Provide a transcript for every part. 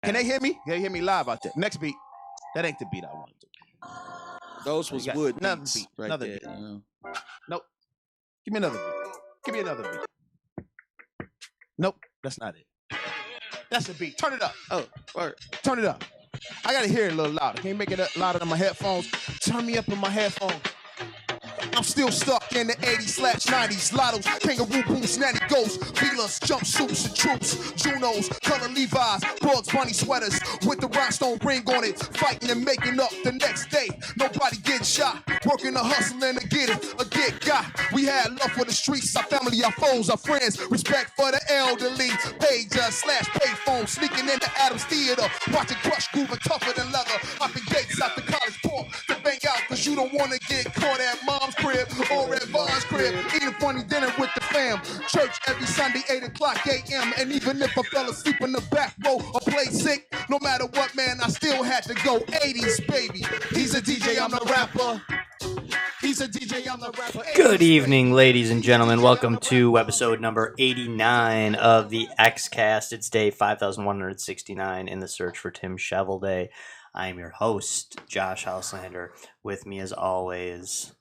Can they hear me? They hear me live out there. Next beat. That ain't the beat I wanted to. Those was wood another beats beat. right Another there. beat. Nope. Give me another beat. Give me another beat. Nope. That's not it. That's the beat. Turn it up. Oh, word. Turn it up. I gotta hear it a little louder. Can you make it louder than my headphones? Turn me up in my headphones. I'm still stuck in the 80s/90s. Lottos, kangaroo boots, nanny ghosts, Velas, jumpsuits and troops, Junos, color Levi's, Bugs Bunny sweaters with the rhinestone ring on it. Fighting and making up the next day. Nobody getting shot. Working and hustling to get it, a get got. We had love for the streets, our family, our foes, our friends. Respect for the elderly. Pager/payphone, sneaking into Adams Theater. Watching Crush grooving tougher than leather. Hopping gates out the college port to bang out, cause you don't wanna get caught at mom's crib or at Von's crib. Eating funny dinner with the fam. Church every Sunday, 8 o'clock a.m. And even if I fell asleep in the back row or played sick, no matter what, man, I still had to go 80s, baby. He's a DJ, I'm the rapper. He's a DJ, I'm the rapper. Good evening, ladies and gentlemen. Welcome to episode number 89 of the X-Cast. It's day 5169 in the search for Tim Shovelday. I am your host, Josh Houselander. With me, as always,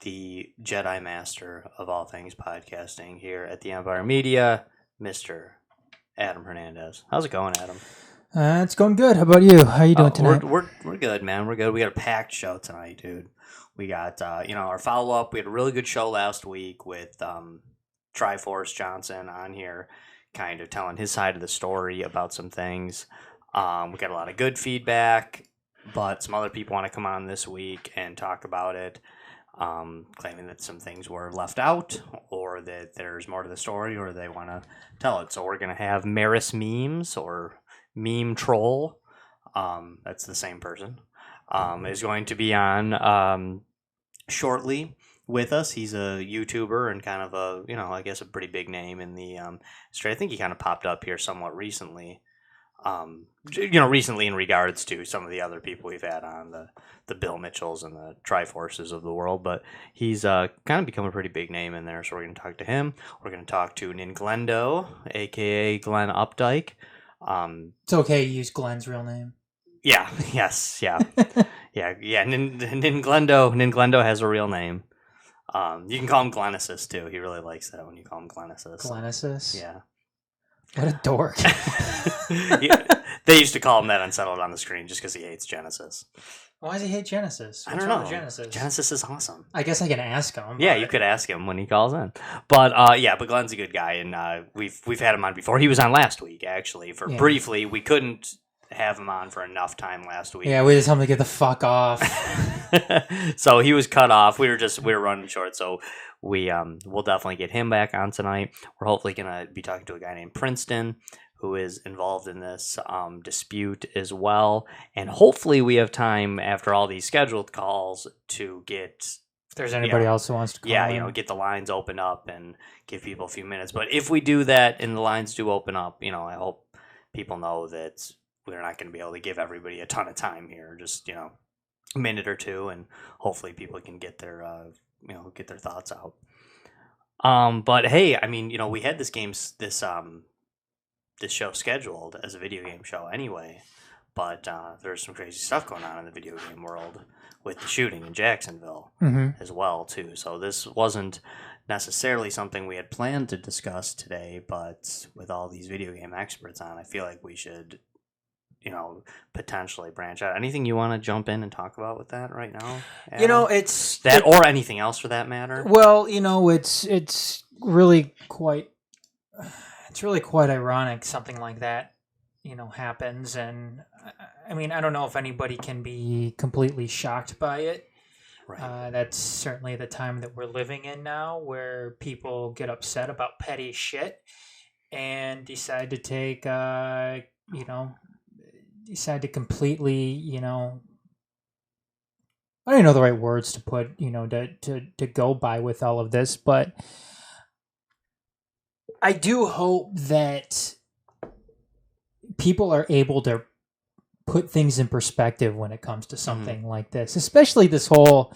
the Jedi Master of all things podcasting here at the Empire Media, Mr. Adam Hernandez. How's it going, Adam? It's going good. How about you? How you doing tonight? We're good, man. We're good. We got a packed show tonight, dude. We got our follow-up. We had a really good show last week with TriForce Johnson on here, kind of telling his side of the story about some things. We got a lot of good feedback, but some other people want to come on this week and talk about it, claiming that some things were left out or that there's more to the story or they want to tell it. So we're going to have Maris Memes or Meme Troll, that's the same person, is going to be on shortly with us. He's a YouTuber and kind of a, I guess a pretty big name in the industry. I think he kind of popped up here somewhat recently. Recently in regards to some of the other people we've had on, the Bill Mitchells and the TriForces of the world, but he's kind of become a pretty big name in there, so we're going to talk to him. We're going to talk to Ninglendo, a.k.a. Glenn Updike. It's okay to use Glenn's real name. Yeah, yes, yeah. Ninglendo has a real name. You can call him Glennesis, too. He really likes that when you call him Glennesis. Glennesis? Yeah. What a dork. They used to call him that unsettled on the screen just because he hates Genesis. Why does he hate Genesis? I don't know. Genesis? Genesis is awesome. I guess I can ask him. Yeah, you could ask him when he calls in. But but Glenn's a good guy, and we've had him on before. He was on last week, actually. Briefly, we couldn't have him on for enough time last week. Yeah, we just told him to get the fuck off. So he was cut off. We were running short, so we'll definitely get him back on tonight. We're hopefully gonna be talking to a guy named Princeton, who is involved in this dispute as well. And hopefully we have time after all these scheduled calls to get... If there's anybody else who wants to call in. Get the lines open up and give people a few minutes. But if we do that and the lines do open up, I hope people know that we're not going to be able to give everybody a ton of time here. Just, a minute or two, and hopefully people can get their, get their thoughts out. But hey, we had this show scheduled as a video game show anyway, but there's some crazy stuff going on in the video game world with the shooting in Jacksonville as well too. So this wasn't necessarily something we had planned to discuss today, but with all these video game experts on, I feel like we should potentially branch out. Anything you want to jump in and talk about with that right now? Adam? It's that or anything else for that matter. Well, it's really quite ironic something like that, happens. And I don't know if anybody can be completely shocked by it. Right. That's certainly the time that we're living in now, where people get upset about petty shit and decide to take, decide to completely, I don't even know the right words to put, to go by with all of this, but I do hope that people are able to put things in perspective when it comes to something like this, especially this whole,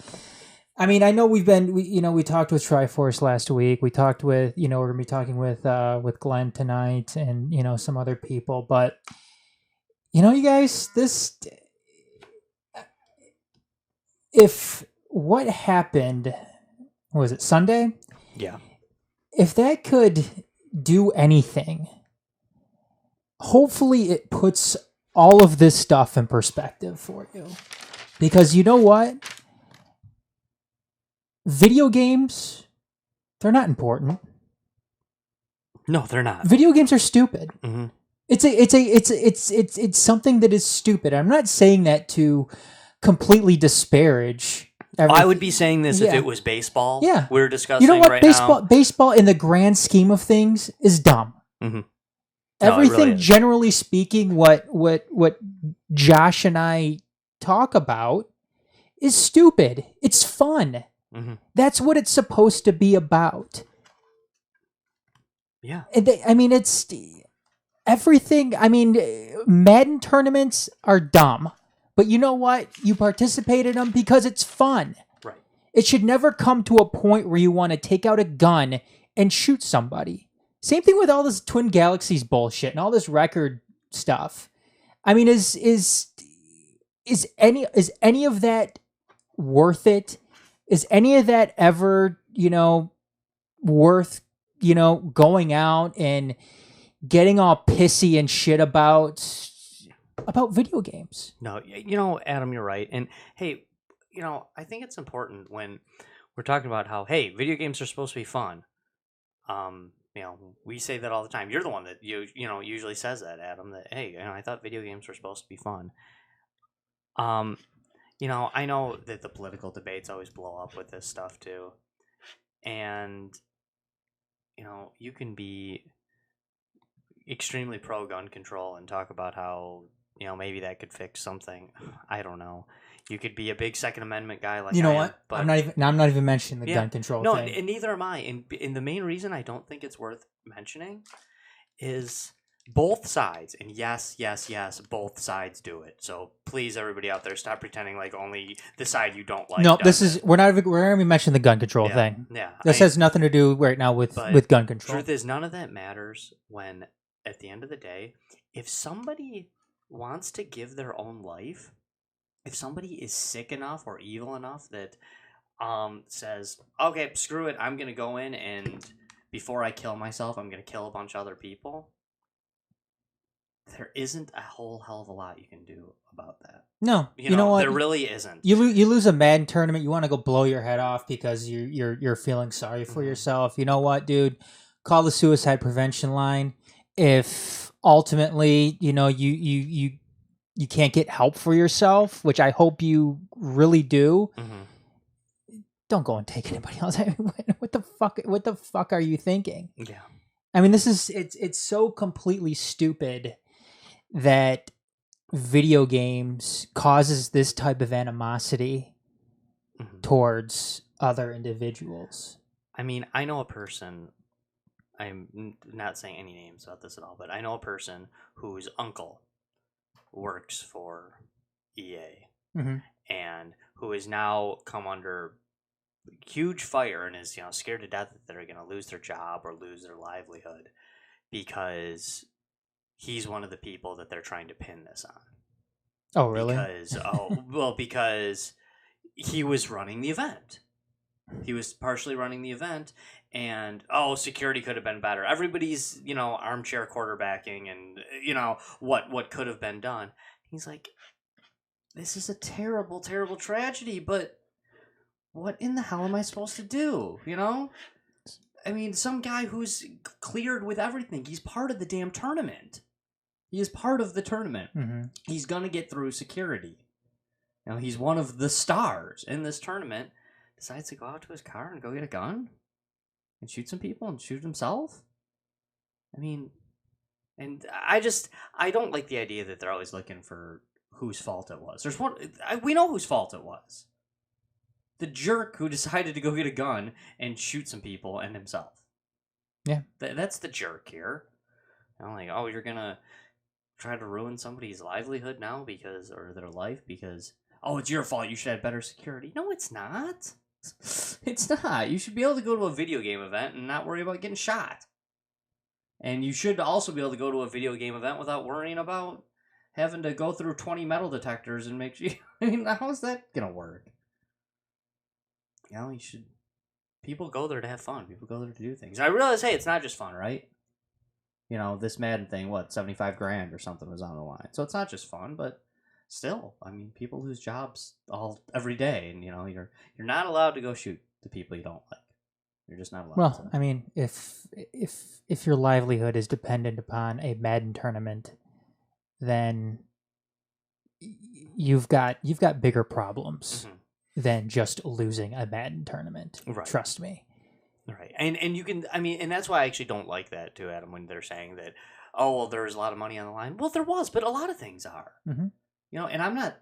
I know we talked with TriForce last week. We talked with, we're going to be talking with Glenn tonight and, some other people, but You know, you guys, if what happened, was it Sunday? Yeah. If that could do anything, hopefully it puts all of this stuff in perspective for you. Because you know what? Video games, they're not important. No, they're not. Video games are stupid. Mm-hmm. It's something that is stupid. I'm not saying that to completely disparage everything. I would be saying this if Yeah. it was baseball. Yeah. We're discussing You know what? right Baseball in the grand scheme of things is dumb. now. Mm-hmm. Everything, is. generally speaking, what Josh and I talk about is stupid. It's fun. Mm-hmm. That's what it's supposed to be about. Yeah. And it's everything. I mean, Madden tournaments are dumb, but you know what? You participate in them because it's fun. Right. It should never come to a point where you want to take out a gun and shoot somebody. Same thing with all this Twin Galaxies bullshit and all this record stuff. I mean, is any of that worth it? Is any of that ever, worth, going out and getting all pissy and shit about video games? No, Adam, you're right. And hey, I think it's important when we're talking about how, hey, video games are supposed to be fun. We say that all the time. You're the one that usually says that, Adam, that, hey, I thought video games were supposed to be fun. I know that the political debates always blow up with this stuff too. And you can be extremely pro gun control and talk about how maybe that could fix something. I don't know. You could be a big Second Amendment guy, like but I'm not even mentioning the gun control no, thing. and neither am I. And the main reason I don't think it's worth mentioning is both sides, and yes, both sides do it. So please, everybody out there, stop pretending like only the side you don't like. No, we're not even mentioning the gun control thing. Yeah, this has nothing to do right now with gun control. Truth is, none of that matters when, at the end of the day, if somebody wants to give their own life, if somebody is sick enough or evil enough that says, okay, screw it, I'm going to go in and before I kill myself, I'm going to kill a bunch of other people, there isn't a whole hell of a lot you can do about that. No, you know what? There really isn't. You lose a Madden tournament, you want to go blow your head off because you're feeling sorry for yourself. You know what, dude? Call the suicide prevention line. If ultimately, you can't get help for yourself, which I hope you really do. Mm-hmm. Don't go and take anybody else. I mean, what the fuck are you thinking? Yeah. I mean, it's so completely stupid that video games causes this type of animosity towards other individuals. I mean, I know a person, I'm not saying any names about this at all, but I know a person whose uncle works for EA and who has now come under huge fire and is scared to death that they're going to lose their job or lose their livelihood because he's one of the people that they're trying to pin this on. Oh, really? Because he was running the event. He was partially running the event, and security could have been better. Everybody's armchair quarterbacking and what could have been done. He's like, this is a terrible, terrible tragedy, but what in the hell am I supposed to do? I mean, some guy who's cleared with everything. He's part of the damn tournament. He is part of the tournament. Mm-hmm. He's gonna get through security. He's one of the stars in this tournament. Decides to go out to his car and go get a gun and shoot some people and shoot himself. I mean, and I don't like the idea that they're always looking for whose fault it was. We know whose fault it was. The jerk who decided to go get a gun and shoot some people and himself. Yeah. That's the jerk here. I'm like, you're gonna try to ruin somebody's livelihood now or their life because, it's your fault, you should have better security. No, it's not. It's not. You should be able to go to a video game event and not worry about getting shot. And you should also be able to go to a video game event without worrying about having to go through 20 metal detectors and make sure. I mean, how is that gonna work? You know, people go there to have fun. People go there to do things. I realize, hey, it's not just fun, right? You know, this Madden thing, what, $75,000 or something was on the line. So it's not just fun, but still, I mean, people lose jobs every day, and you know, you're not allowed to go shoot the people you don't like. You're just not allowed. Well, I mean, if your livelihood is dependent upon a Madden tournament, then you've got bigger problems than just losing a Madden tournament. Right. Trust me. Right. And you can, I mean, and that's why I actually don't like that too, Adam, when they're saying that, oh, well, there's a lot of money on the line. Well, there was, but a lot of things are. Mm-hmm. You know, and I'm not,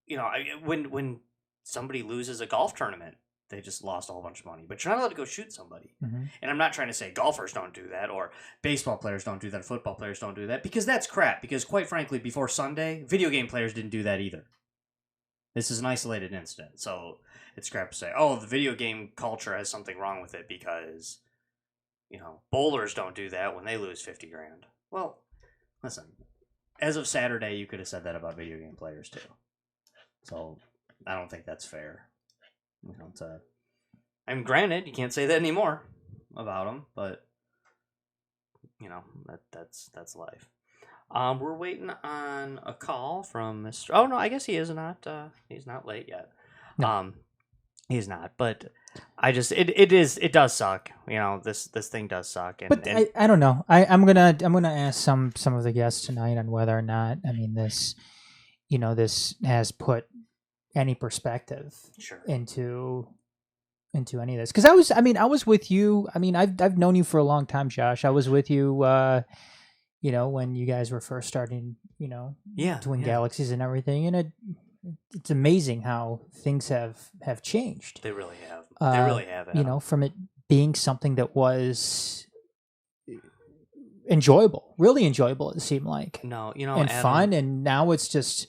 you know, when somebody loses a golf tournament, they just lost a whole bunch of money. But you're not allowed to go shoot somebody. Mm-hmm. And I'm not trying to say golfers don't do that, or baseball players don't do that, football players don't do that, because that's crap. Because quite frankly, before Sunday, video game players didn't do that either. This is an isolated incident, so it's crap to say, oh, the video game culture has something wrong with it because, you know, bowlers don't do that when they lose $50,000. Well, listen, as of Saturday, you could have said that about video game players too. So I don't think that's fair. You know, I mean, granted, you can't say that anymore about them, but you know, that's life. We're waiting on a call from Mr. Oh no, I guess he is not. He's not late yet. No. He's not. But I just it does suck. You know, this thing does suck. But I don't know. I'm gonna ask some of the guests tonight on whether or not, I mean, this has put any perspective into any of this. Because I was with you. I mean, I've known you for a long time, Josh. I was with you. You know, when you guys were first starting, you know, Twin Galaxies and everything, and it's amazing how things have changed. They really have. They really have. Adam. You know, from it being something that was enjoyable, really enjoyable, it seemed like. No, you know, and Adam, fun, and now it's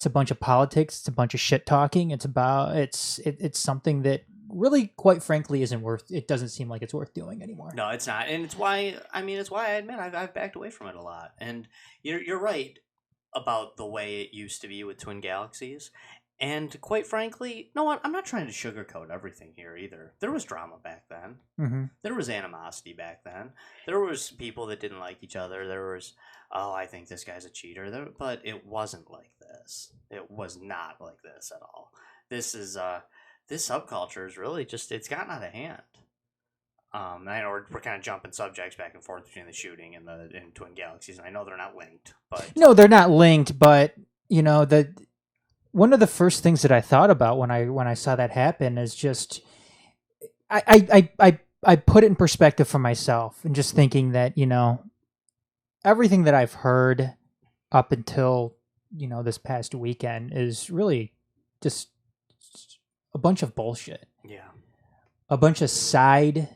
a bunch of politics. It's a bunch of shit talking. It's something that really, quite frankly, it doesn't seem like it's worth doing anymore. No, it's not. And it's why I admit I've backed away from it a lot. And you're right about the way it used to be with Twin Galaxies. And quite frankly, no, I'm not trying to sugarcoat everything here either. There was drama back then. Mm-hmm. There was animosity back then. There was people that didn't like each other. There was, oh, I think this guy's a cheater. But it wasn't like this. It was not like this at all. This is this subculture is really just, it's gotten out of hand. I know we're kind of jumping subjects back and forth between the shooting and Twin Galaxies, and I know they're not linked, but no, they're not linked. But you know, one of the first things that I thought about when I saw that happen is just I put it in perspective for myself, and just thinking that, you know, everything that I've heard up until, you know, this past weekend is really just a bunch of bullshit. Yeah. A bunch of side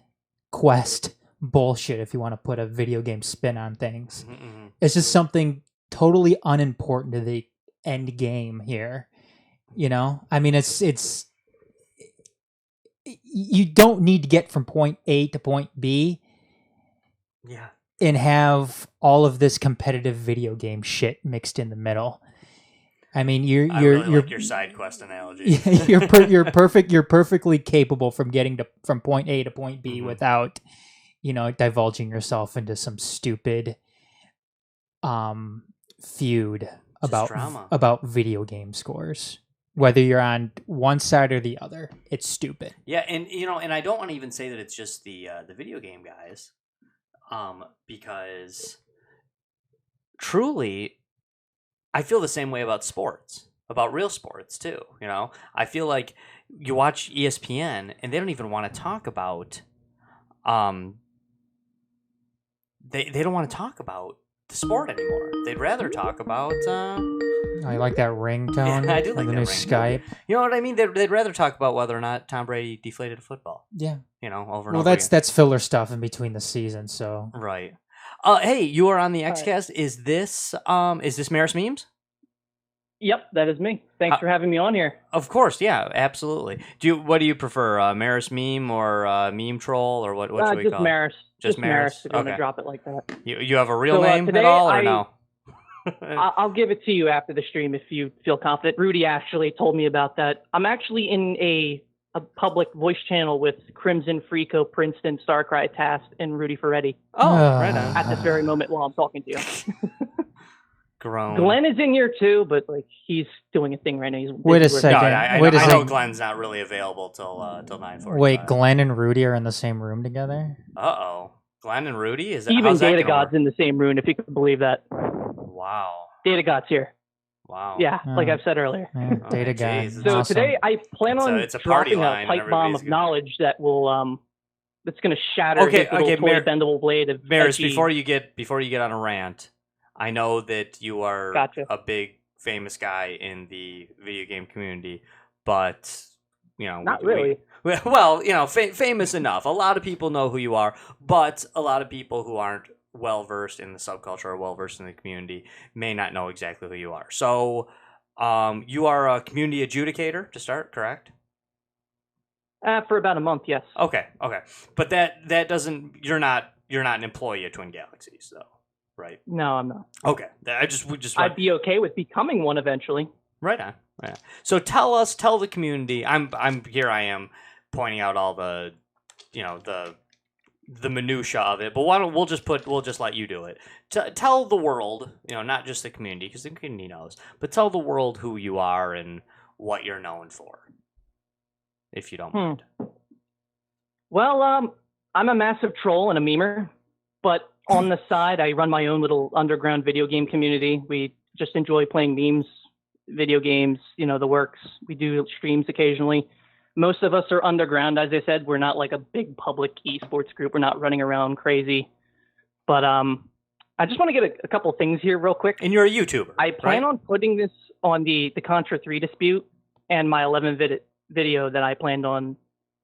quest bullshit, if you want to put a video game spin on things. Mm-hmm. It's just something totally unimportant to the end game here. You know? I mean, it's you don't need to get from point A to point B. Yeah. And have all of this competitive video game shit mixed in the middle. I mean, you're like your side quest analogy. You're perfect. You're perfectly capable from getting from point A to point B without, you know, divulging yourself into some stupid feud about video game scores. Whether you're on one side or the other, it's stupid. Yeah, and you know, and I don't want to even say that it's just the video game guys, because truly, I feel the same way about sports, about real sports too. You know, I feel like you watch ESPN and they don't even want to talk about, they don't want to talk about the sport anymore. They'd rather talk about. I like that ringtone. Yeah, I do like that ringtone. Skype. You know what I mean? They'd rather talk about whether or not Tom Brady deflated a football. Yeah. You know, over and over. Well, that's filler stuff in between the seasons. So right. Hey, you are on the XCast. Right. Is this Maris Memes? Yep, that is me. Thanks for having me on here. Of course, yeah, absolutely. What do you prefer, Maris Meme or Meme Troll, or what should we call Maris. Just Maris. If you want to drop it like that. You have a real name at all, or no? I'll give it to you after the stream if you feel confident. Rudy actually told me about that. I'm actually in a public voice channel with Crimson, Freako, Princeton, Starcry, Tast, and Rudy Ferretti Oh, right on. at this very moment while I'm talking to you. Grown. Glenn is in here too, but like he's doing a thing right now. He's Wait a busy working. No, second. I Wait a know second. Glenn's not really available till 9:45. Wait, Glenn and Rudy are in the same room together? Uh-oh. Glenn and Rudy? Is that Even how's that Data gonna God's work? in the same room, if you could believe that. Wow. Data God's here. Wow. Yeah, like Oh. I've said earlier. Yeah, data geez. guy. So Awesome. today I plan on It's a party dropping line a and pipe bomb everybody's of good. knowledge that will that's going to shatter Okay, his little okay, toy bendable blade of Maris, edgy- before you get on a rant, I know that you are Gotcha. a big famous guy in the video game community, but Not really. Well, famous enough. A lot of people know who you are, but a lot of people who aren't well versed in the subculture or well versed in the community may not know exactly who you are. So, you are a community adjudicator to start, correct? For about a month, yes. Okay. But that doesn't. You're not an employee at Twin Galaxies, though, right? No, I'm not. Okay. I'd be okay with becoming one eventually. Right on. So tell the community. Here. I am pointing out all the, the minutia of it. But why don't we'll just let you do it. Tell the world, not just the community, because the community knows, but tell the world who you are and what you're known for, if you don't mind. Well, I'm a massive troll and a memer, but on the side, I run my own little underground video game community. We just enjoy playing memes, video games, the works. We do streams occasionally. Most of us are underground, as I said. We're not like a big public esports group. We're not running around crazy. But I just want to get a couple things here real quick. And you're a YouTuber. I plan right? on putting this on the Contra 3 dispute and my 11 video that I planned on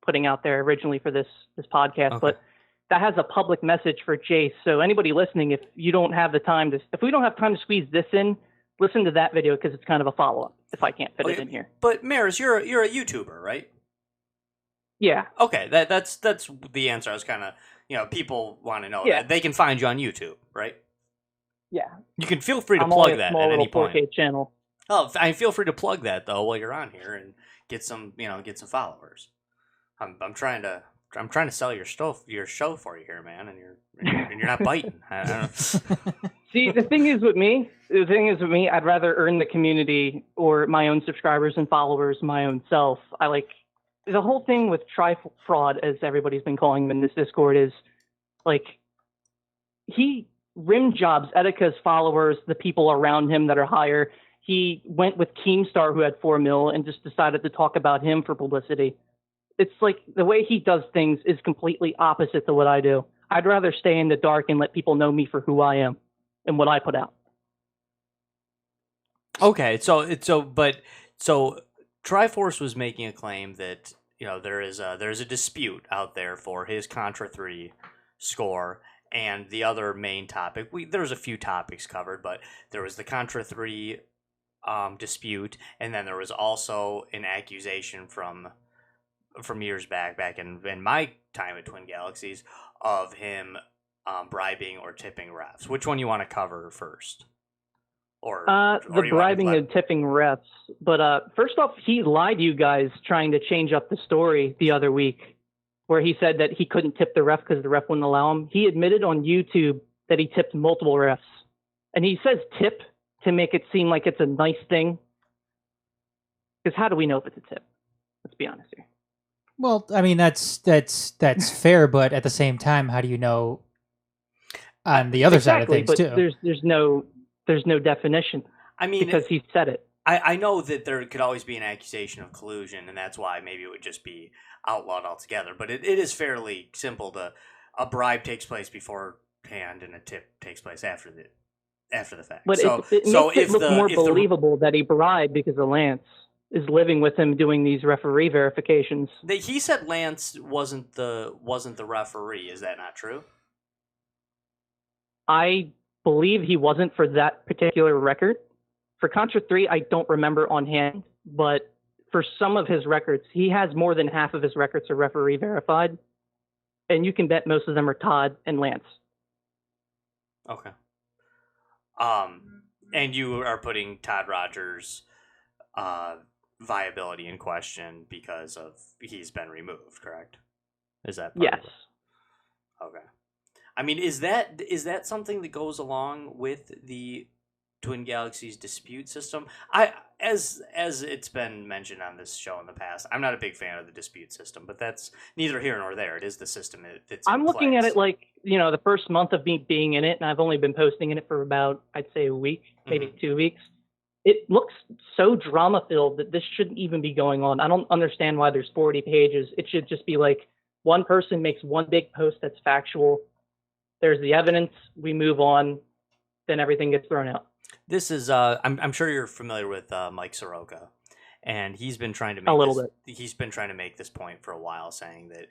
putting out there originally for this podcast. Okay. But that has a public message for Jace. So anybody listening, if we don't have time to squeeze this in, listen to that video because it's kind of a follow-up if I can't fit it in here. But Maris, you're a YouTuber, right? Yeah. Okay, that's the answer. I was kind of, people want to know Yeah. that. They can find you on YouTube, right? Yeah. You can feel free to I'm plug only a that small at any little 4K point. channel. Oh, I feel free to plug that though while you're on here and get some followers. I'm trying to sell your show for you here, man, and you're not biting. I don't know. See, the thing is with me, I'd rather earn the community or my own subscribers and followers my own self. I like the whole thing with TriFraud, as everybody's been calling him in this Discord, is like he rim jobs Etika's followers, the people around him that are higher. He went with Keemstar, who had 4 mil, and just decided to talk about him for publicity. It's like the way he does things is completely opposite to what I do. I'd rather stay in the dark and let people know me for who I am and what I put out. Okay, so TriForce was making a claim that there's a dispute out there for his Contra 3 score, and the other main topic. There was a few topics covered, but there was the Contra 3 dispute, and then there was also an accusation from years back in my time at Twin Galaxies of him bribing or tipping refs. Which one you want to cover first? Or the bribing and tipping refs. But first off, he lied to you guys trying to change up the story the other week, where he said that he couldn't tip the ref because the ref wouldn't allow him. He admitted on YouTube that he tipped multiple refs. And he says tip to make it seem like it's a nice thing. Because how do we know if it's a tip? Let's be honest here. Well, I mean that's fair, but at the same time, how do you know on the other side of things but too? There's no definition. I mean, because he said it. I know that there could always be an accusation of collusion, and that's why maybe it would just be outlawed altogether. But it is fairly simple. A bribe takes place beforehand, and a tip takes place after the fact. But it makes it look more believable that he bribed because of Lance is living with him doing these referee verifications. He said Lance wasn't the referee. Is that not true? I believe he wasn't for that particular record. For Contra 3, I don't remember on hand, but for some of his records, he has more than half of his records are referee verified, and you can bet most of them are Todd and Lance. Okay. And you are putting Todd Rogers' viability in question because of he's been removed, correct? Is that part Yes. of it? Okay. I mean, is that something that goes along with the Twin Galaxies dispute system? As it's been mentioned on this show in the past, I'm not a big fan of the dispute system, but that's neither here nor there. It is the system that's I'm in looking at place. it like, the first month of me being in it, and I've only been posting in it for about, I'd say, a week, maybe 2 weeks. It looks so drama-filled that this shouldn't even be going on. I don't understand why there's 40 pages. It should just be like one person makes one big post that's factual. There's the evidence. We move on. Then everything gets thrown out. This is I'm sure you're familiar with Mike Soroka, and he's been trying to make A little bit. He's been trying to make this point for a while, saying that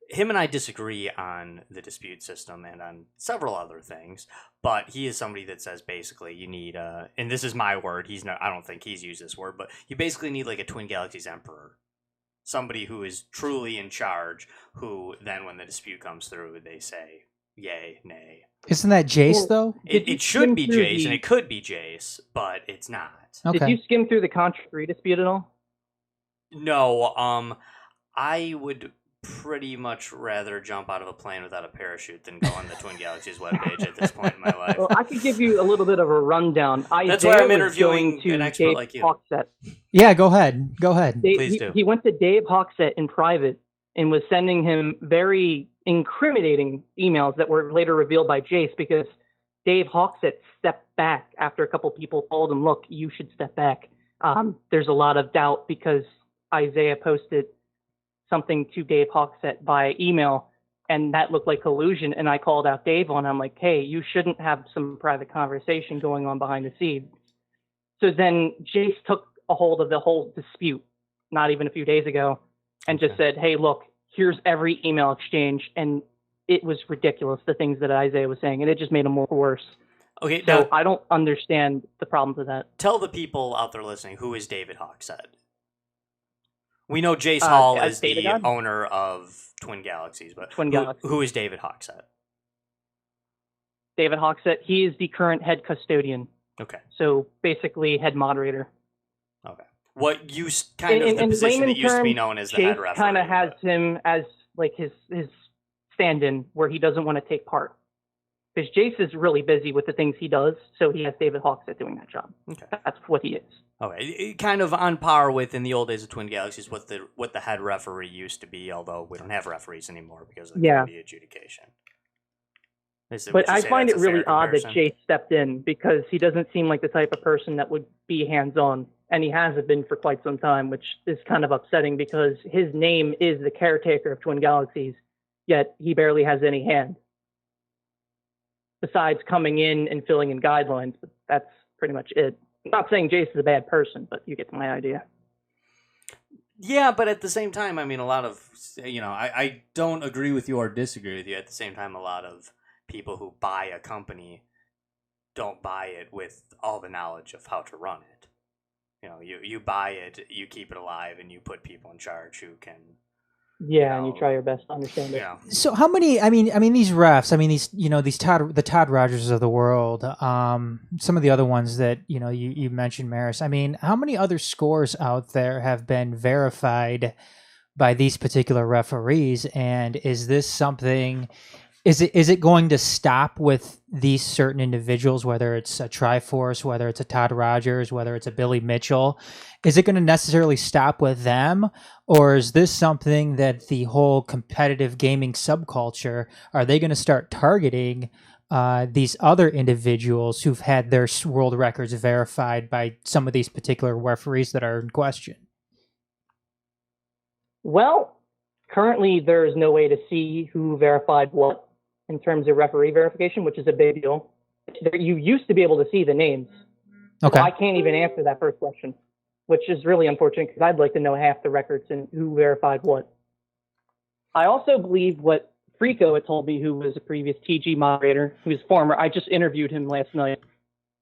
him and I disagree on the dispute system and on several other things, but he is somebody that says basically you need and this is my word, I don't think he's used this word, but you basically need like a Twin Galaxies emperor. Somebody who is truly in charge, who then when the dispute comes through, they say yay, nay. Isn't that Jace though? It should be Jace, and it could be Jace, but it's not. Okay. Did you skim through the Contra 3 dispute at all? No, I would pretty much rather jump out of a plane without a parachute than go on the Twin Galaxies webpage at this point in my life. Well, I could give you a little bit of a rundown. That's why I'm interviewing an expert Dave like you. Hawkset. Yeah, go ahead. Go ahead. Please do. He went to Dave Hawkset in private and was sending him very incriminating emails that were later revealed by Jace because Dave Hawkset stepped back after a couple people told him, look, you should step back. There's a lot of doubt because Isaiah posted something to Dave Hawkset by email, and that looked like collusion. And I called out Dave on. I'm like, hey, you shouldn't have some private conversation going on behind the scenes. So then Jace took a hold of the whole dispute, not even a few days ago, and just said, hey, look, here's every email exchange. And it was ridiculous, the things that Isaiah was saying, and it just made him look worse. Okay, So now I don't understand the problems with that. tell the people out there listening, who is David Hawkset? We know Jace Hall as is the Data God? owner of Twin Galaxies, but Twin Galaxies. who is David Hawkset? David Hawkset, he is the current head custodian. Okay. So basically head moderator. Okay. What used kind of the in position that layman used to be terms, known as the head Jace referee. kind of has but- him as like his stand-in where he doesn't want to take part. Because Jace is really busy with the things he does, so he has David Hawkset doing that job. Okay. That's what he is. Okay, kind of on par with in the old days of Twin Galaxies what the head referee used to be, although we don't have referees anymore because of the Yeah. committee adjudication. Would But you I say find that's it a fair really odd that comparison? Jace stepped in because he doesn't seem like the type of person that would be hands-on, and he hasn't been for quite some time, which is kind of upsetting because his name is the caretaker of Twin Galaxies, yet he barely has any hand. Besides coming in and filling in guidelines, but that's pretty much it. I'm not saying Jace is a bad person, but you get my idea. Yeah, but at the same time, I mean, a lot of, I don't agree with you or disagree with you. At the same time, a lot of people who buy a company don't buy it with all the knowledge of how to run it. You buy it, you keep it alive, and you put people in charge who can. Yeah, and you try your best to understand it. So how many? I mean, these refs. I mean, these Todd Rogers of the world. Some of the other ones that you mentioned, Maris. I mean, how many other scores out there have been verified by these particular referees? And is this something? Is it going to stop with these certain individuals, whether it's a TriForce, whether it's a Todd Rogers, whether it's a Billy Mitchell? Is it going to necessarily stop with them? Or is this something that the whole competitive gaming subculture, are they going to start targeting these other individuals who've had their world records verified by some of these particular referees that are in question? Well, currently there is no way to see who verified what in terms of referee verification, which is a big deal. You used to be able to see the names. Okay. So I can't even answer that first question, which is really unfortunate because I'd like to know half the records and who verified what. I also believe what Frico had told me, who was a previous TG moderator, who's former, I just interviewed him last night.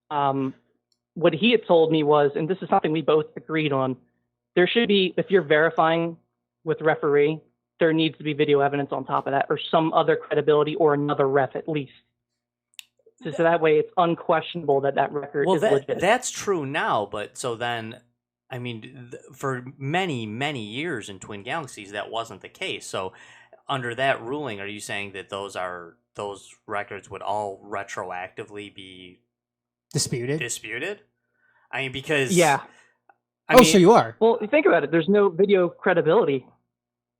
What he had told me was, and this is something we both agreed on, there should be, if you're verifying with referee, there needs to be video evidence on top of that or some other credibility or another ref at least. So that way it's unquestionable that record is legit. That's true now, but so then, I mean, for many, many years in Twin Galaxies, that wasn't the case. So under that ruling, are you saying that those records would all retroactively be disputed? I mean, because... Yeah. So you are? Well, think about it. There's no video credibility.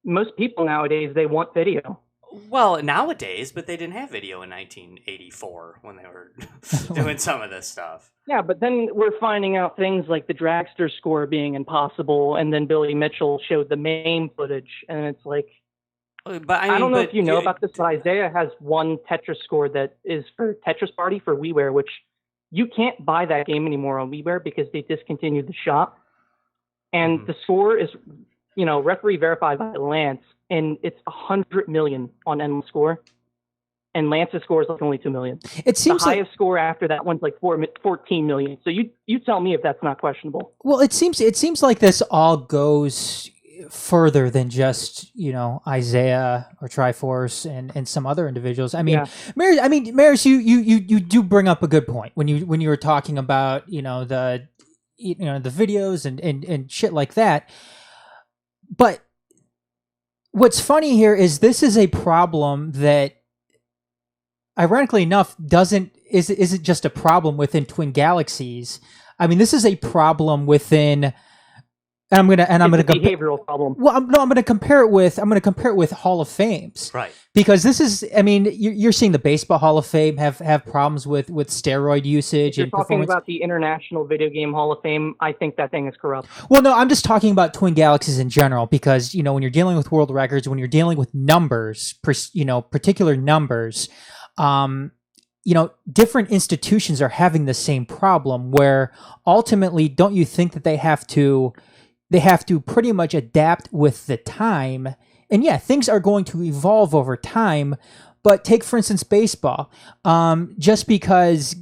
Most people nowadays, they want video. Well, nowadays, but they didn't have video in 1984 when they were doing some of this stuff. Yeah, but then we're finding out things like the dragster score being impossible, and then Billy Mitchell showed the MAME footage, and it's like... But I don't know if you know about this, but Isaiah has one Tetris score that is for Tetris Party for WiiWare, which you can't buy that game anymore on WiiWare because they discontinued the shop. And the score is, referee verified by Lance, and it's 100 million on Endless Score. And Lance's score is like only 2 million. It seems the highest score after that one's like 14 million. So you tell me if that's not questionable. Well, it seems like this all goes further than just Isaiah or TriForce and some other individuals. I mean, Maris, you do bring up a good point when you were talking about the videos and shit like that. But what's funny here is this is a problem that, ironically enough, isn't just a problem within Twin Galaxies. I mean, this is a problem within. And I'm gonna behavioral problem. Well, I'm gonna compare it with Hall of Fames, right? Because this is, I mean, you're seeing the Baseball Hall of Fame have problems with steroid usage. If you're talking about the International Video Game Hall of Fame, I think that thing is corrupt. Well, no, I'm just talking about Twin Galaxies in general because when you're dealing with world records, when you're dealing with numbers, particular numbers, different institutions are having the same problem. Where ultimately, don't you think that they have to pretty much adapt with the time? And yeah, things are going to evolve over time, but take, for instance, baseball. Just because,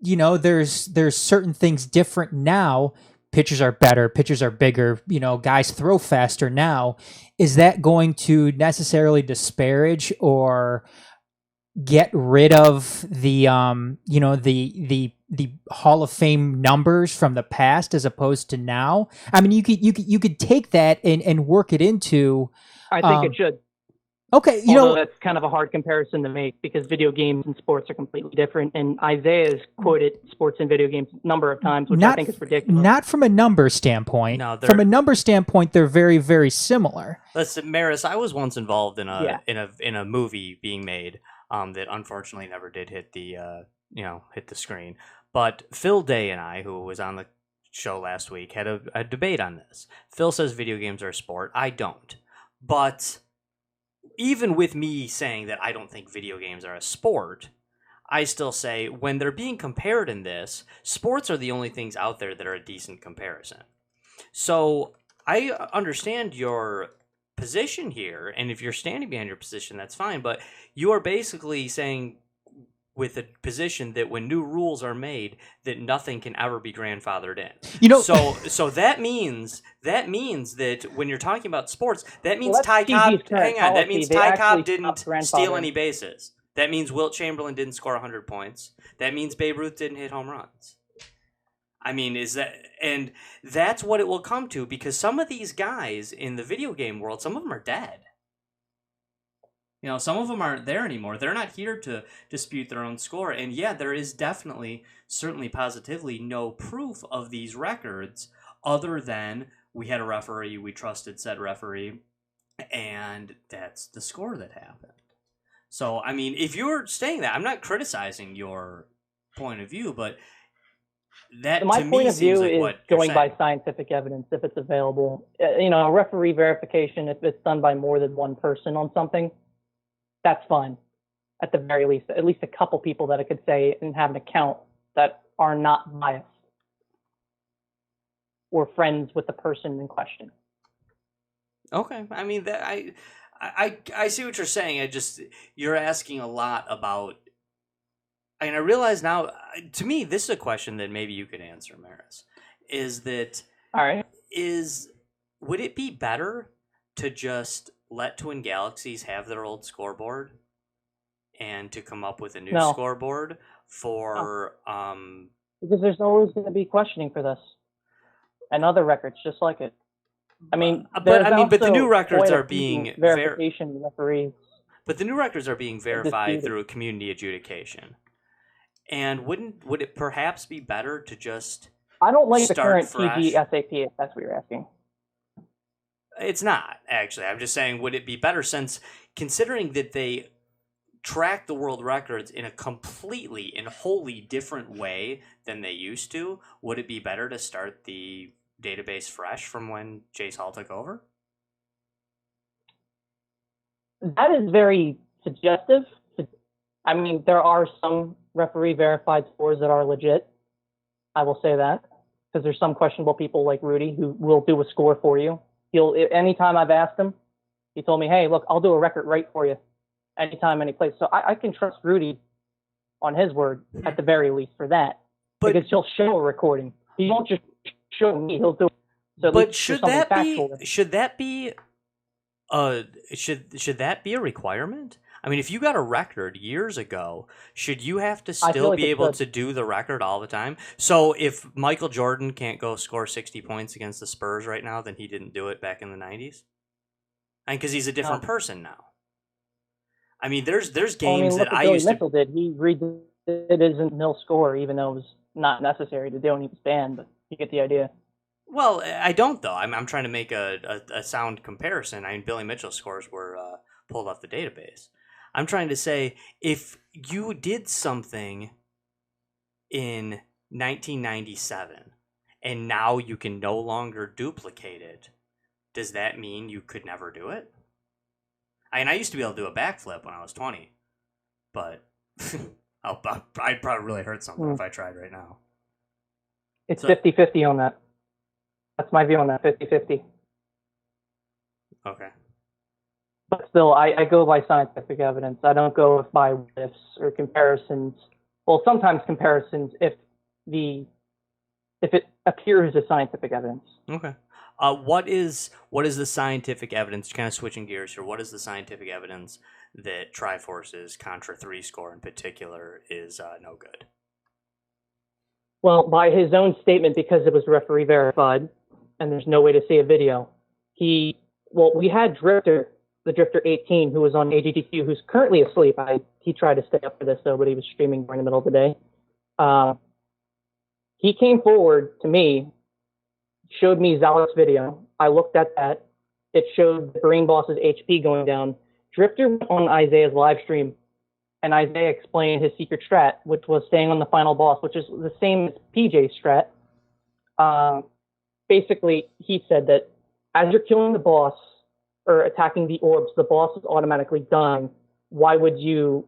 there's certain things different now, pitchers are better, pitchers are bigger, guys throw faster now. Is that going to necessarily disparage or get rid of the Hall of Fame numbers from the past as opposed to now? I mean, you could take that and work it into. I think it should. Okay, Although that's kind of a hard comparison to make because video games and sports are completely different. And Isaiah's quoted sports and video games a number of times, which I think is ridiculous. Not from a number standpoint. No, from a number standpoint, they're very, very similar. Listen, Maris, I was once involved in a movie being made that unfortunately never did hit the screen. But Phil Day and I, who was on the show last week, had a debate on this. Phil says video games are a sport. I don't. But even with me saying that I don't think video games are a sport, I still say when they're being compared in this, sports are the only things out there that are a decent comparison. So I understand your position here, and if you're standing behind your position, that's fine, but you are basically saying with a position that when new rules are made, that nothing can ever be grandfathered in. So that means that when you're talking about sports, that means Ty Cobb. Hang on, that means Ty Cobb didn't steal any bases. That means Wilt Chamberlain didn't score 100 points. That means Babe Ruth didn't hit home runs. I mean, and that's what it will come to because some of these guys in the video game world, some of them are dead. Some of them aren't there anymore. They're not here to dispute their own score. And yeah, there is certainly positively no proof of these records other than we had a referee, we trusted said referee, and that's the score that happened. So, I mean, if you're saying that, I'm not criticizing your point of view, but that my to point me of view seems like is going by scientific evidence if it's available. Referee verification, if it's done by more than one person on something, that's fine. At the very least, at least a couple people that I could say and have an account that are not biased or friends with the person in question. Okay, I mean that I see what you're saying. You're asking a lot about. And I realize now, to me, this is a question that maybe you could answer, Maris. Is that all right? Would it be better to just let Twin Galaxies have their old scoreboard and to come up with a new scoreboard for Because there's always going to be questioning for this and other records just like it. I mean, but the also new records quite a are being few verification referees. But the new records are being verified disputed. through community adjudication. And would it perhaps be better to just I don't like the start current fresh? TG SAP, if that's what you're asking. It's not, actually. I'm just saying, would it be better, since considering that they track the world records in a completely and wholly different way than they used to, would it be better to start the database fresh from when Jace Hall took over? That is very suggestive. I mean, there are some referee verified scores that are legit. I will say that, because there's some questionable people like Rudy who will do a score for you. Anytime I've asked him, he told me, "Hey, look, I'll do a record right for you, anytime, any place." So I can trust Rudy on his word at the very least for that, because he'll show a recording. He won't just show me; he'll do. So but should that be a requirement? I mean, if you got a record years ago, should you have to still be able to do the record all the time? So if Michael Jordan can't go score 60 points against the Spurs right now, then he didn't do it back in the 90s? And because he's a different person now. I mean, there's games that I used to... Mitchell did. He redid his nil score, even though it was not necessary to do and he was banned, but you get the idea. Well, I don't, though. I'm trying to make a sound comparison. I mean, Billy Mitchell's scores were pulled off the database. I'm trying to say, if you did something in 1997 and now you can no longer duplicate it, does that mean you could never do it? I mean, I used to be able to do a backflip when I was 20, but I'd probably really hurt something if I tried right now. It's 50-50 on that. That's my view on that, 50-50. Okay. But still, I go by scientific evidence. I don't go by riffs or comparisons. Well, sometimes comparisons if it appears as scientific evidence. Okay. What is the scientific evidence? Kind of switching gears here. What is the scientific evidence that TriForce's Contra 3 score in particular is no good? Well, by his own statement, because it was referee verified, and there's no way to see a video. We had Drifter, the Drifter 18, who was on AGDQ, who's currently asleep. He tried to stay up for this, though, but he was streaming during the middle of the day. He came forward to me, showed me Zalat's video. I looked at that. It showed the Brain Boss's HP going down. Drifter went on Isaiah's live stream, and Isaiah explained his secret strat, which was staying on the final boss, which is the same as PJ's strat. Basically, he said that as you're killing the boss or attacking the orbs, the boss is automatically dying. Why would you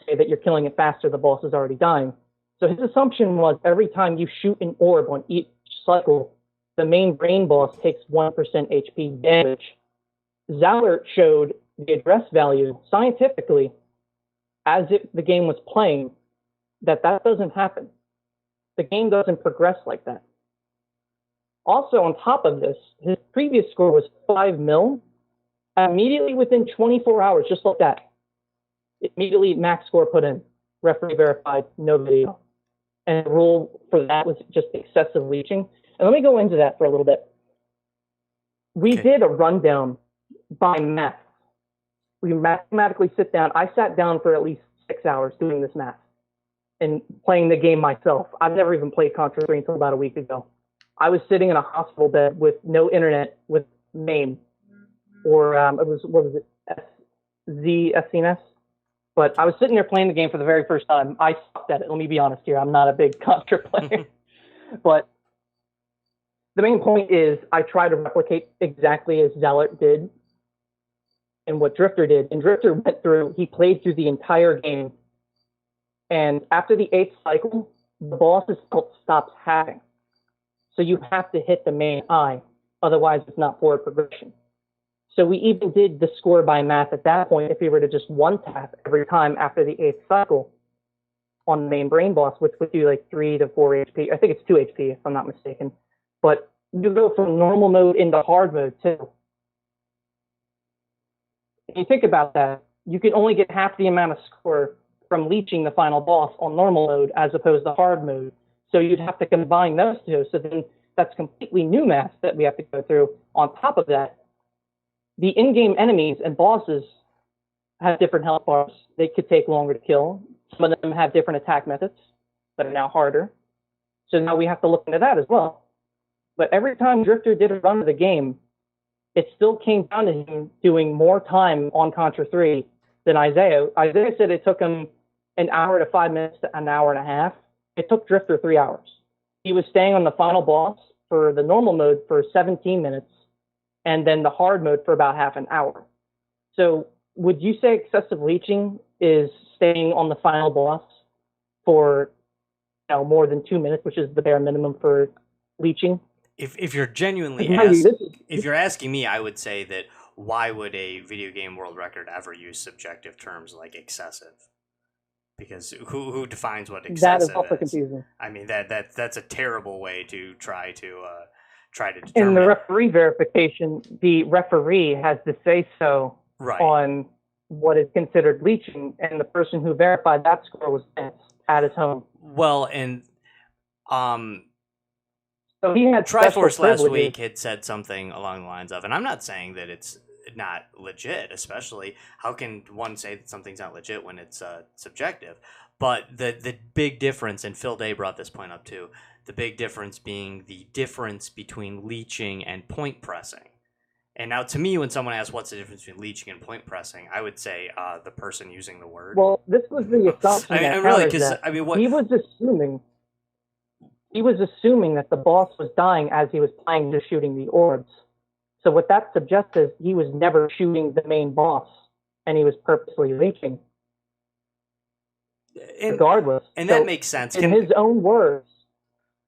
say that you're killing it faster? The boss is already dying. So his assumption was every time you shoot an orb on each cycle, the main brain boss takes 1% HP damage. Zallert showed the address value scientifically, as if the game was playing, that doesn't happen. The game doesn't progress like that. Also, on top of this, his previous score was 5 mil. Immediately within 24 hours, just like that, immediately max score put in, referee verified, no video. And the rule for that was just excessive leeching. And let me go into that for a little bit. We did a rundown by math. We mathematically sit down. I sat down for at least 6 hours doing this math and playing the game myself. I've never even played Contra 3 until about a week ago. I was sitting in a hospital bed with no internet with MAME, or what was it, SCNS? But I was sitting there playing the game for the very first time. I sucked at it. Let me be honest here. I'm not a big Contra player. But the main point is I try to replicate exactly as Zallert did and what Drifter did. And Drifter he played through the entire game. And after the 8th cycle, the boss's health stops halving. So you have to hit the main eye. Otherwise, it's not forward progression. So we even did the score by math at that point if we were to just one tap every time after the 8th cycle on the main brain boss, which would do like 3 to 4 HP. I think it's 2 HP if I'm not mistaken. But you go from normal mode into hard mode too. If you think about that, you can only get half the amount of score from leeching the final boss on normal mode as opposed to hard mode. So you'd have to combine those two. So then that's completely new math that we have to go through. On top of that, the in-game enemies and bosses have different health bars. They could take longer to kill. Some of them have different attack methods that are now harder. So now we have to look into that as well. But every time Drifter did a run of the game, it still came down to him doing more time on Contra 3 than Isaiah. Isaiah said it took him an hour to 5 minutes to an hour and a half. It took Drifter 3 hours. He was staying on the final boss for the normal mode for 17 minutes, and then the hard mode for about half an hour. So would you say excessive leeching is staying on the final boss for more than 2 minutes, which is the bare minimum for leeching? If you're genuinely if you're asking me, I would say that why would a video game world record ever use subjective terms like excessive? Because who defines what excessive is? That is also confusing. I mean that's a terrible way to try to determine. In the referee verification, the referee has to say so on what is considered leeching, and the person who verified that score was Vince at his home. Well, and so he had TriForce last week had said something along the lines of, and I'm not saying that it's not legit, especially how can one say that something's not legit when it's subjective? But the big difference, and Phil Day brought this point up too, the big difference being the difference between leeching and point pressing. And now to me, when someone asks what's the difference between leeching and point pressing, I would say the person using the word. Well, this was the assumption. He was assuming that the boss was dying as he was playing, just shooting the orbs. So what that suggests is he was never shooting the main boss, and he was purposely leeching. Regardless. And that makes sense. In his own words,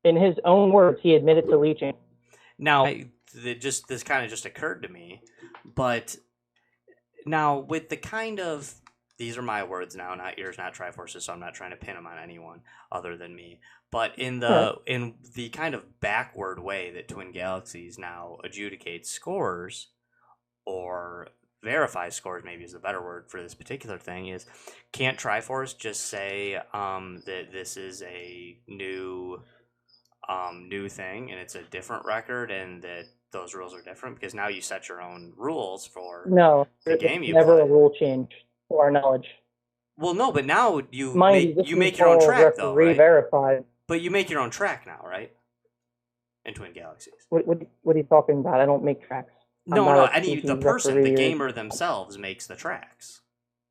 he admitted to leeching. Now, this kind of just occurred to me, but now with the kind of, these are my words now, not yours, not TriForce's, so I'm not trying to pin them on anyone other than me. But in the kind of backward way that Twin Galaxies now adjudicates scores, or verifies scores, maybe is the better word for this particular thing, is can't TriForce just say that this is a new thing and it's a different record and that those rules are different, because now you set your own rules for the game you never play. A rule change to our knowledge. Well, no, but now you make your own track though, right? Verified. But you make your own track now, right? In Twin Galaxies. What are you talking about? I don't make tracks. The gamer themselves makes the tracks,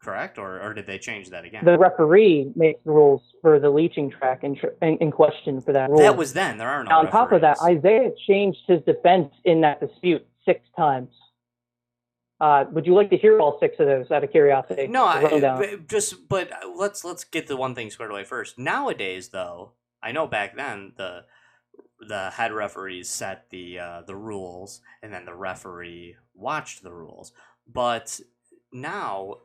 correct? Or did they change that again? The referee makes the rules for the leeching track in question for that rule. That was then. There are no On referees. top of that, Isaiah changed his defense in that dispute 6 times. Would you like to hear all 6 of those out of curiosity? No, but let's get the one thing squared away first. Nowadays, though, I know back then the head referees set the rules, and then the referee watched the rules. But now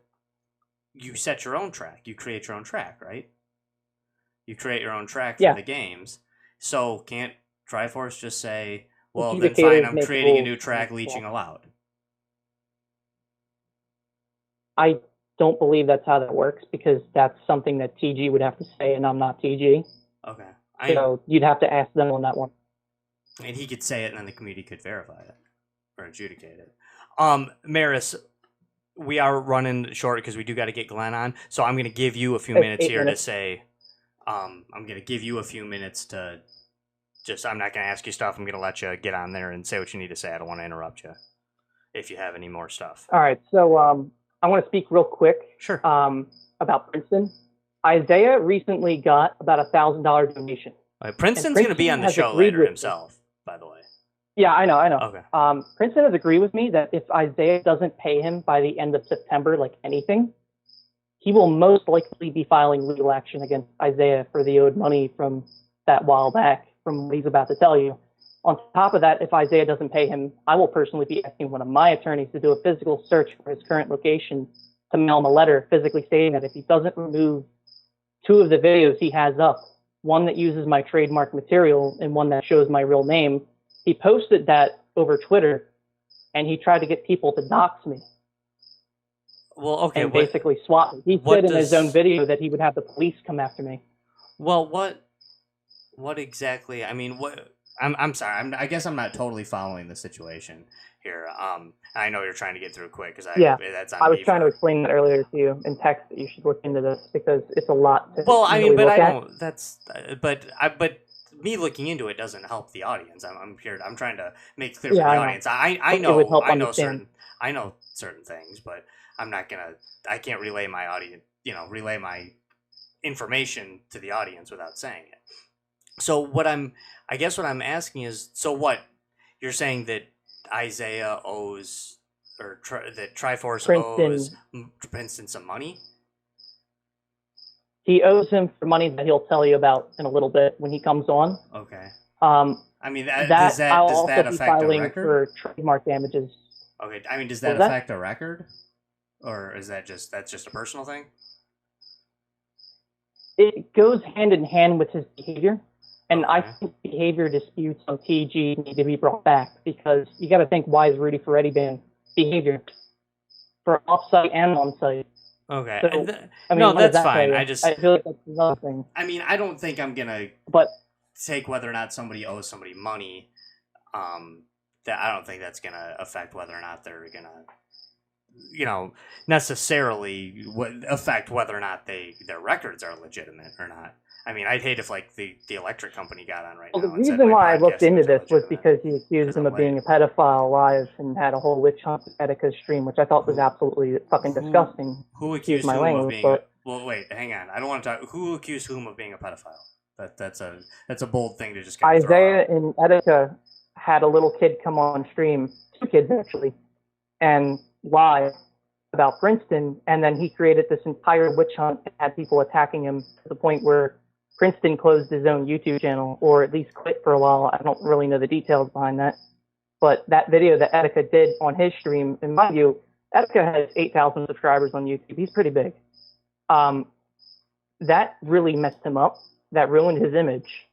you set your own track. You create your own track, right? You create your own track for the games. So can't TriForce just say, well, then fine, I'm creating a new track, leeching allowed? I don't believe that's how that works, because that's something that TG would have to say, and I'm not TG. Okay. So you'd have to ask them on that one. And he could say it, and then the community could verify it or adjudicate it. Maris, we are running short because we do got to get Glenn on. So I'm going to give you a few minutes here to say. I'm going to give you a few minutes to just. I'm not going to ask you stuff. I'm going to let you get on there and say what you need to say. I don't want to interrupt you if you have any more stuff. All right. So I want to speak real quick. Sure. About Princeton. Isaiah recently got about $1,000 donation. Princeton's going to be on the show later himself, by the way. Yeah, I know. Okay. Princeton has agreed with me that if Isaiah doesn't pay him by the end of September, like anything, he will most likely be filing legal action against Isaiah for the owed money from that while back, from what he's about to tell you. On top of that, if Isaiah doesn't pay him, I will personally be asking one of my attorneys to do a physical search for his current location, to mail him a letter physically stating that if he doesn't remove 2 of the videos he has up, one that uses my trademark material and one that shows my real name. He posted that over Twitter, and he tried to get people to dox me. Well, okay. and basically swat me. He said in his own video that he would have the police come after me. Well, what exactly? I mean, what? I'm sorry. I guess I'm not totally following the situation here. I know you're trying to get through quick because I was trying to explain that earlier to you in text that you should look into this because it's a lot. Well, I mean, really but I at. don't. That's but me looking into it doesn't help the audience. I'm here. I'm trying to make clear for the audience. I know certain things, but I'm not gonna. I can't relay my audience. Relay my information to the audience without saying it. So what I'm asking is, so what you're saying that Isaiah owes, or that TriForce owes Princeton some money? He owes him for money that he'll tell you about in a little bit when he comes on. Okay. I mean, does that affect the record? For trademark damages. Okay. I mean, does that affect the record, or is that's just a personal thing? It goes hand in hand with his behavior. And I think behavior disputes on TG need to be brought back because you got to think, why is Rudy Ferretti banned? Behavior for off-site and on-site. Okay. So, no, that's fine. I feel like that's another thing. I mean, I don't think I'm gonna take whether or not somebody owes somebody money. That I don't think that's gonna affect whether or not they're gonna, necessarily affect whether or not their records are legitimate or not. I mean, I'd hate if the electric company got on right now. The reason why I looked into this was because he accused him of being a pedophile live and had a whole witch hunt at Etika's stream, which I thought was absolutely fucking disgusting. Who accused my whom language, of being? Well, wait, hang on. I don't want to talk. Who accused whom of being a pedophile? That's a bold thing to just kind of Isaiah and Etika had a little kid come on stream, 2 kids actually, and lie about Princeton, and then he created this entire witch hunt and had people attacking him to the point where Princeton closed his own YouTube channel, or at least quit for a while. I don't really know the details behind that. But that video that Etika did on his stream, in my view, Etika has 8,000 subscribers on YouTube. He's pretty big. That really messed him up. That ruined his image.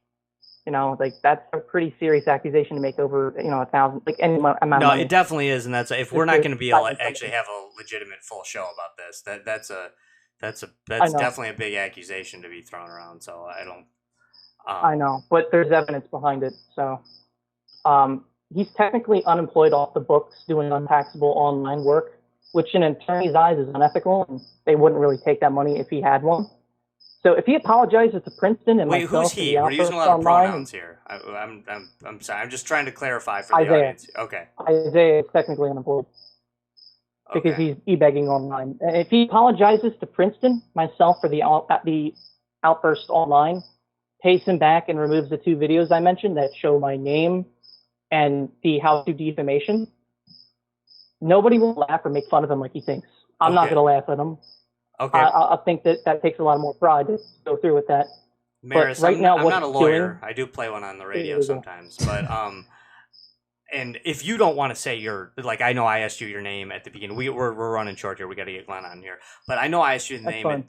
That's a pretty serious accusation to make over, 1,000, any amount of money. No, it definitely is, and that's if we're not going to be able to actually have a legitimate full show about this. That's definitely a big accusation to be thrown around. So I don't. I know, but there's evidence behind it. So, he's technically unemployed off the books doing untaxable online work, which in an attorney's eyes is unethical, and they wouldn't really take that money if he had one. So if he apologizes to Princeton and wait, who's he? We're using a lot of pronouns here. I'm sorry. I'm just trying to clarify for the audience. Okay. Isaiah is technically unemployed because he's e-begging online. If he apologizes to Princeton, myself, for the outburst online, pays him back and removes the 2 videos I mentioned that show my name and the how-to defamation, nobody will laugh or make fun of him like he thinks. I'm not going to laugh at him. Okay. I think that takes a lot more pride to go through with that. Maris, I'm not a lawyer. I do play one on the radio sometimes, but and if you don't want to say I know I asked you your name at the beginning. We're running short here. We got to get Glenn on here, but I know I asked you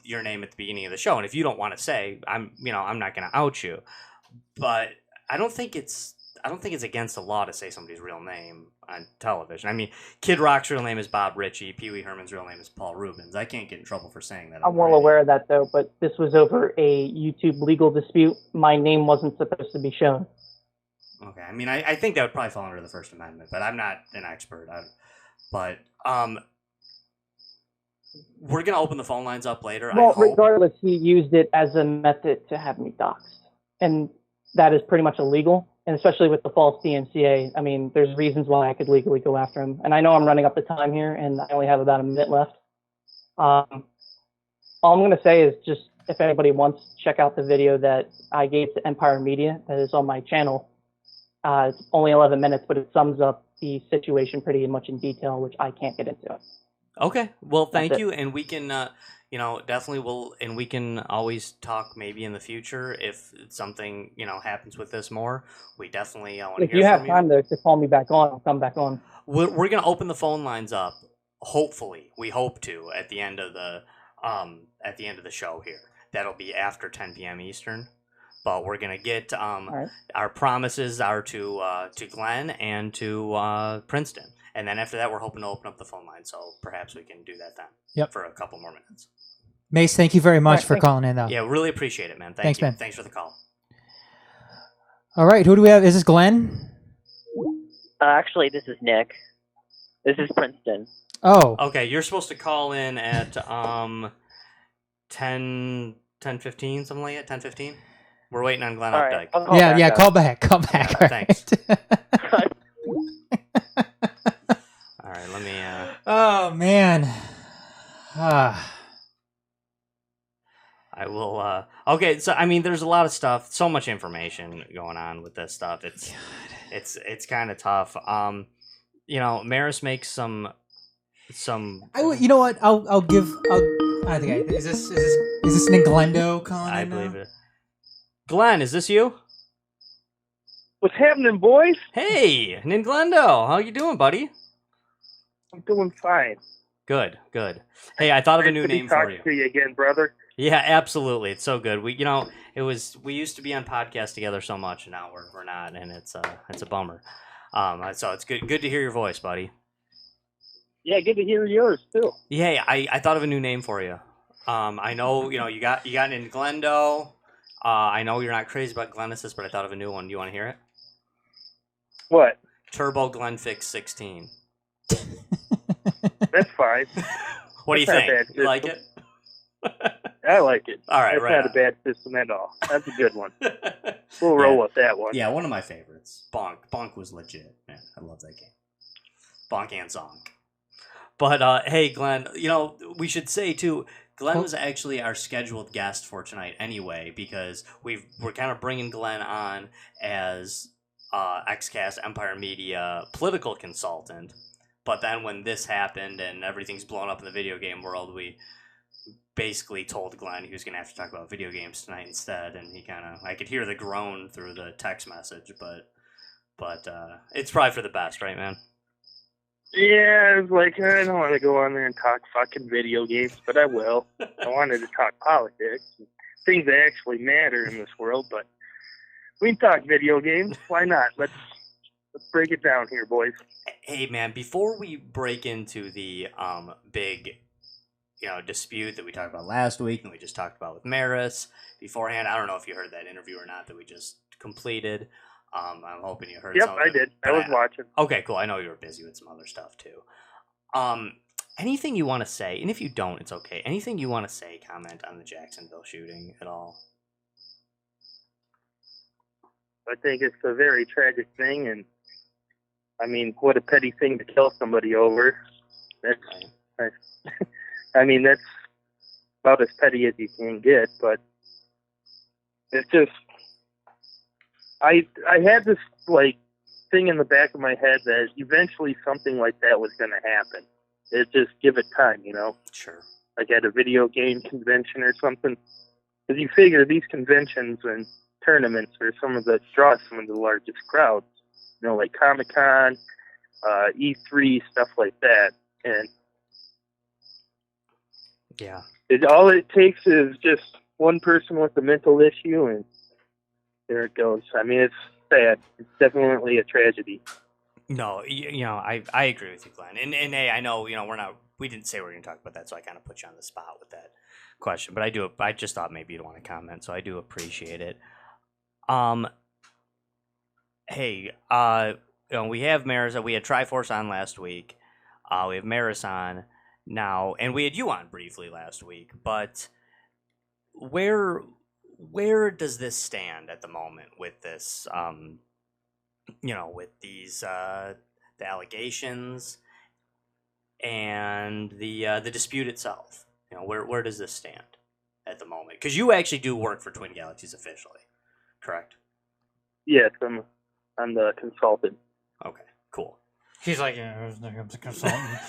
your name at the beginning of the show, and if you don't want to say, I'm not going to out you, but I don't think it's against the law to say somebody's real name on television. I mean, Kid Rock's real name is Bob Ritchie. Pee Wee Herman's real name is Paul Rubens. I can't get in trouble for saying that. I'm well aware of that, though, but this was over a YouTube legal dispute. My name wasn't supposed to be shown. Okay. I mean, I think that would probably fall under the First Amendment, but I'm not an expert. But we're going to open the phone lines up later. Well, regardless, he used it as a method to have me doxxed. And that is pretty much illegal. And especially with the false DMCA, I mean, there's reasons why I could legally go after him. And I know I'm running up the time here, and I only have about a minute left. All I'm going to say is just, if anybody wants to check out the video that I gave to Empire Media that is on my channel. It's only 11 minutes, but it sums up the situation pretty much in detail, which I can't get into. Okay. Well, thank you. And we can, definitely will, and we can always talk maybe in the future if something, happens with this more. We definitely want to hear from you. If you have time to call me back on, I'll come back on. We're going to open the phone lines up. Hopefully, we hope to at the end of the show here. That'll be after 10 p.m. Eastern. But we're gonna get our promises are to Glenn and to Princeton, And then after that, we're hoping to open up the phone line, so perhaps we can do that then. Yep. For a couple more minutes. Mace, thank you very much Right, for thanks. calling in, though. Yeah, really appreciate it, man. Thanks, you. man. Thanks for the call. All right, who do we have? Is this Glenn? Actually, this is Nick. This is Princeton. Oh, Okay, you're supposed to call in at 10:15, something like that. 10:15. We're waiting on Glenn All Updike. right. I'll call yeah, back yeah. up. Call back. Call back. Yeah, all thanks. right. All right, let me. Oh man. I will. Okay, so I mean, there's a lot of stuff, so much information going on with this stuff. It's kind of tough. Maris makes some. You know what? I think is this Ninglendo calling? I in now? believe it. Glenn, is this you? What's happening, boys? Hey, Ninglendo, how you doing, buddy? I'm doing fine. Good. Hey, I thought of a new Nice to be name for talking you. to you again, brother. Yeah, absolutely. It's so good. We used to be on podcasts together so much, and now we're not, and it's a bummer. So it's good to hear your voice, buddy. Yeah, good to hear yours too. Yeah, I thought of a new name for you. I know you got Ninglendo. I know you're not crazy about Glennesis, but I thought of a new one. Do you want to hear it? What? Turbo Glenfix 16. That's fine. What do you That's not think? bad, You like it? I like it. All right, That's right not a on. bad system at all. That's a good one. We'll roll with that one. Yeah, one of my favorites. Bonk was legit, man. I love that game. Bonk and Zonk. But hey, Glenn, we should say too, Glenn was actually our scheduled guest for tonight anyway, because we're kind of bringing Glenn on as XCast Empire Media political consultant. But then when this happened and everything's blown up in the video game world, we basically told Glenn he was going to have to talk about video games tonight instead, and I could hear the groan through the text message, but it's probably for the best, right, man? Yeah, it's like, I don't want to go on there and talk fucking video games, but I will. I wanted to talk politics, things that actually matter in this world, but we can talk video games. Why not? Let's break it down here, boys. Hey, man, before we break into the big dispute that we talked about last week and we just talked about with Maris beforehand, I don't know if you heard that interview or not that we just completed. I'm hoping you heard Yep, some of I it, did. I but was watching. Okay, cool. I know you were busy with some other stuff too. Anything you want to say, and if you don't, it's okay. Anything you want to say, comment on the Jacksonville shooting at all? I think it's a very tragic thing, and I mean, what a petty thing to kill somebody over. That's about as petty as you can get, but it's just, I had this, thing in the back of my head that eventually something like that was going to happen. It just give it time, Sure. like at a video game convention or something. Because you figure these conventions and tournaments are draw some of the largest crowds, like Comic-Con, E3, stuff like that. And Yeah. all it takes is just one person with a mental issue, and there it goes. I mean, it's sad. It's definitely a tragedy. No, I agree with you, Glenn. And hey, I know, we didn't say we were going to talk about that, so I kind of put you on the spot with that question. But I just thought maybe you'd want to comment, so I do appreciate it. Hey, we have Maris. We had TriForce on last week. We have Maris on now, and we had you on briefly last week. But where does this stand at the moment with this? With these the allegations and the dispute itself. Where does this stand at the moment? Because you actually do work for Twin Galaxies officially, correct? Yes, I'm the consultant. Okay, cool. He's like, yeah, I'm the consultant.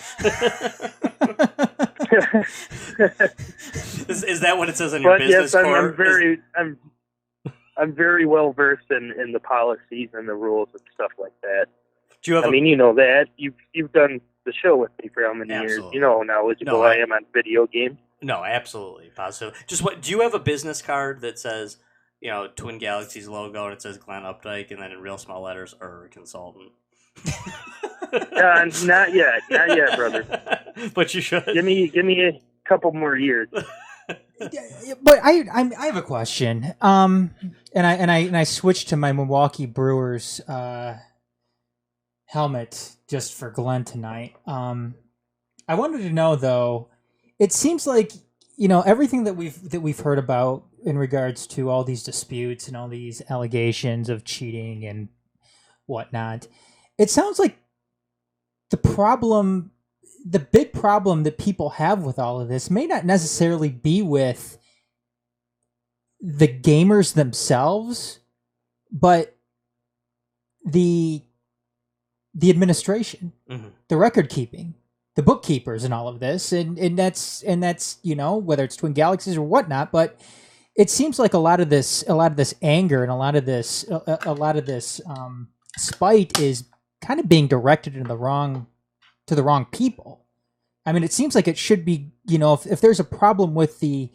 Is that what it says on your But business yes, card? I'm very well versed in the policies and the rules and stuff like that. Do you have I mean, you know that you've done the show with me for how many Absolutely. years? You know how knowledgeable I am on video games. No, absolutely, positive. Just do you have a business card that says, Twin Galaxies logo and it says Glenn Updike and then in real small letters, consultant? Not yet, brother. But you should. Give me a couple more years. But I have a question. And I switched to my Milwaukee Brewers helmet just for Glenn tonight. I wanted to know though. It seems like everything that we've heard about in regards to all these disputes and all these allegations of cheating and whatnot. It sounds like the big problem that people have with all of this may not necessarily be with the gamers themselves, but the administration, the record keeping, the bookkeepers, and all of this, and that's whether it's Twin Galaxies or whatnot. But it seems like a lot of this anger and a lot of this spite is kind of being directed to the wrong people. I mean, it seems like it should be, if there's a problem with the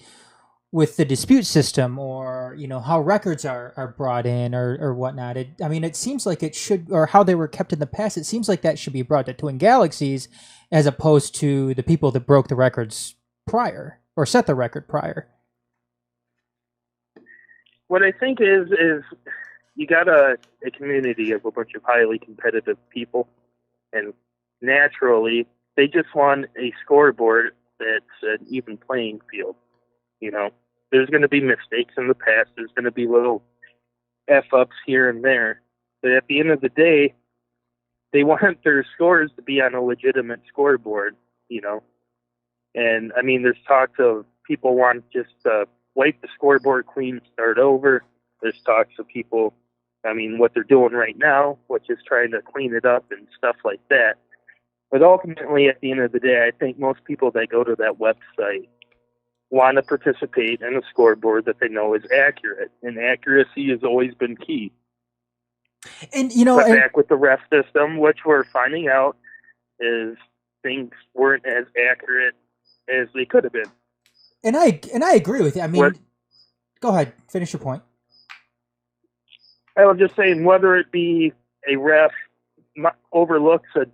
dispute system, or how records are brought in or whatnot. It seems like it should, or how they were kept in the past. It seems like that should be brought to Twin Galaxies as opposed to the people that broke the records prior or set the record prior. What I think is you got a community of a bunch of highly competitive people, and naturally they just want a scoreboard that's an even playing field. There's going to be mistakes in the past. There's going to be little F-ups here and there. But at the end of the day, they want their scores to be on a legitimate scoreboard, And, there's talks of people want just to wipe the scoreboard clean, start over. There's talks of people, what they're doing right now, which is trying to clean it up and stuff like that. But ultimately, at the end of the day, I think most people that go to that website want to participate in a scoreboard that they know is accurate, and accuracy has always been key. And but back with the ref system, which we're finding out is things weren't as accurate as they could have been. And I agree with you. Go ahead, finish your point. I was just saying, whether it be a ref overlooks a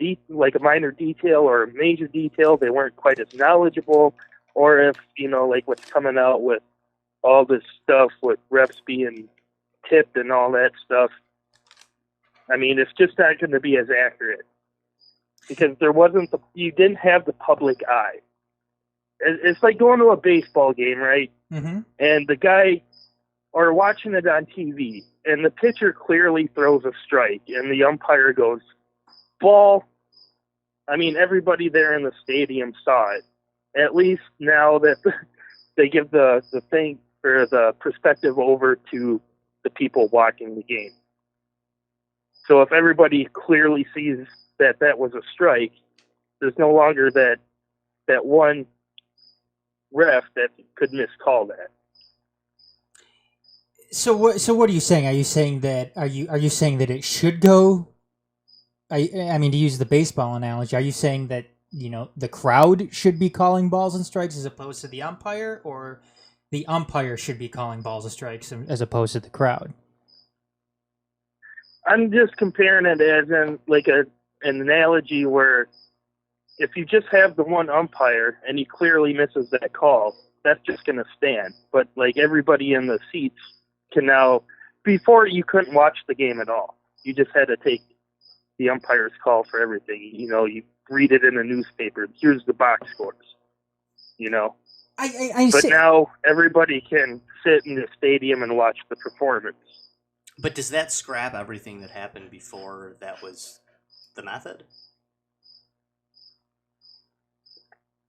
minor detail or a major detail, they weren't quite as knowledgeable, or if, like what's coming out with all this stuff with refs being tipped and all that stuff, it's just not going to be as accurate. Because you didn't have the public eye. It's like going to a baseball game, right? Mm-hmm. And the guy, or watching it on TV, and the pitcher clearly throws a strike, and the umpire goes, ball. Everybody there in the stadium saw it. At least now that they give the thing or the perspective over to the people watching the game. So if everybody clearly sees that was a strike, there's no longer that one ref that could miscall that. So what are you saying? Are you saying that it should go? To use the baseball analogy, are you saying that the crowd should be calling balls and strikes as opposed to the umpire, or the umpire should be calling balls and strikes as opposed to the crowd? I'm just comparing it as an analogy where if you just have the one umpire and he clearly misses that call, that's just going to stand. But everybody in the seats can now, before you couldn't watch the game at all. You just had to take the umpire's call for everything. You read it in the newspaper. Here's the box scores. But now everybody can sit in the stadium and watch the performance. But does that scrap everything that happened before that was the method?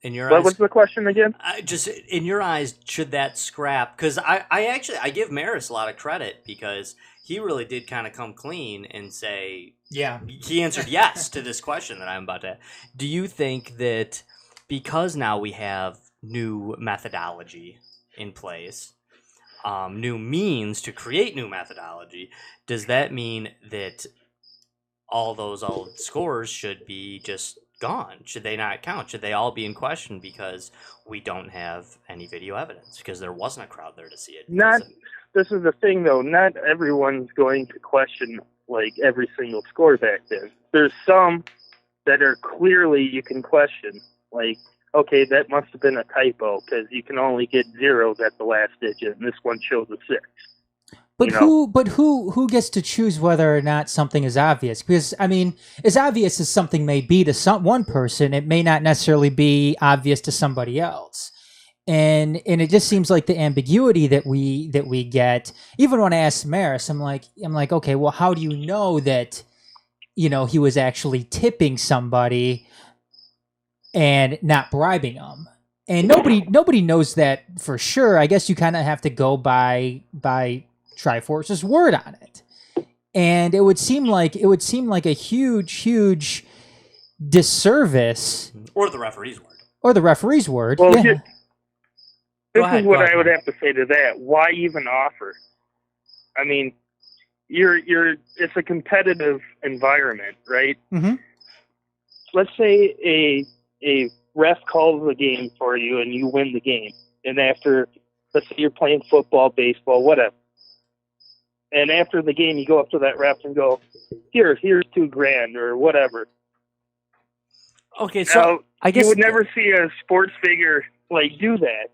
In your eyes, what was the question again? Just in your eyes, should that scrap? Because I give Maris a lot of credit because he really did kind of come clean and say, yeah, he answered yes to this question that I'm about to. Do you think that because now we have new methodology in place, new means to create new methodology, does that mean that all those old scores should be just gone? Should they not count? Should they all be in question because we don't have any video evidence, because there wasn't a crowd there to see it? This is the thing, though. Not everyone's going to question every single score back then. there's some that are clearly you can question. Like, okay, that must have been a typo because you can only get zeros at the last digit, and this one shows a 6. But who gets to choose whether or not something is obvious? Because I mean, as obvious as something may be to one person, it may not necessarily be obvious to somebody else. And it just seems like the ambiguity that we get. Even when I asked Maris, I'm like, okay, well, how do you know that, he was actually tipping somebody and not bribing them? And nobody knows that for sure. I guess you kind of have to go by TriForce's word on it, and it would seem like a huge disservice, or the referee's word. Well, yeah. this is what I would have to say to that. Why even offer? I mean, it's a competitive environment, right? Mm-hmm. Let's say a ref calls the game for you and you win the game, and after, let's say you're playing football, baseball, whatever. And after the game, you go up to that ref and go, here's $2,000 or whatever. Okay, so now, I guess you would never see a sports figure do that.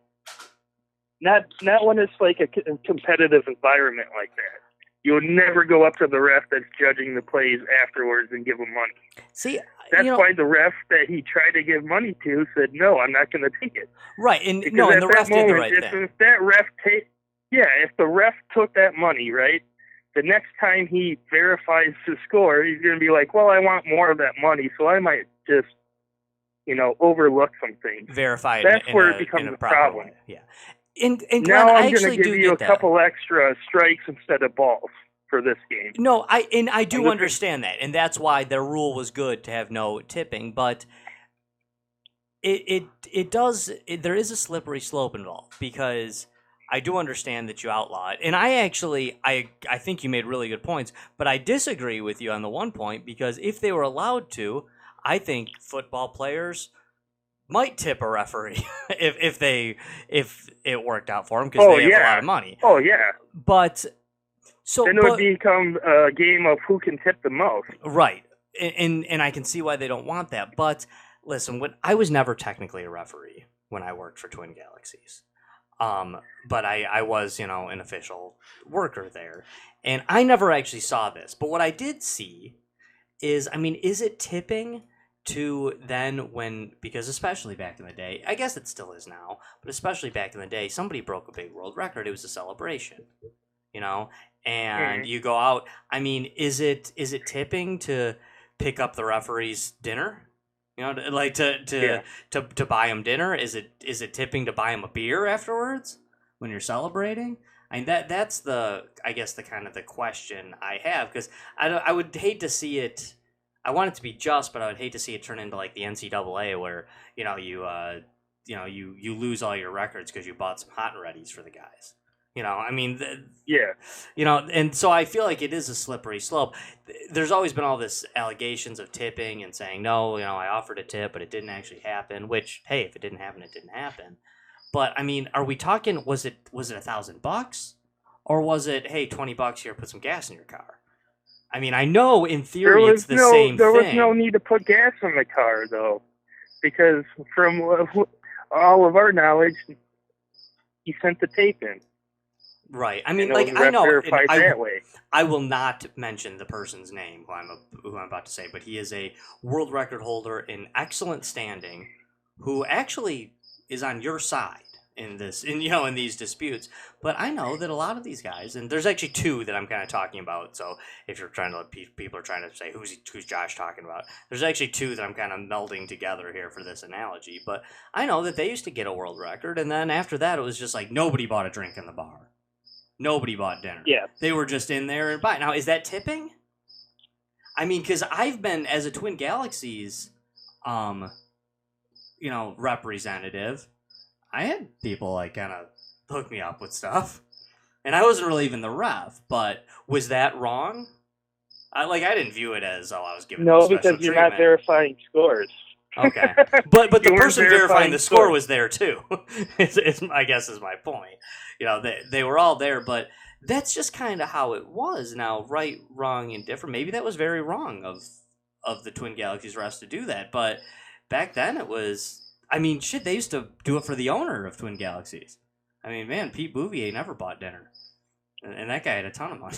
Not when it's like a competitive environment like that. You would never go up to the ref that's judging the plays afterwards and give him money. See, that's why the ref that he tried to give money to said, "No, I'm not going to take it." Right, and because no, and the ref did the right thing. If that ref if the ref took that money, right, the next time he verifies the score, he's going to be like, well, I want more of that money, so I might just, overlook some things. Verify it. That's where it becomes a problem. Way. Yeah. And Glenn, now I I'm going to give you a couple extra strikes instead of balls for this game. No, I do understand that, and that's why their rule was good to have no tipping, but there is a slippery slope involved, because I do understand that you outlaw it, and I think you made really good points, but I disagree with you on the one point, because if they were allowed to, I think football players might tip a referee if it worked out for them, because they have a lot of money. Oh yeah. But then it would become a game of who can tip the most. Right, and I can see why they don't want that. But listen, I was never technically a referee when I worked for Twin Galaxies. But I was, an official worker there, and I never actually saw this. But what I did see is it tipping to then because especially back in the day, I guess it still is now, but especially back in the day, somebody broke a big world record. It was a celebration, and you go out. Is it tipping to pick up the referee's dinner? To buy him dinner? Is it tipping to buy him a beer afterwards when you're celebrating? That's the kind of the question I have, because I would hate to see it. I want it to be just, but I would hate to see it turn into like the NCAA, where you lose all your records because you bought some hot and readies for the guys. And so I feel like it is a slippery slope. There's always been all this allegations of tipping and saying, no, I offered a tip, but it didn't actually happen, which, hey, if it didn't happen, it didn't happen. But are we talking, was it $1,000, or was it, hey, $20 here, put some gas in your car? I know in theory it's the same thing. There was no need to put gas in the car, though, because from all of our knowledge, he sent the tape in. Right. I know. I will not mention the person's name who I'm about to say, but he is a world record holder in excellent standing, who actually is on your side in these disputes. But I know that a lot of these guys, and there's actually two that I'm kind of talking about. So if you're trying to, people are trying to say who's Josh talking about, there's actually two that I'm kind of melding together here for this analogy. But I know that they used to get a world record, and then after that, it was just like nobody bought a drink in the bar. Nobody bought dinner. Yeah. They were just in there and buying. Now, is that tipping? Because I've been, as a Twin Galaxies, representative, I had people kind of hook me up with stuff. And I wasn't really even the ref, but was that wrong? I didn't view it as, I was giving them special because you're not verifying scores. Okay. But the person verifying the score was there too. I guess is my point. They were all there, but that's just kind of how it was. Now, right, wrong, and different. Maybe that was very wrong of the Twin Galaxies rest to do that. But back then it was, I mean, shit, they used to do it for the owner of Twin Galaxies. I mean, man, Pete Bouvier never bought dinner. And that guy had a ton of money.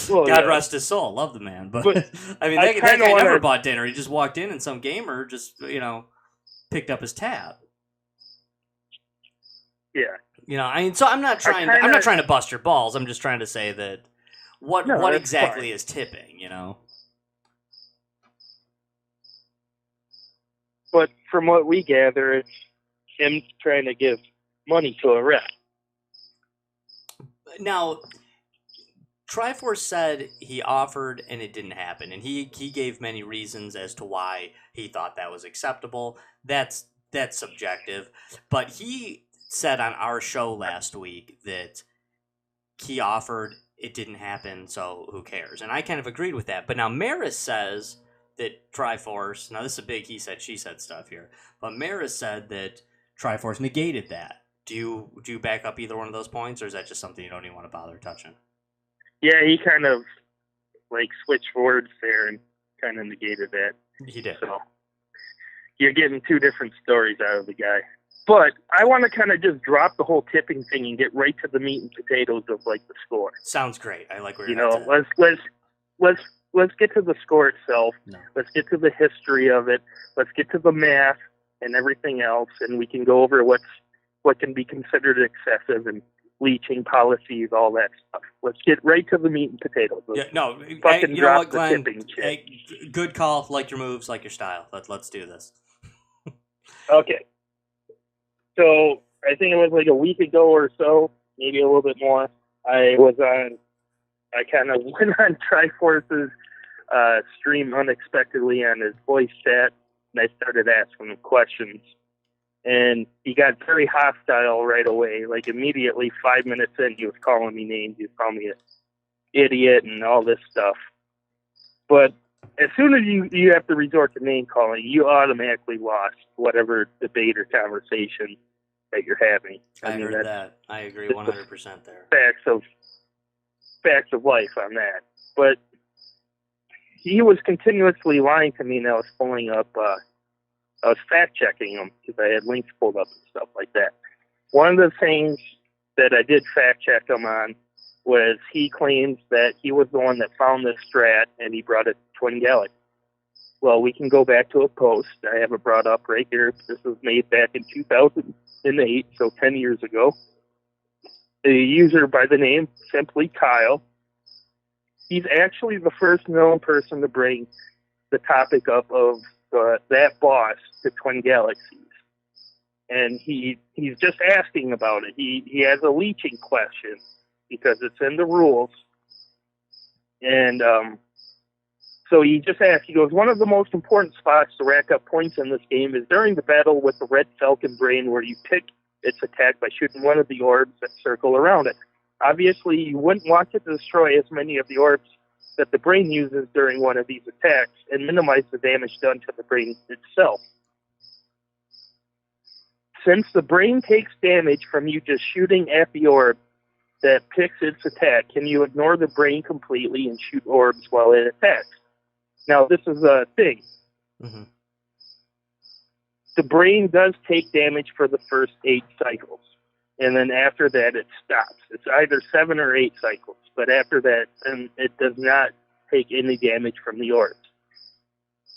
Well, God yeah. rest his soul. Love the man. But I mean, I that guy kinda never wanna- bought dinner. He just walked in and some gamer just, picked up his tab. Yeah. I mean, so I'm not trying to bust your balls. I'm just trying to say that what No, that's exactly fine. is tipping, But from what we gather, it's him trying to give money to a rep. Now, TriForce said he offered and it didn't happen, and he gave many reasons as to why he thought that was acceptable. That's subjective, but he said on our show last week that he offered, it didn't happen, so who cares? And I kind of agreed with that. But now Maris says that TriForce, now this is a big he said, she said stuff here, but Maris said that TriForce negated that. Do you back up either one of those points, or is that just something you don't even want to bother touching? Yeah, he kind of switched words there and kind of negated that. He did. So you're getting two different stories out of the guy. But I want to kind of just drop the whole tipping thing and get right to the meat and potatoes of the score. Sounds great. I like where you're let's get to the score itself. No. Let's get to the history of it. Let's get to the math and everything else, and we can go over what can be considered excessive and leaching policies, all that stuff. Let's get right to the meat and potatoes. Yeah, no. Fucking you know drop what, Glenn? the tipping shit. Good call. Like your moves, like your style. Let's do this. Okay. So I think it was a week ago or so, maybe a little bit more. I kind of went on TriForce's stream unexpectedly on his voice chat, and I started asking him questions. And he got very hostile right away. Immediately, 5 minutes in, he was calling me names. He was calling me an idiot and all this stuff. But as soon as you have to resort to name calling, you automatically lost whatever debate or conversation that you're having. I heard that. I agree 100% there. Facts of life on that. But he was continuously lying to me, and I was pulling up. I was fact checking him because I had links pulled up and stuff like that. One of the things that I did fact check him on was he claims that he was the one that found this strat and he brought it to Twin Galaxy. Well, we can go back to a post. I have it brought up right here. This was made back in 2008, so 10 years ago. A user by the name Simply Kyle. He's actually the first known person to bring the topic up of that boss to Twin Galaxies. And he's just asking about it. He has a leeching question because it's in the rules. And so he just asked, he goes, one of the most important spots to rack up points in this game is during the battle with the Red Falcon Brain, where you pick its attack by shooting one of the orbs that circle around it. Obviously, you wouldn't want to destroy as many of the orbs that the brain uses during one of these attacks and minimize the damage done to the brain itself. Since the brain takes damage from you just shooting at the orb that picks its attack, can you ignore the brain completely and shoot orbs while it attacks? Now, this is a thing. Mm-hmm. The brain does take damage for the first 8 cycles, and then after that it stops. It's either 7 or 8 cycles, but after that, then it does not take any damage from the orbs.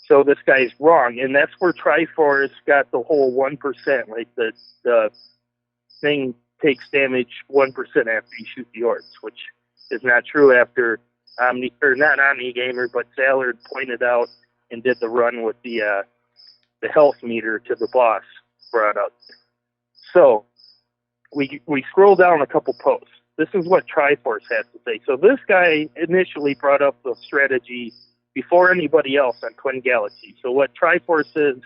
So this guy's wrong, and that's where TriForce got the whole 1%, the thing takes damage 1% after you shoot the orbs, which is not true after not OmniGamer, but Sallard pointed out and did the run with the health meter to the boss brought up. So we scroll down a couple posts. This is what TriForce has to say. So this guy initially brought up the strategy before anybody else on Twin Galaxy. So what TriForce is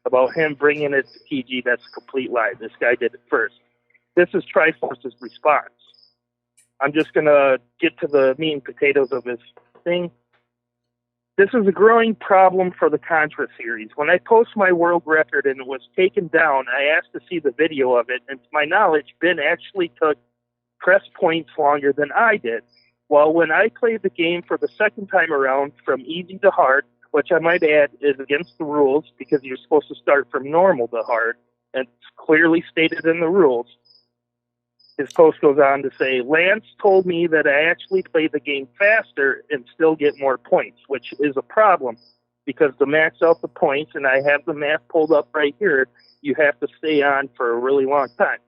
about him bringing it to PG, that's a complete lie. This guy did it first. This is TriForce's response. I'm just going to get to the meat and potatoes of his thing. This is a growing problem for the Contra series. When I post my world record and it was taken down, I asked to see the video of it, and to my knowledge, Ben actually took press points longer than I did. While when I played the game for the second time around, from easy to hard, which I might add is against the rules because you're supposed to start from normal to hard, and it's clearly stated in the rules. His post goes on to say, Lance told me that I actually play the game faster and still get more points, which is a problem because to max out the points, and I have the math pulled up right here, you have to stay on for a really long time.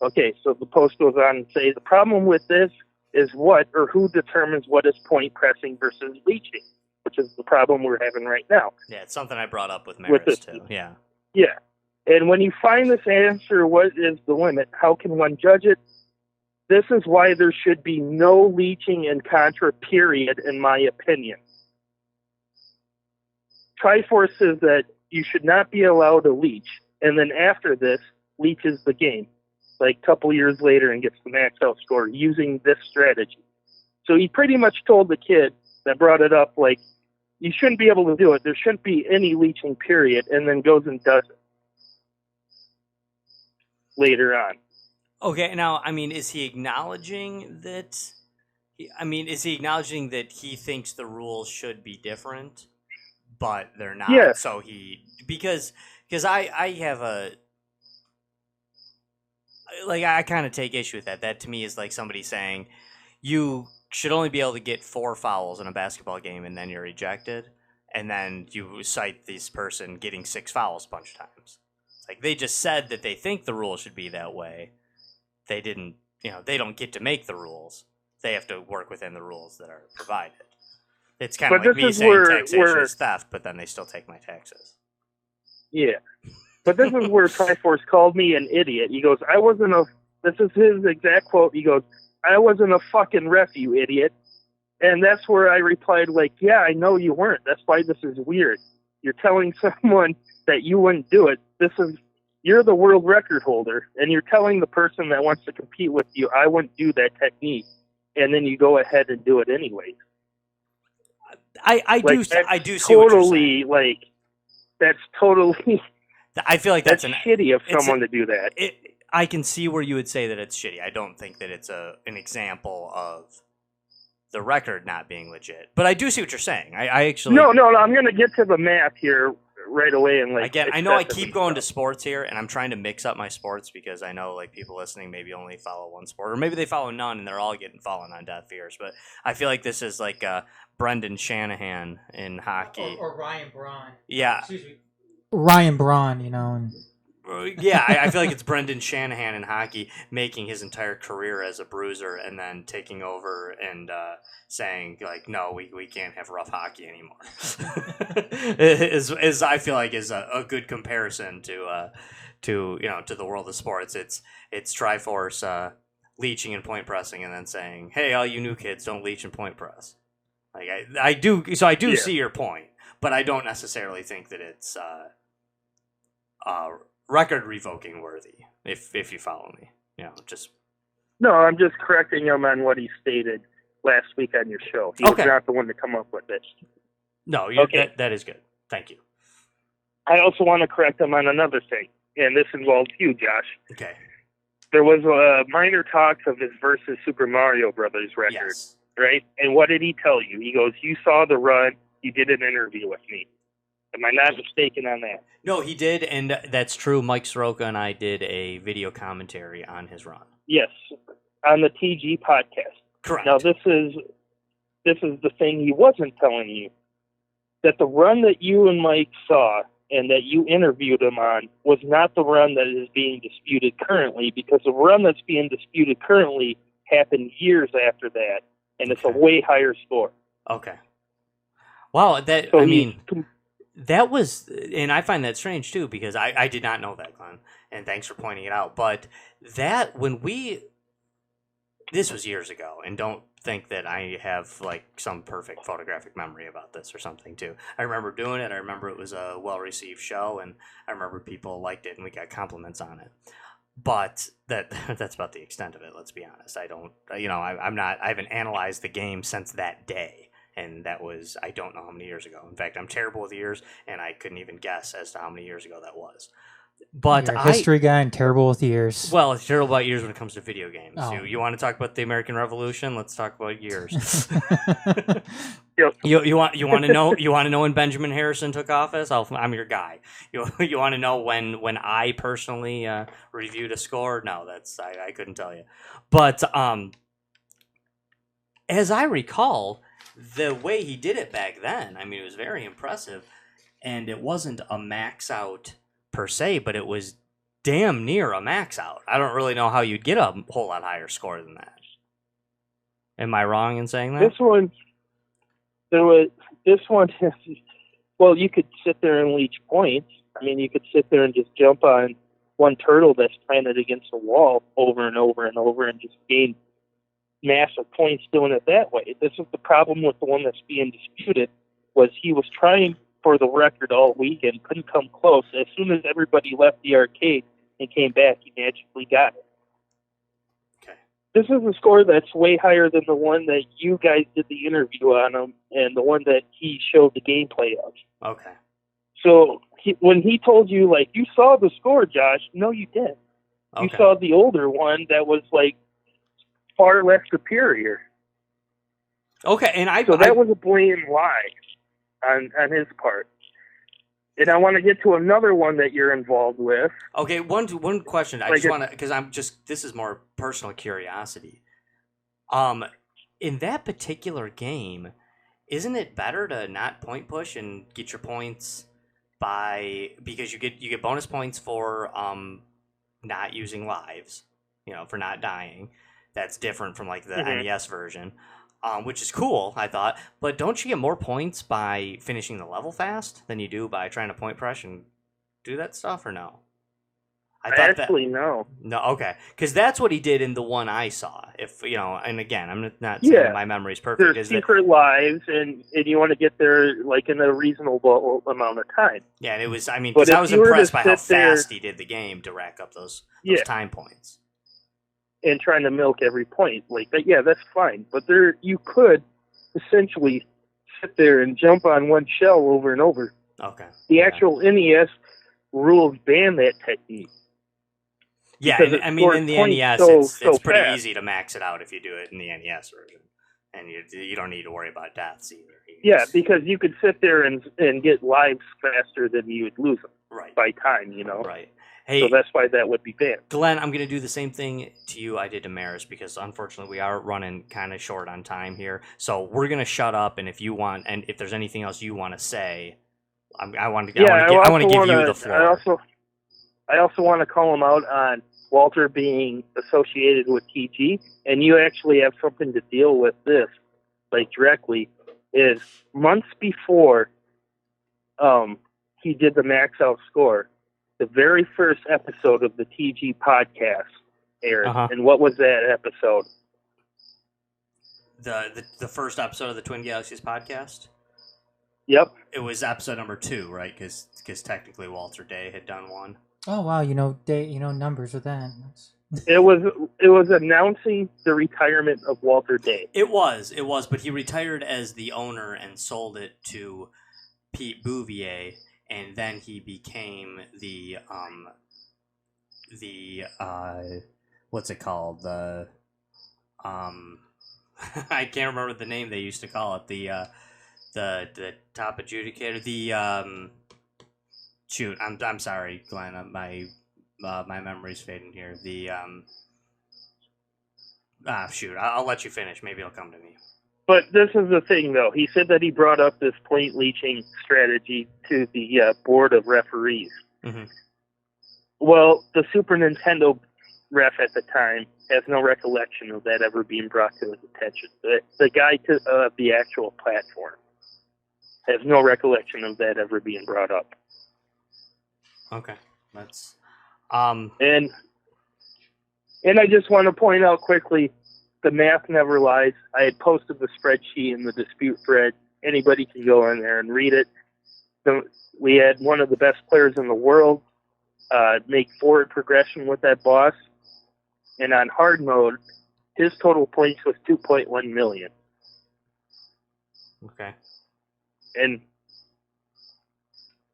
Okay, so the post goes on and say, the problem with this is what or who determines what is point pressing versus leeching, which is the problem we're having right now. Yeah, it's something I brought up with Maris, too. Yeah. Yeah. And when you find this answer, what is the limit? How can one judge it? This is why there should be no leeching in Contra, period, in my opinion. TriForce says that you should not be allowed to leech, and then after this, leeches the game, like a couple years later, and gets the max out score using this strategy. So he pretty much told the kid that brought it up, like, you shouldn't be able to do it. There shouldn't be any leeching, period, and then goes and does it later on. Okay, now, I mean, is he acknowledging that... is he acknowledging that he thinks the rules should be different, but they're not? Yes. So he... Because I have a... Like, I kind of take issue with that. That, to me, is like somebody saying, you should only be able to get 4 fouls in a basketball game, and then you're ejected, and then you cite this person getting 6 fouls a bunch of times. It's like, they just said that they think the rule should be that way. They didn't, they don't get to make the rules. They have to work within the rules that are provided. It's kind of like me saying taxation is theft, but then they still take my taxes. Yeah. But this is where TriForce called me an idiot. He goes, this is his exact quote. He goes, I wasn't a fucking ref, you idiot. And that's where I replied, like, yeah, I know you weren't. That's why this is weird. You're telling someone that you wouldn't do it. You're the world record holder, and you're telling the person that wants to compete with you, I wouldn't do that technique, and then you go ahead and do it anyway. I do see what you're saying. That's totally. I feel like that's shitty of someone to do that. I can see where you would say that it's shitty. I don't think that it's an example of the record not being legit, but I do see what you're saying. I actually no. I'm going to get to the math here right away and again. I know I keep going to sports here, and I'm trying to mix up my sports because I know people listening maybe only follow one sport, or maybe they follow none, and they're all getting fallen on deaf ears. But I feel like this is like Brendan Shanahan in hockey, or Ryan Braun. Yeah, excuse me, Ryan Braun. And yeah, I feel like it's Brendan Shanahan in hockey making his entire career as a bruiser and then taking over and saying, like, no, we can't have rough hockey anymore. is I feel like is a good comparison to the world of sports. It's TriForce leeching and point pressing and then saying, hey, all you new kids, don't leech and point press. Like I do see your point, but I don't necessarily think that it's record revoking worthy, if you follow me. No, I'm just correcting him on what he stated last week on your show. He was not the one to come up with it. No, okay. That is good. Thank you. I also want to correct him on another thing, and this involves you, Josh. Okay. There was minor talks of his versus Super Mario Brothers record, yes. Right? And what did he tell you? He goes, you saw the run, you did an interview with me. Am I not mistaken on that? No, he did, and that's true. Mike Soroka and I did a video commentary on his run. Yes, on the TG podcast. Correct. Now, this is the thing he wasn't telling you, that the run that you and Mike saw and that you interviewed him on was not the run that is being disputed currently, because the run that's being disputed currently happened years after that, and it's a way higher score. Okay. Wow, that was, and I find that strange too, because I did not know that, Glenn, and thanks for pointing it out. But this was years ago, and don't think that I have like some perfect photographic memory about this or something too. I remember doing it. I remember it was a well-received show, and I remember people liked it, and we got compliments on it. But that's about the extent of it. Let's be honest. I haven't analyzed the game since that day. And that was, I don't know how many years ago. In fact, I'm terrible with years, and I couldn't even guess as to how many years ago that was. But You're a history guy and terrible with years. Well, it's terrible about years when it comes to video games. Oh. You want to talk about the American Revolution? Let's talk about years. Yep. You want to know when Benjamin Harrison took office? I'm your guy. You want to know when I personally reviewed a score? No, I couldn't tell you. But as I recall, the way he did it back then, I mean, it was very impressive, and it wasn't a max out per se, but it was damn near a max out. I don't really know how you'd get a whole lot higher score than that. Am I wrong in saying that? This one, well, you could sit there and leech points. I mean, you could sit there and just jump on one turtle that's planted against a wall over and over and over and just gain massive points doing it that way. This is the problem with the one that's being disputed, was he was trying for the record all weekend, couldn't come close. As soon as everybody left the arcade and came back, he magically got it. Okay. This is a score that's way higher than the one that you guys did the interview on him and the one that he showed the gameplay of. Okay. So when he told you, like, you saw the score, Josh, no, you didn't. Okay. You saw the older one that was, like, far less superior. Okay, and So that was a blatant lie on his part. And I want to get to another one that you're involved with. Okay, one question. I Like just want to, because this is more personal curiosity. In that particular game, isn't it better to not point push and get your points because you get bonus points for not using lives, for not dying. That's different from like the NES version. Which is cool, I thought. But don't you get more points by finishing the level fast than you do by trying to point press and do that stuff, or no? No. No, okay. Because that's what he did in the one I saw. And again, I'm not saying my memory's perfect. There's secret lives, and you want to get there like in a reasonable amount of time. Yeah, and it was, because I was impressed by how fast he did the game to rack up those time points. And trying to milk every point like that, that's fine. But you could essentially sit there and jump on one shell over and over. Okay. The actual NES rules ban that technique. Yeah, in the NES, it's pretty easy to max it out if you do it in the NES version, and you don't need to worry about deaths either. Because you could sit there and get lives faster than you would lose them. Right. By time, Right. Hey, so that's why that would be banned. Glenn, I'm going to do the same thing to you I did to Maris, because unfortunately we are running kind of short on time here. So we're going to shut up, and if there's anything else you want to say, I want to give you the floor. I also want to call him out on Walter being associated with TG, and you actually have something to deal with this, like directly, is months before he did the max out score, the very first episode of the TG podcast aired. And what was that episode? The first episode of the Twin Galaxies podcast? Yep. It was episode number 2, right? Because technically Walter Day had done one. Oh wow, numbers with that. It was announcing the retirement of Walter Day. It was, but he retired as the owner and sold it to Pete Bouvier, and then he became the what's it called? The I can't remember the name they used to call it. The top adjudicator. The shoot, I'm sorry, Glenn. My memory's fading here. The shoot, I'll let you finish. Maybe it'll come to me. But this is the thing, though. He said that he brought up this point leaching strategy to the board of referees. Mm-hmm. Well, the Super Nintendo ref at the time has no recollection of that ever being brought to his attention. The guy to the actual platform has no recollection of that ever being brought up. Okay, that's and I just want to point out quickly, the math never lies. I had posted the spreadsheet in the dispute thread. Anybody can go in there and read it. We had one of the best players in the world make forward progression with that boss. And on hard mode, his total points was 2.1 million. Okay. And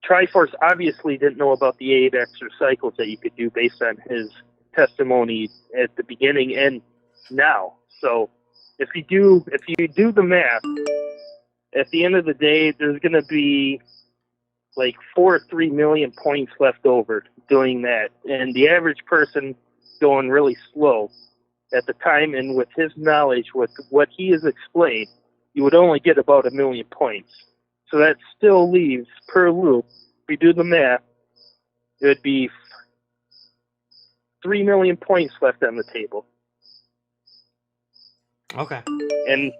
TriForce obviously didn't know about the 8 extra cycles that you could do based on his testimony at the beginning and now. So if you do the math, at the end of the day, there's going to be like 4 or 3 million points left over doing that. And the average person going really slow at the time, and with his knowledge, with what he has explained, you would only get about 1 million points. So that still leaves, per loop, if we do the math, it would be 3 million points left on the table. Okay. And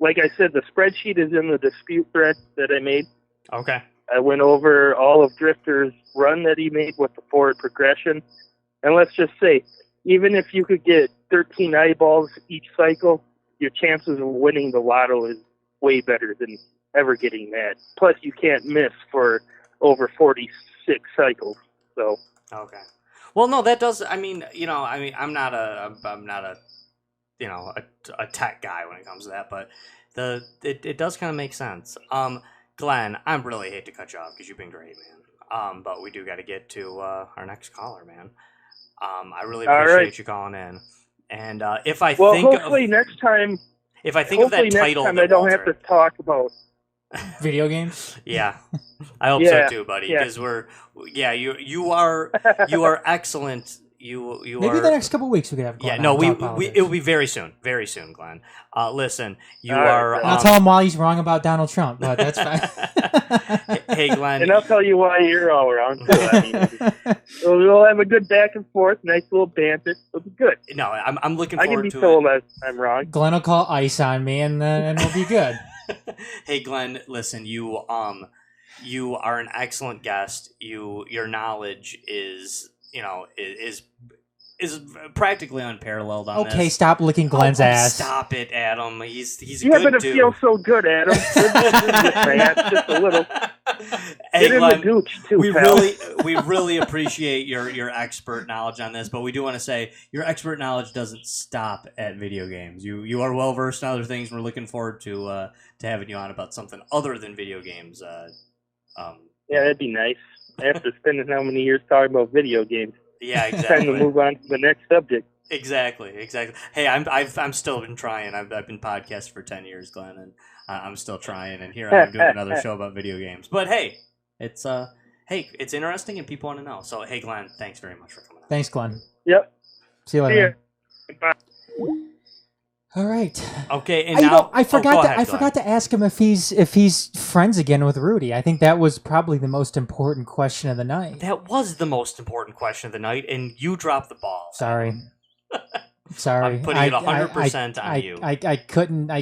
like I said, the spreadsheet is in the dispute thread that I made. Okay. I went over all of Drifter's run that he made with the forward progression. And let's just say, even if you could get 13 eyeballs each cycle, your chances of winning the lotto is way better than ever getting that. Plus, you can't miss for over 46 cycles. So. Okay. Well, no, that does. I mean, I'm not a tech guy when it comes to that, but it does kind of make sense. Glenn, I really hate to cut you off because you've been great, man. But we do got to get to our next caller, man. I really appreciate you calling in. And hopefully next time. If I think of that title, I don't have to talk about video games. Yeah, I hope so too, buddy. Because you are excellent. You maybe are, the next couple of weeks we could have. Glenn it will be very soon, Glenn. Listen, you are. I'll tell him why he's wrong about Donald Trump, but that's fine. Hey, Glenn, and I'll tell you why you're all wrong too. I mean, we'll have a good back and forth, nice little banter. It'll be good. No, I'm looking forward to it. I can be told I'm wrong. Glenn will call ICE on me, and we'll be good. Hey, Glenn, listen, you are an excellent guest. Your knowledge is practically unparalleled on this. Okay, stop licking Glenn's ass. Stop it, Adam. He's a good dude. Yeah, but it feels so good, Adam. Just a little. Hey, Get Glenn, in the gooch too, we really appreciate your expert knowledge on this, but we do want to say your expert knowledge doesn't stop at video games. You are well versed in other things. We're looking forward to having you on about something other than video games. Yeah, that'd be nice. After spending how many years talking about video games. Yeah, exactly. Time to move on to the next subject. Exactly. Hey, I'm still been trying. I've been podcasting for 10 years, Glenn, and I'm still trying. And here I am doing another show about video games. But hey, it's interesting and people want to know. So hey, Glenn, thanks very much for coming on. Thanks, Glenn. Yep. See you later. Bye. All right. Okay, and now I forgot to ask him if he's friends again with Rudy. I think that was probably the most important question of the night. That was the most important question of the night, and you dropped the ball. Sorry. I'm putting it 100% on you. I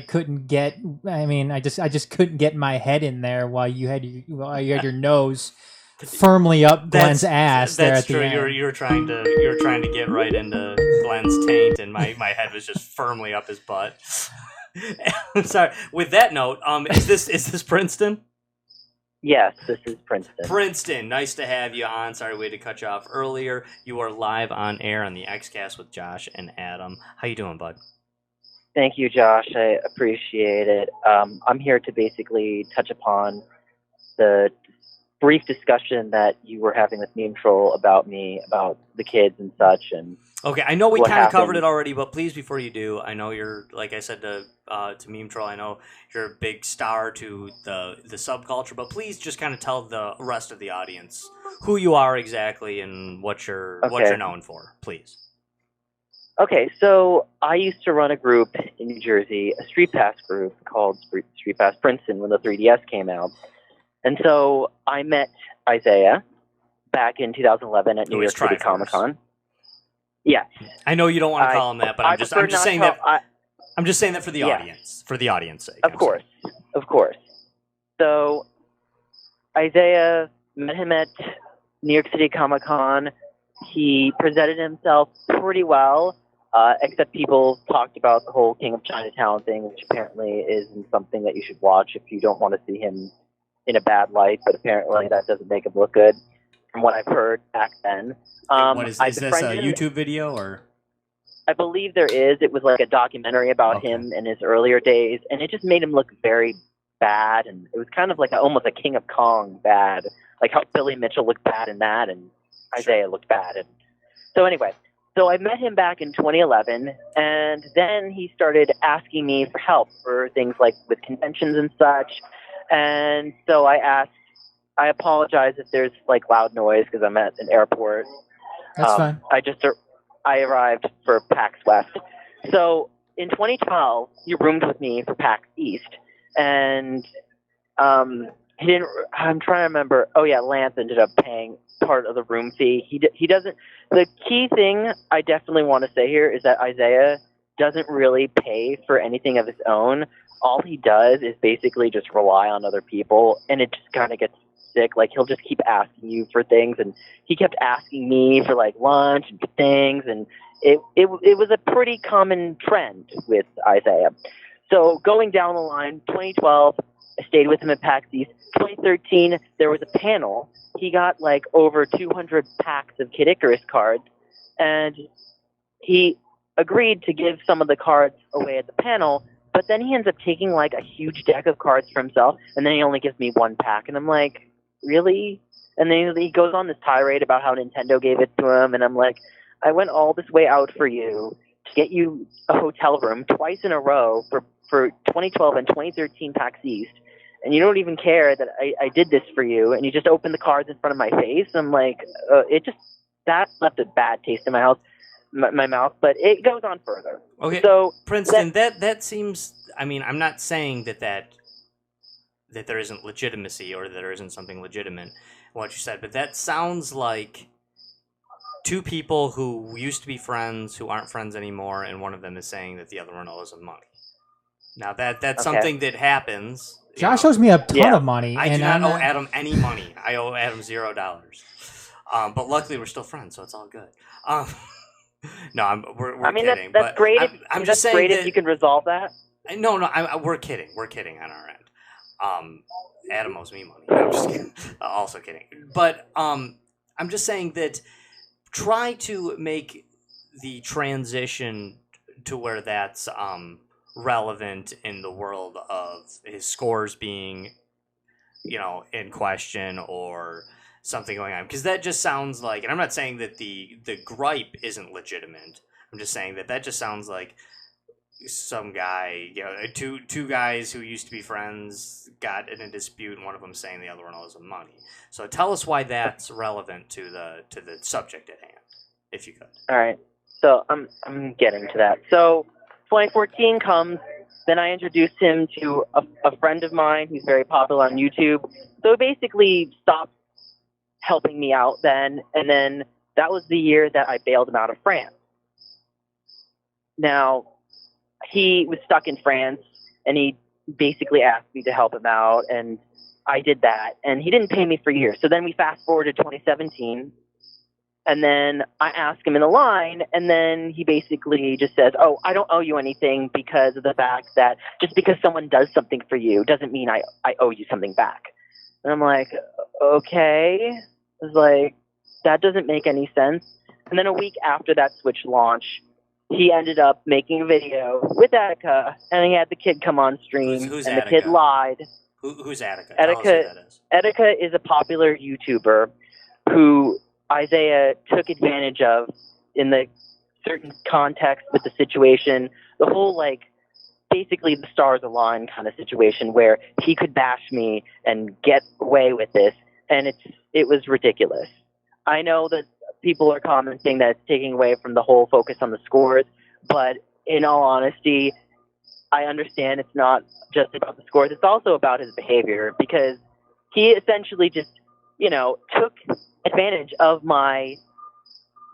couldn't get. I mean, I just couldn't get my head in there while you had your nose firmly up Glenn's ass. That's there at true. The end. You're trying to get right into Glenn's taint, and my head was just firmly up his butt. I'm sorry. With that note, is this Princeton? Yes, this is Princeton. Princeton, nice to have you on. Sorry we had to cut you off earlier. You are live on air on the XCast with Josh and Adam. How you doing, bud? Thank you, Josh. I appreciate it. I'm here to basically touch upon the brief discussion that you were having with Meme Troll about me, about the kids and such. And okay, I know we kind of happened. covered it already, but please, before you do, I know you're, like I said to Meme Troll, I know you're a big star to the subculture, but please just kind of tell the rest of the audience who you are exactly and what you're known for, please. Okay, so I used to run a group in New Jersey, a Street Pass group called Street Pass Princeton when the 3DS came out. And so I met Isaiah back in 2011 at New York City Comic Con. Yes. I know you don't want to call him that, but I'm just saying that for the audience, for the audience sake. Of course. So Isaiah, met him at New York City Comic Con. He presented himself pretty well, except people talked about the whole King of Chinatown thing, which apparently isn't something that you should watch if you don't want to see him in a bad light, but apparently that doesn't make him look good from what I've heard back then. What is this a YouTube video or? I believe there is. It was like a documentary about him in his earlier days, and it just made him look very bad, and it was kind of like almost a King of Kong bad, like how Billy Mitchell looked bad in that, and Isaiah looked bad. And so anyway, so I met him back in 2011, and then he started asking me for help for things like with conventions and such. And so I apologize if there's like loud noise because I'm at an airport. That's fine. I arrived for PAX West. So in 2012, he roomed with me for PAX East, and he didn't. I'm trying to remember. Oh yeah, Lance ended up paying part of the room fee. He doesn't. The key thing I definitely want to say here is that Isaiah doesn't really pay for anything of his own. All he does is basically just rely on other people, and it just kind of gets sick. Like, he'll just keep asking you for things, and he kept asking me for like lunch and things, and it was a pretty common trend with Isaiah. So going down the line, 2012, I stayed with him at PAX East. 2013, there was a panel. He got like over 200 packs of Kid Icarus cards, and he agreed to give some of the cards away at the panel, but then he ends up taking like a huge deck of cards for himself, and then he only gives me one pack, and I'm like, really? And then he goes on this tirade about how Nintendo gave it to him, and I'm like, I went all this way out for you to get you a hotel room twice in a row for 2012 and 2013 PAX East, and you don't even care that I did this for you, and you just opened the cards in front of my face. I'm like, that left a bad taste in my mouth, but it goes on further. Okay, so Princeton, that seems. I mean, I'm not saying that there isn't legitimacy or that there isn't something legitimate in what you said, but that sounds like two people who used to be friends who aren't friends anymore, and one of them is saying that the other one owes him money. Now that's something that happens. Josh owes me a ton of money. I and do not I'm owe Adam any money. I owe Adam $0. But luckily we're still friends, so it's all good. No, we're kidding. That's great. I'm just saying great that, if you can resolve that. No, we're kidding. We're kidding on our end. Adam owes me money. No, I'm just kidding. Also kidding. But I'm just saying that try to make the transition to where that's relevant in the world of his scores being, in question or something going on, because that just sounds like, and I'm not saying that the gripe isn't legitimate. I'm just saying that just sounds like some guy, two guys who used to be friends got in a dispute, and one of them saying the other one owes him money. So tell us why that's relevant to the subject at hand, if you could. All right. So I'm getting to that. So 2014 comes, then I introduced him to a friend of mine who's very popular on YouTube. So he basically stopped helping me out then, and then that was the year that I bailed him out of France. Now, he was stuck in France, and he basically asked me to help him out, and I did that, and he didn't pay me for years. So then we fast forward to 2017, and then I ask him in the line, and then he basically just says, oh, I don't owe you anything because of the fact that just because someone does something for you doesn't mean I owe you something back. And I'm like, okay. I was like, that doesn't make any sense. And then a week after that Switch launch, he ended up making a video with Attica, and he had the kid come on stream, Who's and Attica? The kid lied. Who's Attica? Tell us who that is. Attica is a popular YouTuber who Isaiah took advantage of in the certain context with the situation, the whole, basically the stars align kind of situation where he could bash me and get away with this, and it was ridiculous. I know that people are commenting that it's taking away from the whole focus on the scores, but in all honesty, I understand it's not just about the scores, it's also about his behavior, because he essentially just, took advantage of my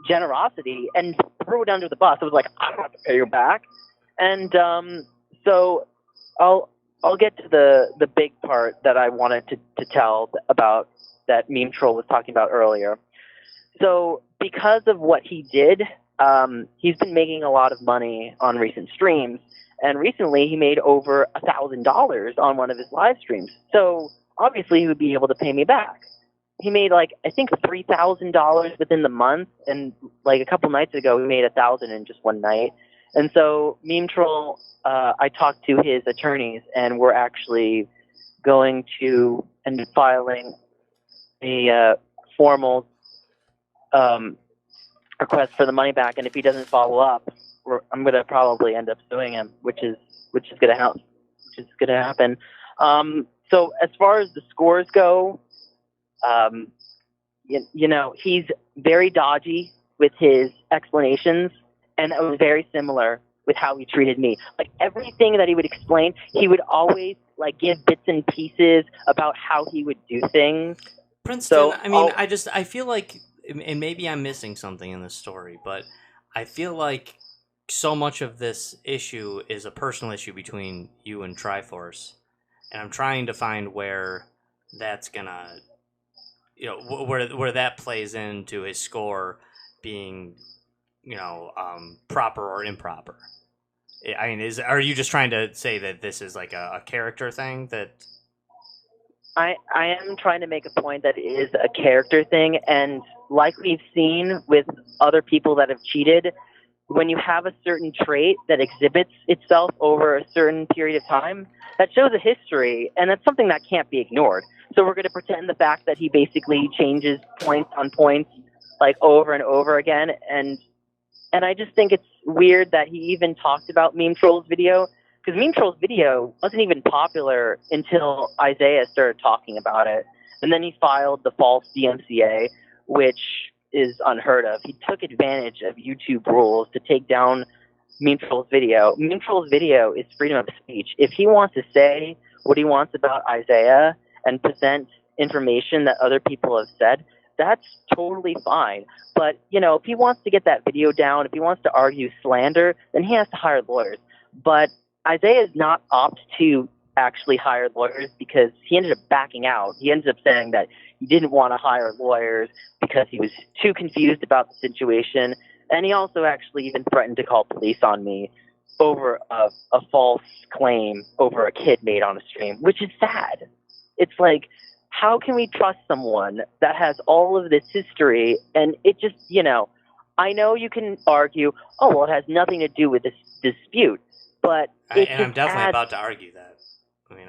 generosity and threw it under the bus. I was like, I don't have to pay you back. And so I'll get to the big part that I wanted to tell about that Meme Troll was talking about earlier. So because of what he did, he's been making a lot of money on recent streams. And recently he made over $1,000 on one of his live streams. So obviously he would be able to pay me back. He made I think $3,000 within the month. And a couple nights ago, he made $1,000 in just one night. And so Meme Troll, I talked to his attorneys, and we're actually going to end up filing a formal request for the money back, and if he doesn't follow up, I'm going to probably end up suing him, which is going to happen. So as far as the scores go, he's very dodgy with his explanations, and that was very similar with how he treated me. Like, everything that he would explain, he would always like give bits and pieces about how he would do things. Princeton, So, I mean, I feel like, and maybe I'm missing something in this story, but I feel like so much of this issue is a personal issue between you and TriForce, and I'm trying to find where that's gonna, where that plays into his score being, proper or improper. I mean, are you just trying to say that this is like a character thing that? I am trying to make a point that it is a character thing, and like we've seen with other people that have cheated, when you have a certain trait that exhibits itself over a certain period of time, that shows a history, and that's something that can't be ignored. So we're going to pretend the fact that he basically changes points on points like over and over again, and I just think it's weird that he even talked about Meme Troll's video, because Meme Troll's video wasn't even popular until Isaiah started talking about it. And then he filed the false DMCA, which is unheard of. He took advantage of YouTube rules to take down Meme Troll's video. Meme Troll's video is freedom of speech. If he wants to say what he wants about Isaiah and present information that other people have said, that's totally fine. But, if he wants to get that video down, if he wants to argue slander, then he has to hire lawyers. But Isaiah is not opt to actually hire lawyers because he ended up backing out. He ended up saying that he didn't want to hire lawyers because he was too confused about the situation. And he also actually even threatened to call police on me over a false claim over a kid made on a stream, which is sad. It's like, how can we trust someone that has all of this history? And it just, I know you can argue, oh, well, it has nothing to do with this dispute. But I'm definitely about to argue that. I mean,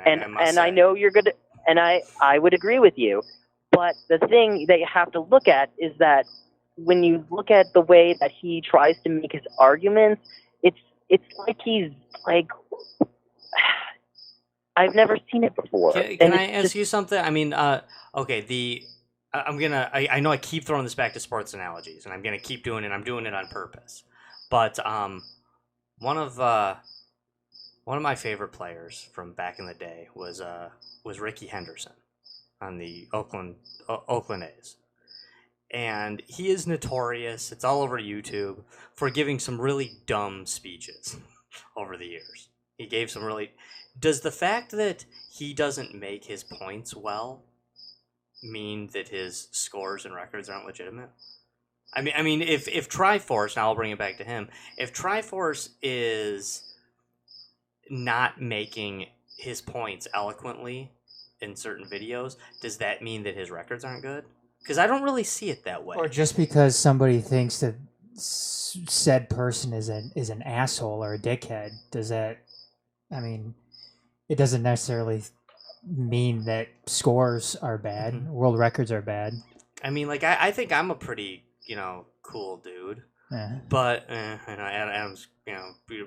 I know you're good, and I would agree with you. But the thing that you have to look at is that when you look at the way that he tries to make his arguments, it's like he's like, I've never seen it before. Can I ask you something? I mean, okay, I know I keep throwing this back to sports analogies, and I'm gonna keep doing it. I'm doing it on purpose. But one of my favorite players from back in the day was Ricky Henderson on the Oakland A's. And he is notorious, it's all over YouTube, for giving some really dumb speeches over the years. He gave some really... Does the fact that he doesn't make his points well mean that his scores and records aren't legitimate? I mean, if TriForce, now I'll bring it back to him, if TriForce is not making his points eloquently in certain videos, does that mean that his records aren't good? Because I don't really see it that way. Or just because somebody thinks that said person is an asshole or a dickhead, does that? I mean, it doesn't necessarily mean that scores are bad, Mm-hmm. world records are bad. I mean, like I think I'm a pretty cool dude. Yeah. But Adam's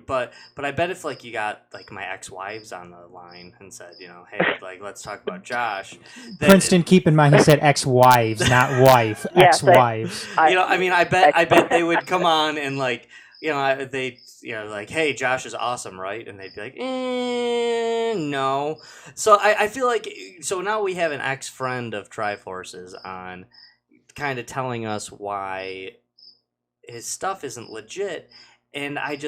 but I bet if like you got like my ex-wives on the line and said hey, like let's talk about Josh. Princeton, keep in mind he said ex-wives, not wife. Yeah, ex-wives. I bet they would come on and like they like, hey, Josh is awesome, right? And they'd be like, no. So I feel like now we have an ex-friend of TriForce's on, kind of telling us why his stuff isn't legit, and I'm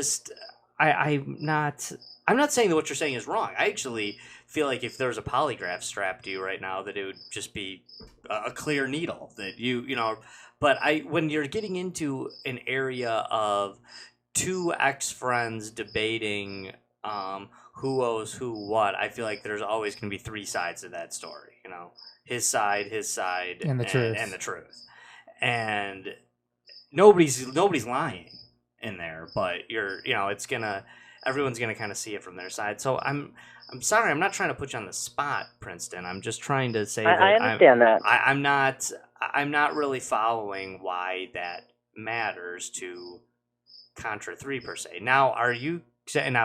not saying that what you're saying is wrong. I actually feel like if there was a polygraph strapped to you right now, that it would just be a clear needle that but when you're getting into an area of two ex-friends debating who owes who what, I feel like there's always going to be three sides to that story, his side, and the truth. And nobody's lying in there, but everyone's gonna kind of see it from their side. So I'm I'm sorry, I'm not trying to put you on the spot, Princeton. I'm just trying to say I understand that. I'm not really following why that matters to Contra 3 per se. Now,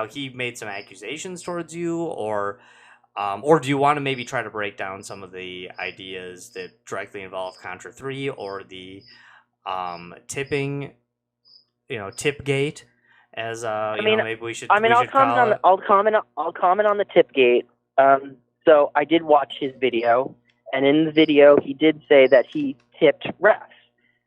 he made some accusations towards you, or do you want to maybe try to break down some of the ideas that directly involve Contra 3 or the tipping, Tipgate, as maybe we should. I'll comment on the Tipgate. So I did watch his video, and in the video he did say that he tipped refs,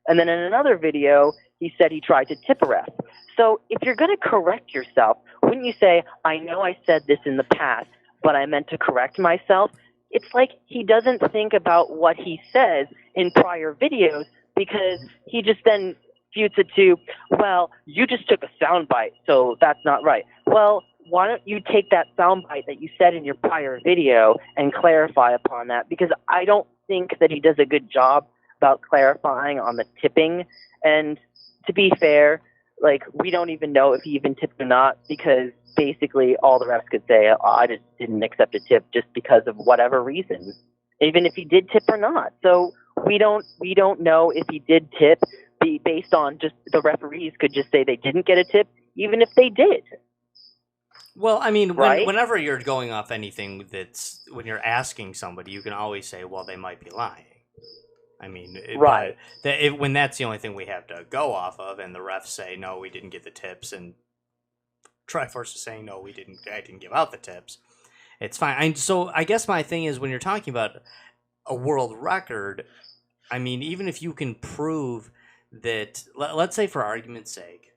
and then in another video he said he tried to tip a ref. So if you're going to correct yourself, wouldn't you say, "I know I said this in the past, but I meant to correct myself"? It's like he doesn't think about what he says in prior videos, because he just then disputes it to, well, you just took a soundbite, so that's not right. Well, why don't you take that soundbite that you said in your prior video and clarify upon that? Because I don't think that he does a good job about clarifying on the tipping. And to be fair, like, we don't even know if he even tipped or not, because basically all the refs could say, oh, I just didn't accept a tip just because of whatever reason, even if he did tip or not. So we don't know if he did tip, based on just the referees could just say they didn't get a tip, even if they did. Well, I mean, right? Whenever you're going off anything when you're asking somebody, you can always say, well, they might be lying. I mean, right. When that's the only thing we have to go off of, and the refs say, no, we didn't get the tips, and TriForce is saying, no, I didn't give out the tips, it's fine. So I guess my thing is, when you're talking about a world record, I mean, even if you can prove that, let's say for argument's sake,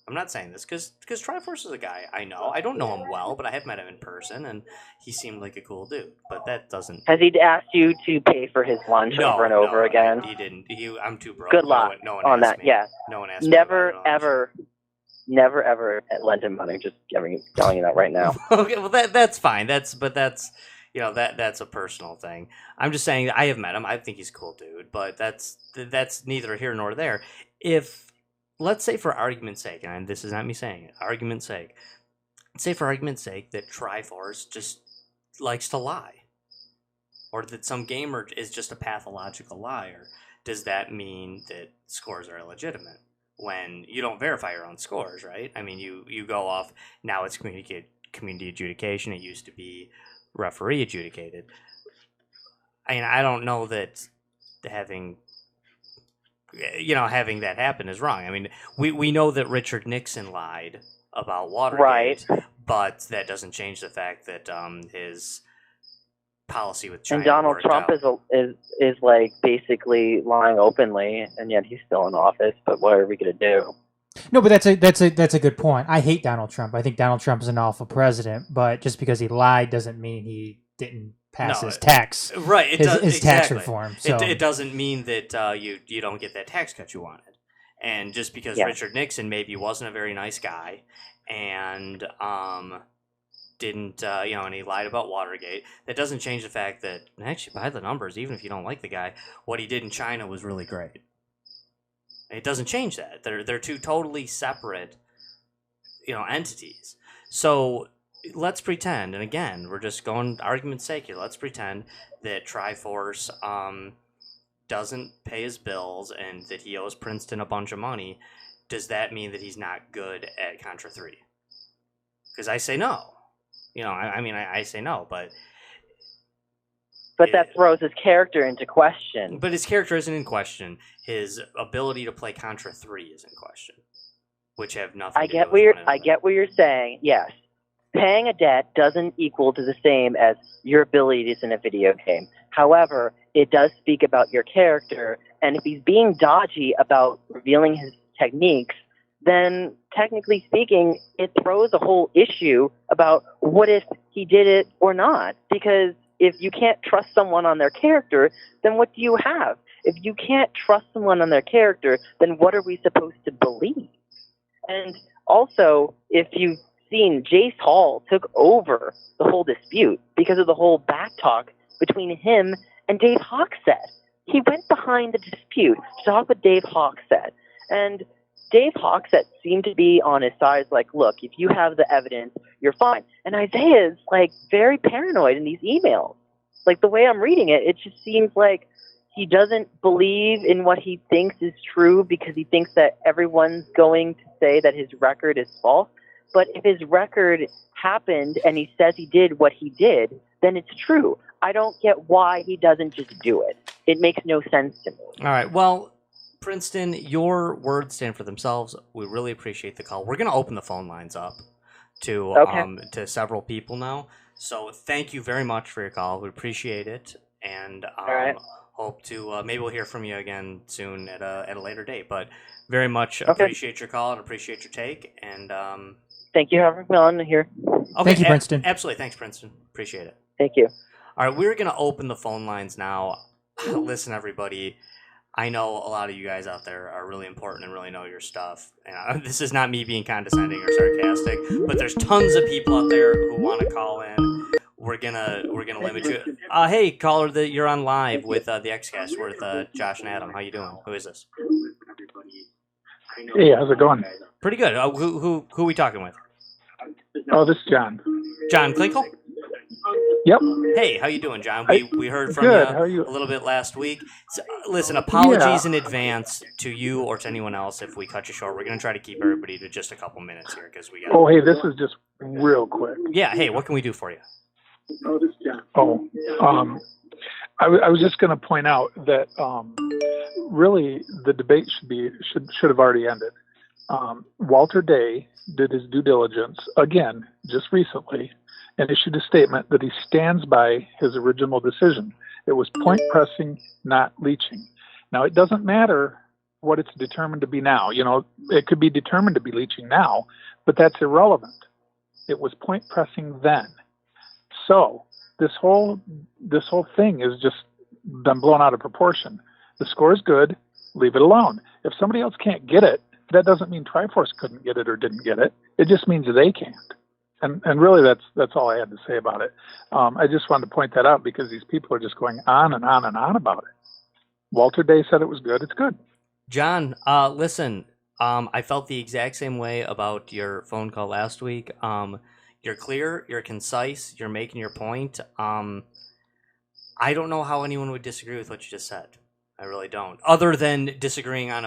I'm not saying this because TriForce is a guy I know. I don't know him well, but I have met him in person, and he seemed like a cool dude. But that doesn't... Has he asked you to pay for his lunch over and over again? He didn't. I'm too broke. Good luck no one on that, me. yeah. No one asked me. Never, ever lend him money. Just telling you that right now. Okay, well, that's fine. That's a personal thing. I'm just saying I have met him. I think he's a cool dude, but that's neither here nor there. If, let's say for argument's sake, and this is not me saying it, argument's sake, say for argument's sake that TriForce just likes to lie, or that some gamer is just a pathological liar, does that mean that scores are illegitimate? When you don't verify your own scores, right? I mean, you go off, now it's community adjudication, it used to be referee adjudicated. I mean, I don't know that having that happen is wrong. I mean, we know that Richard Nixon lied about Watergate, right? But that doesn't change the fact that his policy with China and Donald Trump is like basically lying openly, and yet he's still in office. But what are we gonna do? No, but that's a good point. I hate Donald Trump. I think Donald Trump is an awful president, but just because he lied doesn't mean he didn't pass his tax. Right, his tax reform. So it doesn't mean that you don't get that tax cut you wanted. And just because Richard Nixon maybe wasn't a very nice guy, and didn't and he lied about Watergate, that doesn't change the fact that actually, by the numbers, even if you don't like the guy, what he did in China was really great. It doesn't change that. They're two totally separate, entities. So let's pretend, and again, we're just going argument's sake here. Let's pretend that TriForce doesn't pay his bills and that he owes Princeton a bunch of money. Does that mean that he's not good at Contra 3? Because I say no. I say no, but that throws his character into question. But his character isn't in question. His ability to play Contra 3 is in question, which have nothing. I get what you're saying. Yes, paying a debt doesn't equal to the same as your abilities in a video game. However, it does speak about your character, and if he's being dodgy about revealing his techniques, then technically speaking, it throws a whole issue about what if he did it or not. Because if you can't trust someone on their character, then what do you have? If you can't trust someone on their character, then what are we supposed to believe? And also, if you've seen, Jace Hall took over the whole dispute because of the whole back talk between him and Dave Hawkset. He went behind the dispute to talk with Dave Hawkset. And Dave Hawksett seemed to be on his side, like, look, if you have the evidence, you're fine. And Isaiah's like very paranoid in these emails. Like the way I'm reading it, it just seems like he doesn't believe in what he thinks is true because he thinks that everyone's going to say that his record is false. But if his record happened and he says he did what he did, then it's true. I don't get why he doesn't just do it. It makes no sense to me. All right. Well, Princeton, your words stand for themselves. We really appreciate the call. We're going to open the phone lines up to to several people now. So thank you very much for your call. We appreciate it, and hope to maybe we'll hear from you again soon at a later date. But very much appreciate your call and appreciate your take. And thank you for having me on here. Okay, thank you, Princeton. Absolutely, thanks, Princeton. Appreciate it. Thank you. All right, we're going to open the phone lines now. Listen, everybody. I know a lot of you guys out there are really important and really know your stuff. And this is not me being condescending or sarcastic, but there's tons of people out there who want to call in. We're gonna limit you. Hey, caller, you're on live with the XCast with Josh and Adam. How you doing? Who is this? Hey, how's it going? Pretty good. Who are we talking with? Oh, this is John. John Klinkle? Yep. Hey, how you doing, John? We heard from good. How are you? a little bit last week. So, listen, apologies in advance to you or to anyone else if we cut you short. We're going to try to keep everybody to just a couple minutes here because we got. Oh, hey, this is just real quick. Yeah. Hey, what can we do for you? Oh, this is John. Oh, I was just going to point out that really the debate should have already ended. Walter Day did his due diligence again just recently and issued a statement that he stands by his original decision. It was point pressing, not leeching. Now, it doesn't matter what it's determined to be now. You know, it could be determined to be leeching now, but that's irrelevant. It was point pressing then. So this whole thing is just been blown out of proportion. The score is good. Leave it alone. If somebody else can't get it, that doesn't mean TriForce couldn't get it or didn't get it. It just means they can't. And really, that's all I had to say about it. I just wanted to point that out because these people are just going on and on and on about it. Walter Day said it was good. It's good. John, listen, I felt the exact same way about your phone call last week. You're clear, you're concise, you're making your point. I don't know how anyone would disagree with what you just said. I really don't. Other than disagreeing on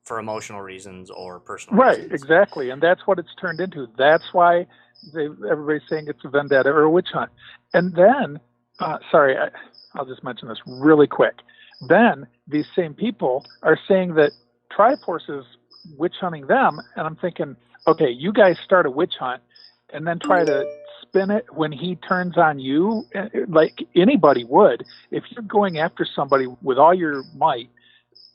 for emotional reasons or personal reasons. Right, exactly. And that's what it's turned into. That's why everybody's saying it's a vendetta or a witch hunt. And then, I'll just mention this really quick. Then these same people are saying that TriForce is witch hunting them. And I'm thinking, okay, you guys start a witch hunt and then try to spin it when he turns on you, like anybody would. If you're going after somebody with all your might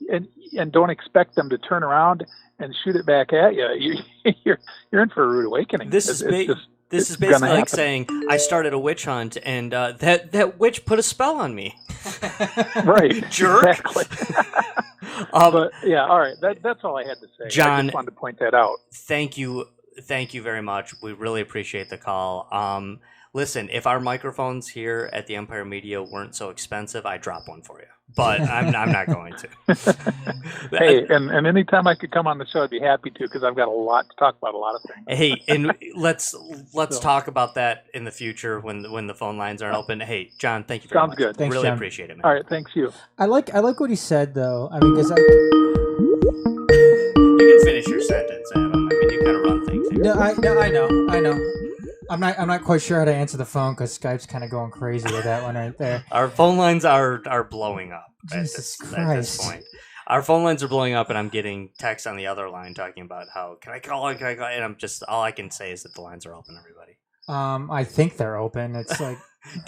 and don't expect them to turn around and shoot it back at you, you're in for a rude awakening. This is basically like saying I started a witch hunt and that witch put a spell on me. Right, jerk. Exactly. But yeah, all right. That's all I had to say. John, I just wanted to point that out. Thank you very much. We really appreciate the call. Listen, if our microphones here at the Empire Media weren't so expensive, I'd drop one for you. But I'm not going to. Hey, and anytime I could come on the show, I'd be happy to because I've got a lot to talk about, a lot of things. Hey, and let's talk about that in the future when the phone lines aren't open. Hey, John, thank you very much. Sounds good. Thanks, really John. appreciate it, man. All right, thanks you. I like what he said though. I mean, because you can finish your sentence, Adam. I mean, you kind of run things here. I know. I'm not quite sure how to answer the phone because Skype's kind of going crazy with that one right there. Our phone lines are blowing up Jesus at this point. Our phone lines are blowing up, and I'm getting texts on the other line talking about how can I call? And I'm just all I can say is that the lines are open. Everybody. I think they're open. It's like,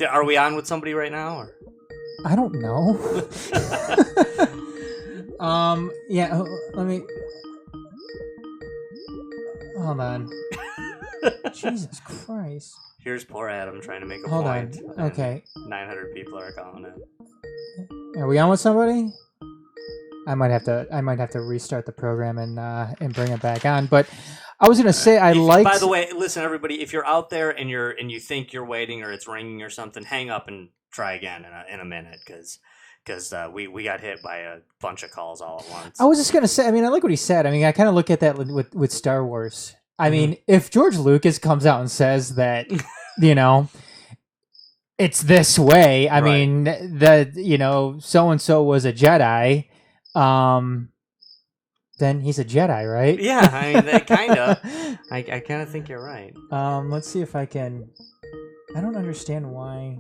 are we on with somebody right now? Or? I don't know. Yeah. Let me. Hold on. Jesus Christ. Here's poor Adam trying to make a Hold point. on. Okay. 900 people are calling in. Are we on with somebody? I might have to restart the program and bring it back on. But I was gonna say By the way, listen, everybody, if you're out there and you think you're waiting or it's ringing or something, hang up and try again in a minute because we got hit by a bunch of calls all at once. I was just gonna say. I mean, I like what he said. I mean, I kind of look at that with Star Wars. I mean, if George Lucas comes out and says that, it's this way. I mean, so and so was a Jedi. Then he's a Jedi, right? Yeah, I mean, that kind of. I kind of think you're right. Let's see if I can. I don't understand why.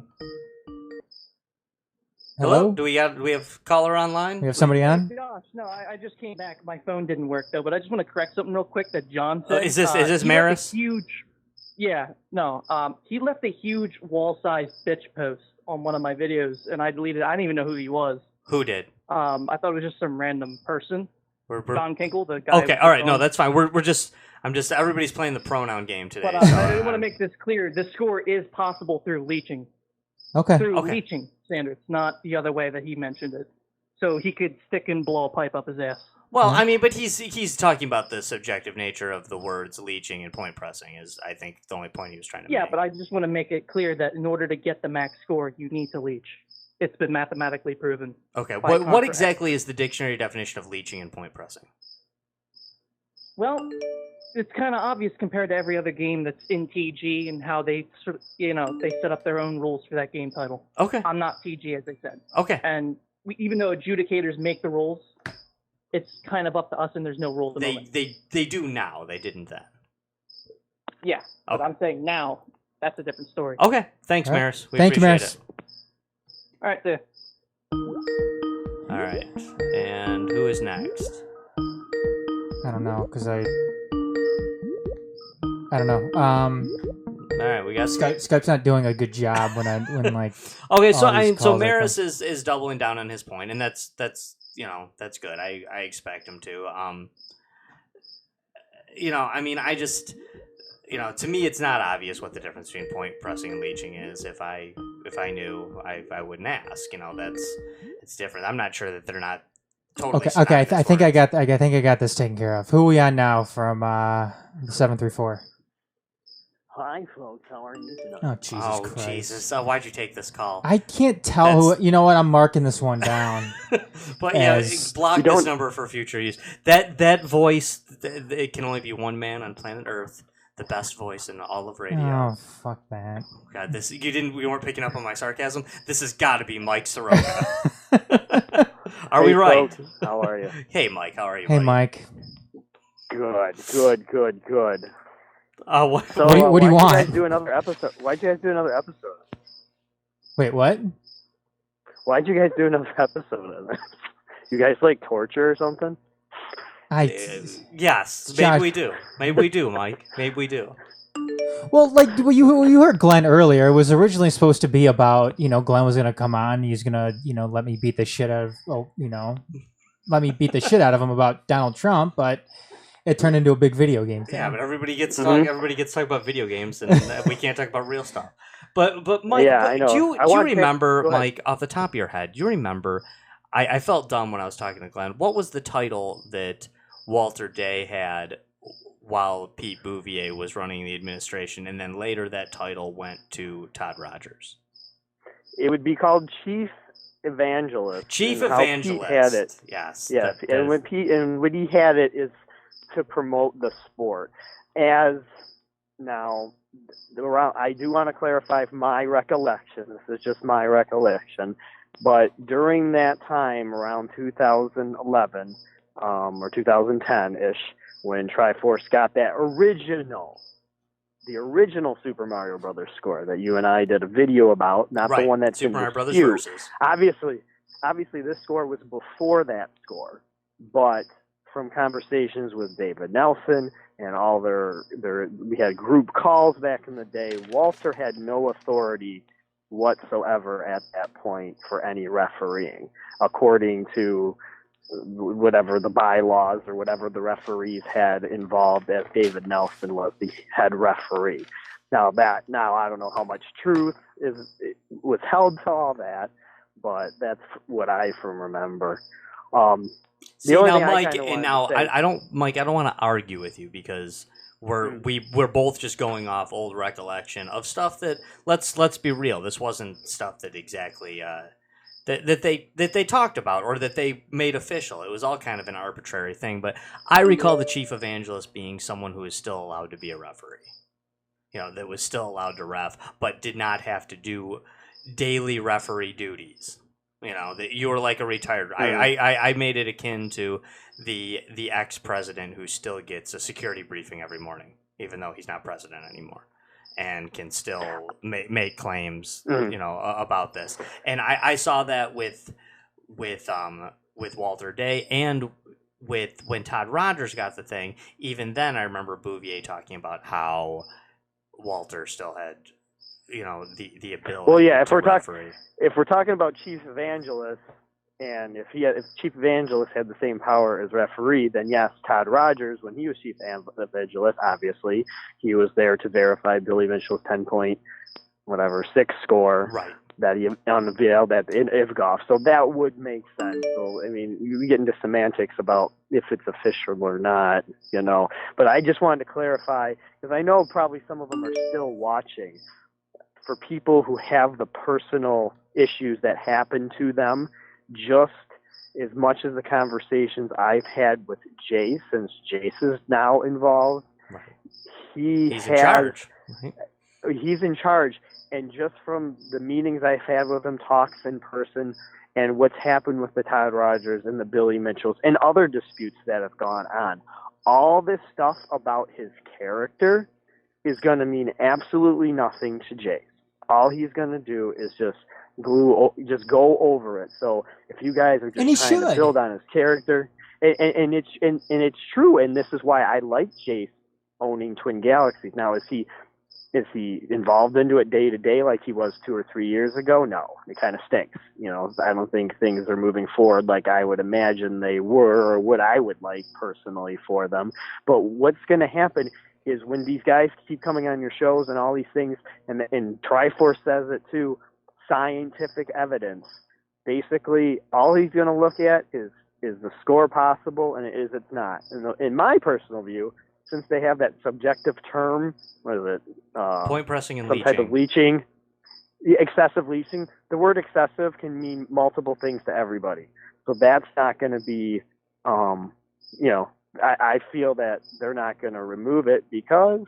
Hello? Do we have caller online? We have somebody on? Gosh, no, I just came back. My phone didn't work though, but I just want to correct something real quick that John said. Is this Maris? He left a huge wall-sized bitch post on one of my videos, and I deleted it. I didn't even know who he was. Who did? I thought it was just some random person. Don Kinkle, the guy. Okay, all right, no, that's fine. I'm just everybody's playing the pronoun game today. But I want to make this clear. The score is possible through leeching. Okay. Through leeching standards, not the other way that he mentioned it. So he could stick and blow a pipe up his ass. Well, I mean, but he's talking about the subjective nature of the words leeching and point pressing is, I think, the only point he was trying to make. Yeah, but I just want to make it clear that in order to get the max score, you need to leech. It's been mathematically proven. Okay, what exactly is the dictionary definition of leeching and point pressing? Well, it's kind of obvious compared to every other game that's in TG and how they sort of, they set up their own rules for that game title. Okay. I'm not TG, as I said. Okay. And even though adjudicators make the rules, it's kind of up to us, and there's no rule at the moment. They do now. They didn't then. Yeah, but I'm saying now, that's a different story. Okay. Thanks, Maris. Thank you, Maris. All right, there. All right. And who is next? I don't know, because I don't know. All right, we got Skype's not doing a good job when like. Okay, so Maris is doubling down on his point, and that's good. I expect him to. I mean, I just, to me, it's not obvious what the difference between point pressing and leeching is. If I knew, I wouldn't ask. It's different. I'm not sure that they're not totally. Okay. I think I got this taken care of. Who are we on now from the 734? Hi, folks. How are you tonight? Oh, Jesus Christ. Jesus. Why'd you take this call? I can't tell who. You know what? I'm marking this one down. But block this number for future use. That voice, it can only be one man on planet Earth. The best voice in all of radio. Oh, fuck that. God, you weren't picking up on my sarcasm? This has got to be Mike Soroka. Are we right? Folks, how are you? Hey, Mike. How are you, Hey, Mike. Good. What do you want? Why'd you guys do another episode? Wait, what? Why'd you guys do another episode of it? You guys like torture or something? Yes, maybe we do. Maybe we do, Mike. Maybe we do. Well, you heard Glenn earlier. It was originally supposed to be about, Glenn was going to come on. He's going to, let me beat the shit out of him about Donald Trump, but it turned into a big video game thing. Yeah, but everybody gets to talk about video games, and we can't talk about real stuff. But Mike, I know. do you remember, Mike, off the top of your head, do you remember, I felt dumb when I was talking to Glenn, what was the title that Walter Day had while Pete Bouvier was running the administration, and then later that title went to Todd Rogers? It would be called Chief Evangelist. Chief Evangelist. Pete had it. Yes. When he had it is to promote the sport. As now, I do want to clarify my recollection. This is just my recollection. But during that time, around 2011 or 2010-ish, when TriForce got that the original Super Mario Brothers score that you and I did a video about, not the one that's Super Mario Brothers dispute. Versus. Obviously, this score was before that score, but from conversations with David Nelson and all we had group calls back in the day. Walter had no authority whatsoever at that point for any refereeing, according to whatever the bylaws or whatever the referees had involved, as David Nelson was the head referee. Now I don't know how much truth was held to all that, but that's what I remember. See, now, Mike, I don't want to argue with you because we're both just going off old recollection of stuff that let's be real. This wasn't stuff that exactly that they talked about or that they made official. It was all kind of an arbitrary thing. But I recall the chief evangelist being someone who is still allowed to be a referee. That was still allowed to ref, but did not have to do daily referee duties. That you were like a retired. I made it akin to the ex-president who still gets a security briefing every morning, even though he's not president anymore, and can still make claims, about this. And I saw that with Walter Day and with when Todd Rogers got the thing. Even then, I remember Bouvier talking about how Walter still had, the ability. Well, yeah, if we're talking about chief evangelist, and if chief evangelist had the same power as referee, then yes, Todd Rogers, when he was chief evangelist, obviously he was there to verify Billy Mitchell's 6 score. Right. That he unveiled at IVGOF. So that would make sense. So, I mean, you get into semantics about if it's official or not, But I just wanted to clarify, because I know probably some of them are still watching. For people who have the personal issues that happen to them, just as much as the conversations I've had with Jace, since Jace is now involved, right. He's in charge. Right. He's in charge. And just from the meetings I've had with him, talks in person, and what's happened with the Todd Rogers and the Billy Mitchells and other disputes that have gone on, all this stuff about his character is going to mean absolutely nothing to Jace. All he's going to do is just go over it. So if you guys are just trying to build on his character, and it's true, and this is why I like Jace owning Twin Galaxies. Now, is he involved into it day to day like he was 2 or 3 years ago? No, it kind of stinks. I don't think things are moving forward like I would imagine they were, or what I would like personally for them. But what's going to happen is when these guys keep coming on your shows and all these things, and TriForce says it too, scientific evidence. Basically, all he's going to look at is the score possible, and it's not. And in my personal view, since they have that subjective term, what is it? Point pressing and some leeching. Type of leeching. Excessive leeching. The word excessive can mean multiple things to everybody. So that's not going to be, I feel that they're not going to remove it because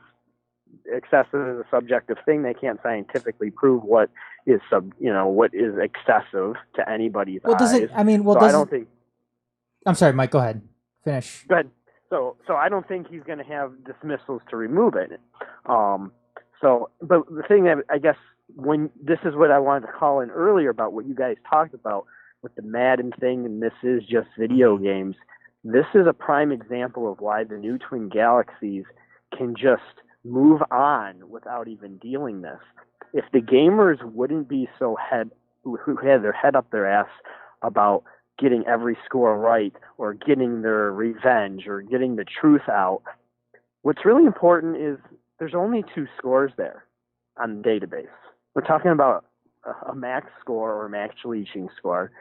excessive is a subjective thing. They can't scientifically prove what is excessive to anybody's eyes. I don't think. I'm sorry, Mike. Go ahead. Finish. Go ahead. So I don't think he's going to have dismissals to remove it. But the thing that I guess this is what I wanted to call in earlier about what you guys talked about with the Madden thing, and this is just video games. This is a prime example of why the new Twin Galaxies can just move on without even dealing this. If the gamers wouldn't be who had their head up their ass about getting every score right or getting their revenge or getting the truth out, what's really important is there's only 2 scores there on the database. We're talking about a max score or a max leeching score.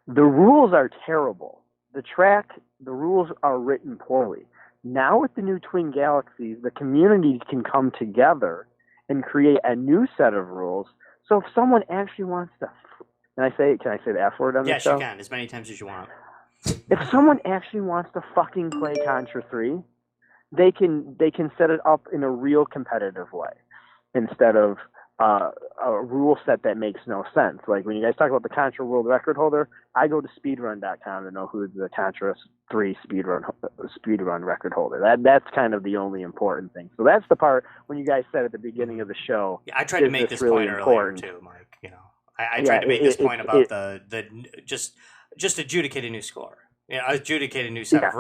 The rules are terrible. The rules are written poorly. Now with the new Twin Galaxies, the community can come together and create a new set of rules. So if someone actually wants to, can I say the F word on the show? Yes, you can, as many times as you want. If someone actually wants to fucking play Contra 3, they can set it up in a real competitive way instead of a rule set that makes no sense. Like when you guys talk about the Contra World Record holder, I go to speedrun.com to know who the Contra 3 speedrun record holder. That's kind of the only important thing. So that's the part when you guys said at the beginning of the show. Yeah, I tried to make this really point earlier too, Mike. I tried to make this point about the just adjudicate a new score. Adjudicate a new set of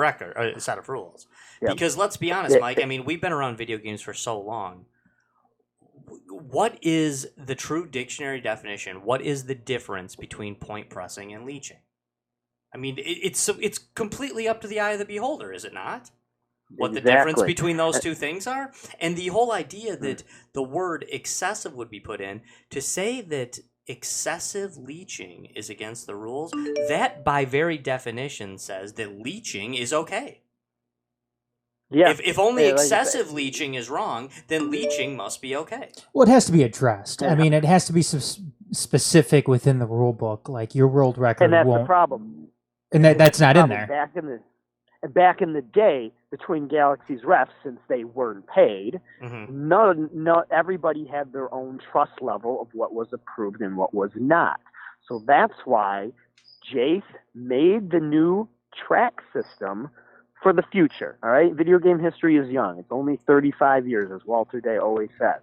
set of rules. Yep. Because let's be honest, Mike. I mean, we've been around video games for so long. What is the true dictionary definition? What is the difference between point pressing and leeching? I mean, it's completely up to the eye of the beholder, is it not? What the difference between those two things are? And the whole idea that the word excessive would be put in to say that excessive leeching is against the rules, that by very definition says that leeching is okay. Yeah. If only Yeah, like you said. excessive leeching is wrong, then leeching must be okay. Well, it has to be addressed. I Yeah. mean, it has to be specific within the rule book. Like your world record And that's won't. the problem. And that's not in Problem. there. Back in the day, the Twin Galaxies refs, since they weren't paid, no, everybody had their own trust level of what was approved and what was not. So that's why Jace made the new track system for the future. All right, video game history is young; it's only 35 years, as Walter Day always says.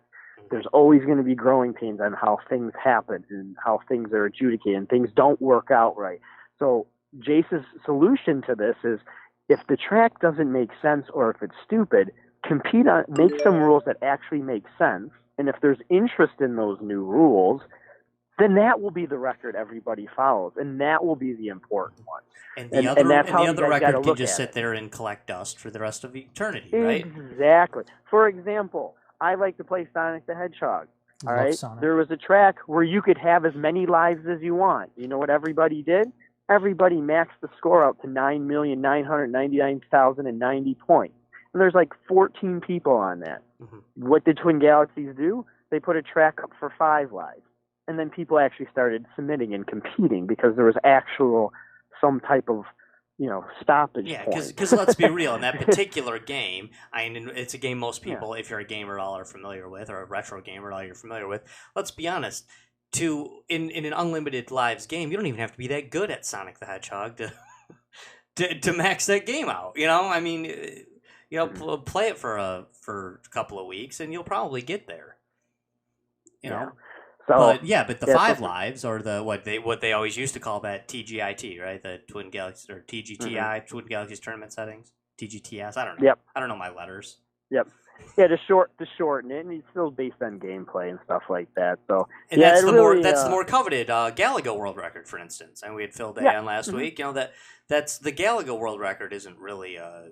There's always going to be growing pains on how things happen and how things are adjudicated and things don't work out right. So Jace's solution to this is, if the track doesn't make sense or if it's stupid, make some rules that actually make sense. And if there's interest in those new rules, then that will be the record everybody follows, and that will be the important one. And the other record can just sit there and collect dust for the rest of eternity, right? Exactly. For example, I like to play Sonic the Hedgehog. All right, Sonic. There was a track where you could have as many lives as you want. You know what everybody did? Everybody maxed the score out to 9,999,090 points. And there's like 14 people on that. What did Twin Galaxies do? They put a track up for 5 lives. And then people actually started submitting and competing because there was some type of, stoppage Yeah, point. because let's be real, in that particular game, it's a game most people, if you're a gamer, all are familiar with, or a retro gamer, all you're familiar with. Let's be honest. In an unlimited lives game, you don't even have to be that good at Sonic the Hedgehog to max that game out. I mean, play it for a couple of weeks, and you'll probably get there. You know. So, but the 5 lives, or the what they always used to call that TGIT, right? The Twin Galaxies, or TGTI, Twin Galaxies Tournament Settings, TGTS. I don't know. Yep. I don't know my letters. Yep. Yeah, to shorten it, and it's still based on gameplay and stuff like that. So, and that's the more coveted Galaga world record, for instance. And we had Phil Day on last week. That's the Galaga world record isn't really a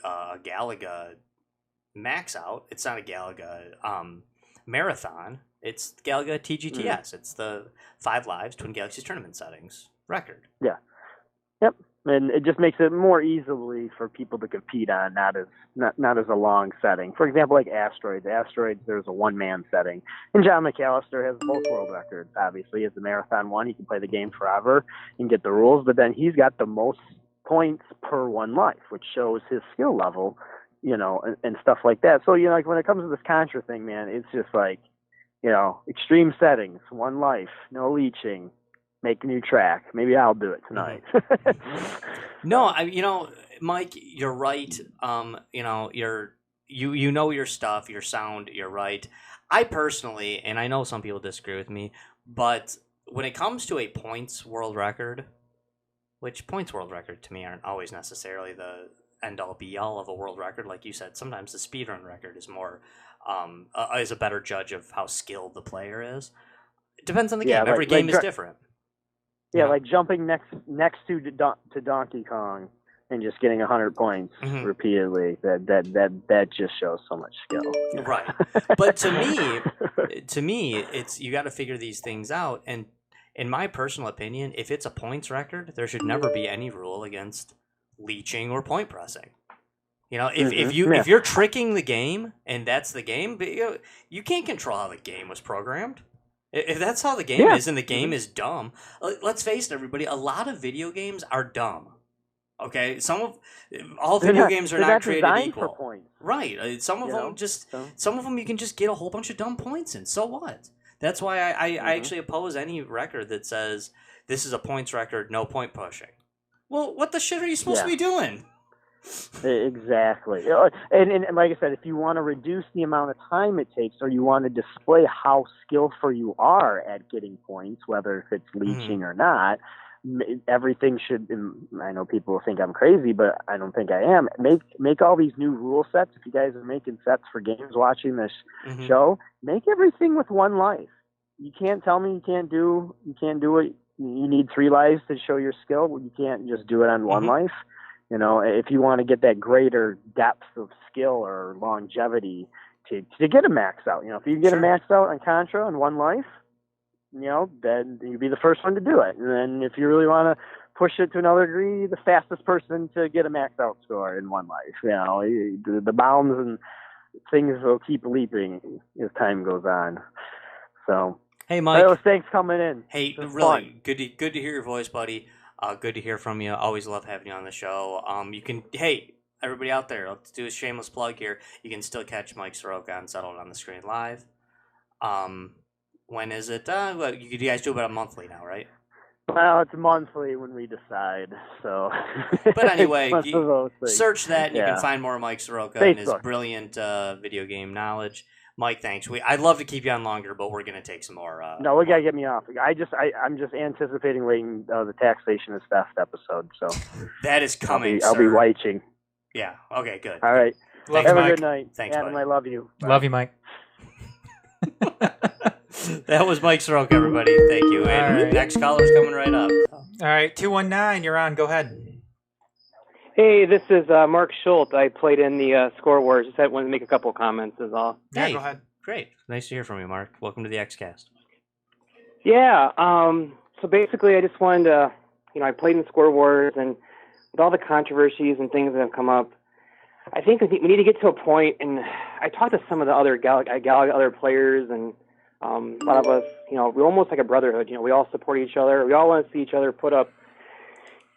Galaga max out. It's not a Galaga marathon. It's Galaga TGTS. It's the 5 lives Twin Galaxies Tournament Settings record. Yeah. Yep. And it just makes it more easily for people to compete on, not as a long setting. For example, like Asteroids. There's a 1-man setting. And John McAllister has both world records, obviously. He has the marathon one. He can play the game forever and get the rules. But then he's got the most points per 1 life, which shows his skill level, and stuff like that. So, like when it comes to this Contra thing, man, it's just like, extreme settings, 1 life, no leeching. Make a new track. Maybe I'll do it tonight. No, Mike, you're right. You know your stuff, your sound. You're right. I personally, and I know some people disagree with me, but when it comes to a points world record, which points world record to me aren't always necessarily the end all be all of a world record, like you said. Sometimes the speedrun record is more is a better judge of how skilled the player is. It depends on the game. Every game is different. Yeah, like jumping next to Donkey Kong and just getting 100 points repeatedly. That just shows so much skill. Right. But to me, it's you got to figure these things out. And in my personal opinion, if it's a points record, there should never be any rule against leeching or point pressing. If you're tricking the game and that's the game, you can't control how the game was programmed. If that's how the game is and the game is dumb, let's face it, everybody, a lot of video games are dumb. Okay? All video games are not created equal. For points. Right. Some of them you can just get a whole bunch of dumb points in. So what? That's why I actually oppose any record that says this is a points record, no point pushing. Well, what the shit are you supposed to be doing? Exactly. And like I said, if you want to reduce the amount of time it takes, or you want to display how skillful you are at getting points, whether if it's leeching or not, everything should, I know people think I'm crazy, but I don't think I am, make all these new rule sets. If you guys are making sets for games watching this show, make everything with 1 life. You can't tell me you can't do it. You need 3 lives to show your skill. Well, you can't just do it on 1 life. If you want to get that greater depth of skill or longevity to get a max out, if you get a max out on Contra in 1 life, then you'd be the first one to do it. And then if you really want to push it to another degree, the fastest person to get a max out score in one life. The bounds and things will keep leaping as time goes on. So, hey, Mike. Thanks coming in. Hey, really good to hear your voice, buddy. Good to hear from you. Always love having you on the show. Hey, everybody out there, let's do a shameless plug here. You can still catch Mike Soroka on Settled on the Screen live. When is it? You guys do about a monthly now, right? Well, it's monthly when we decide. So, but anyway, search that and you can find more of Mike Soroka and his brilliant video game knowledge. Mike, thanks. I'd love to keep you on longer, but we're gonna take some more. No, we gotta get me off. I'm just anticipating waiting the taxation is theft episode. So that is coming. I'll be watching. Yeah. Okay. Good. All right. Thanks, Have Mike. a good night. Thanks, Adam. buddy. I love you. Bye. Love you, Mike. That was Mike Soroka, everybody. Thank you. And right. Next caller's coming right up. All right, 219, you're on. Go ahead. Hey, this is Mark Schultz. I played in the Score Wars. Just wanted to make a couple of comments is all. Yeah, Hey, go ahead. Great. Nice to hear from you, Mark. Welcome to the XCast. Yeah. So basically, I just wanted to, I played in Score Wars, and with all the controversies and things that have come up, I think we need to get to a point, and I talked to some of the other other players, and a lot of us, we're almost like a brotherhood. We all support each other. We all want to see each other put up,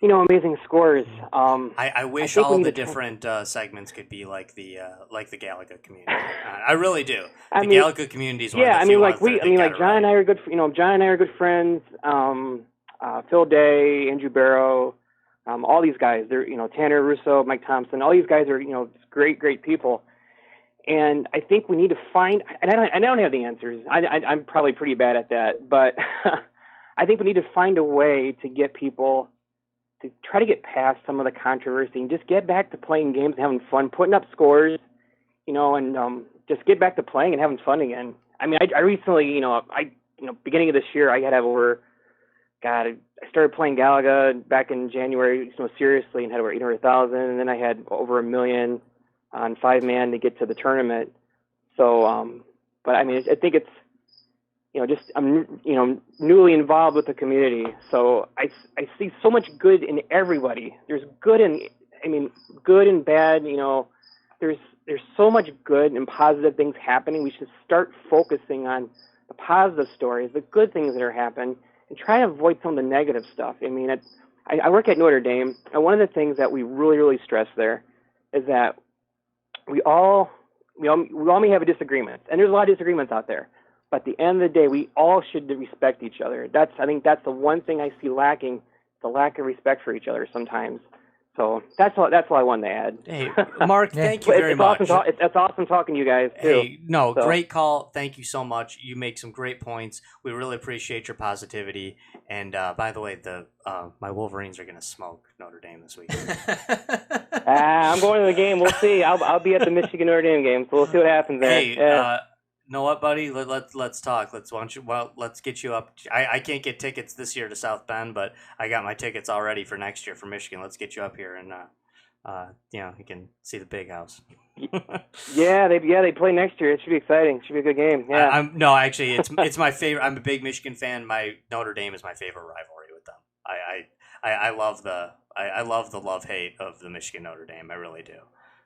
amazing scores. I wish all the different segments could be like the Galaga community. I really do. The Galaga community is one of the few John and I are good. John and I are good friends. Phil Day, Andrew Barrow, all these guys. They're Tanner Russo, Mike Thompson. All these guys are great people. And I think we need to find. And I don't have the answers. I'm probably pretty bad at that. But I think we need to find a way to get people to try to get past some of the controversy and just get back to playing games and having fun, putting up scores, and just get back to playing and having fun again. I mean, I recently, beginning of this year, I had over, I started playing Galaga back in January, seriously, and had over 800,000, and then I had over 1 million on 5-man to get to the tournament. So, but I mean, I think it's, I'm, newly involved with the community. So I see so much good in everybody. There's good good and bad, there's so much good and positive things happening. We should start focusing on the positive stories, the good things that are happening, and try to avoid some of the negative stuff. I mean, I work at Notre Dame, and one of the things that we really, really stress there is that we all may have a disagreement, and there's a lot of disagreements out there. But at the end of the day, we all should respect each other. I think that's the one thing I see lacking, the lack of respect for each other sometimes. So that's all I wanted to add. Hey, Mark, thank you very much. It's awesome talking to you guys, too. Hey, great call. Thank you so much. You make some great points. We really appreciate your positivity. And by the way, my Wolverines are going to smoke Notre Dame this week. I'm going to the game. We'll see. I'll be at the Michigan Notre Dame game, so we'll see what happens there. Hey, know what, buddy? Let's talk. Let's get you up. I can't get tickets this year to South Bend, but I got my tickets already for next year for Michigan. Let's get you up here, and you can see the big house. They play next year. It should be exciting. It should be a good game. Yeah. Actually, it's my favorite. I'm a big Michigan fan. My Notre Dame is my favorite rivalry with them. I love the love-hate of the Michigan Notre Dame. I really do.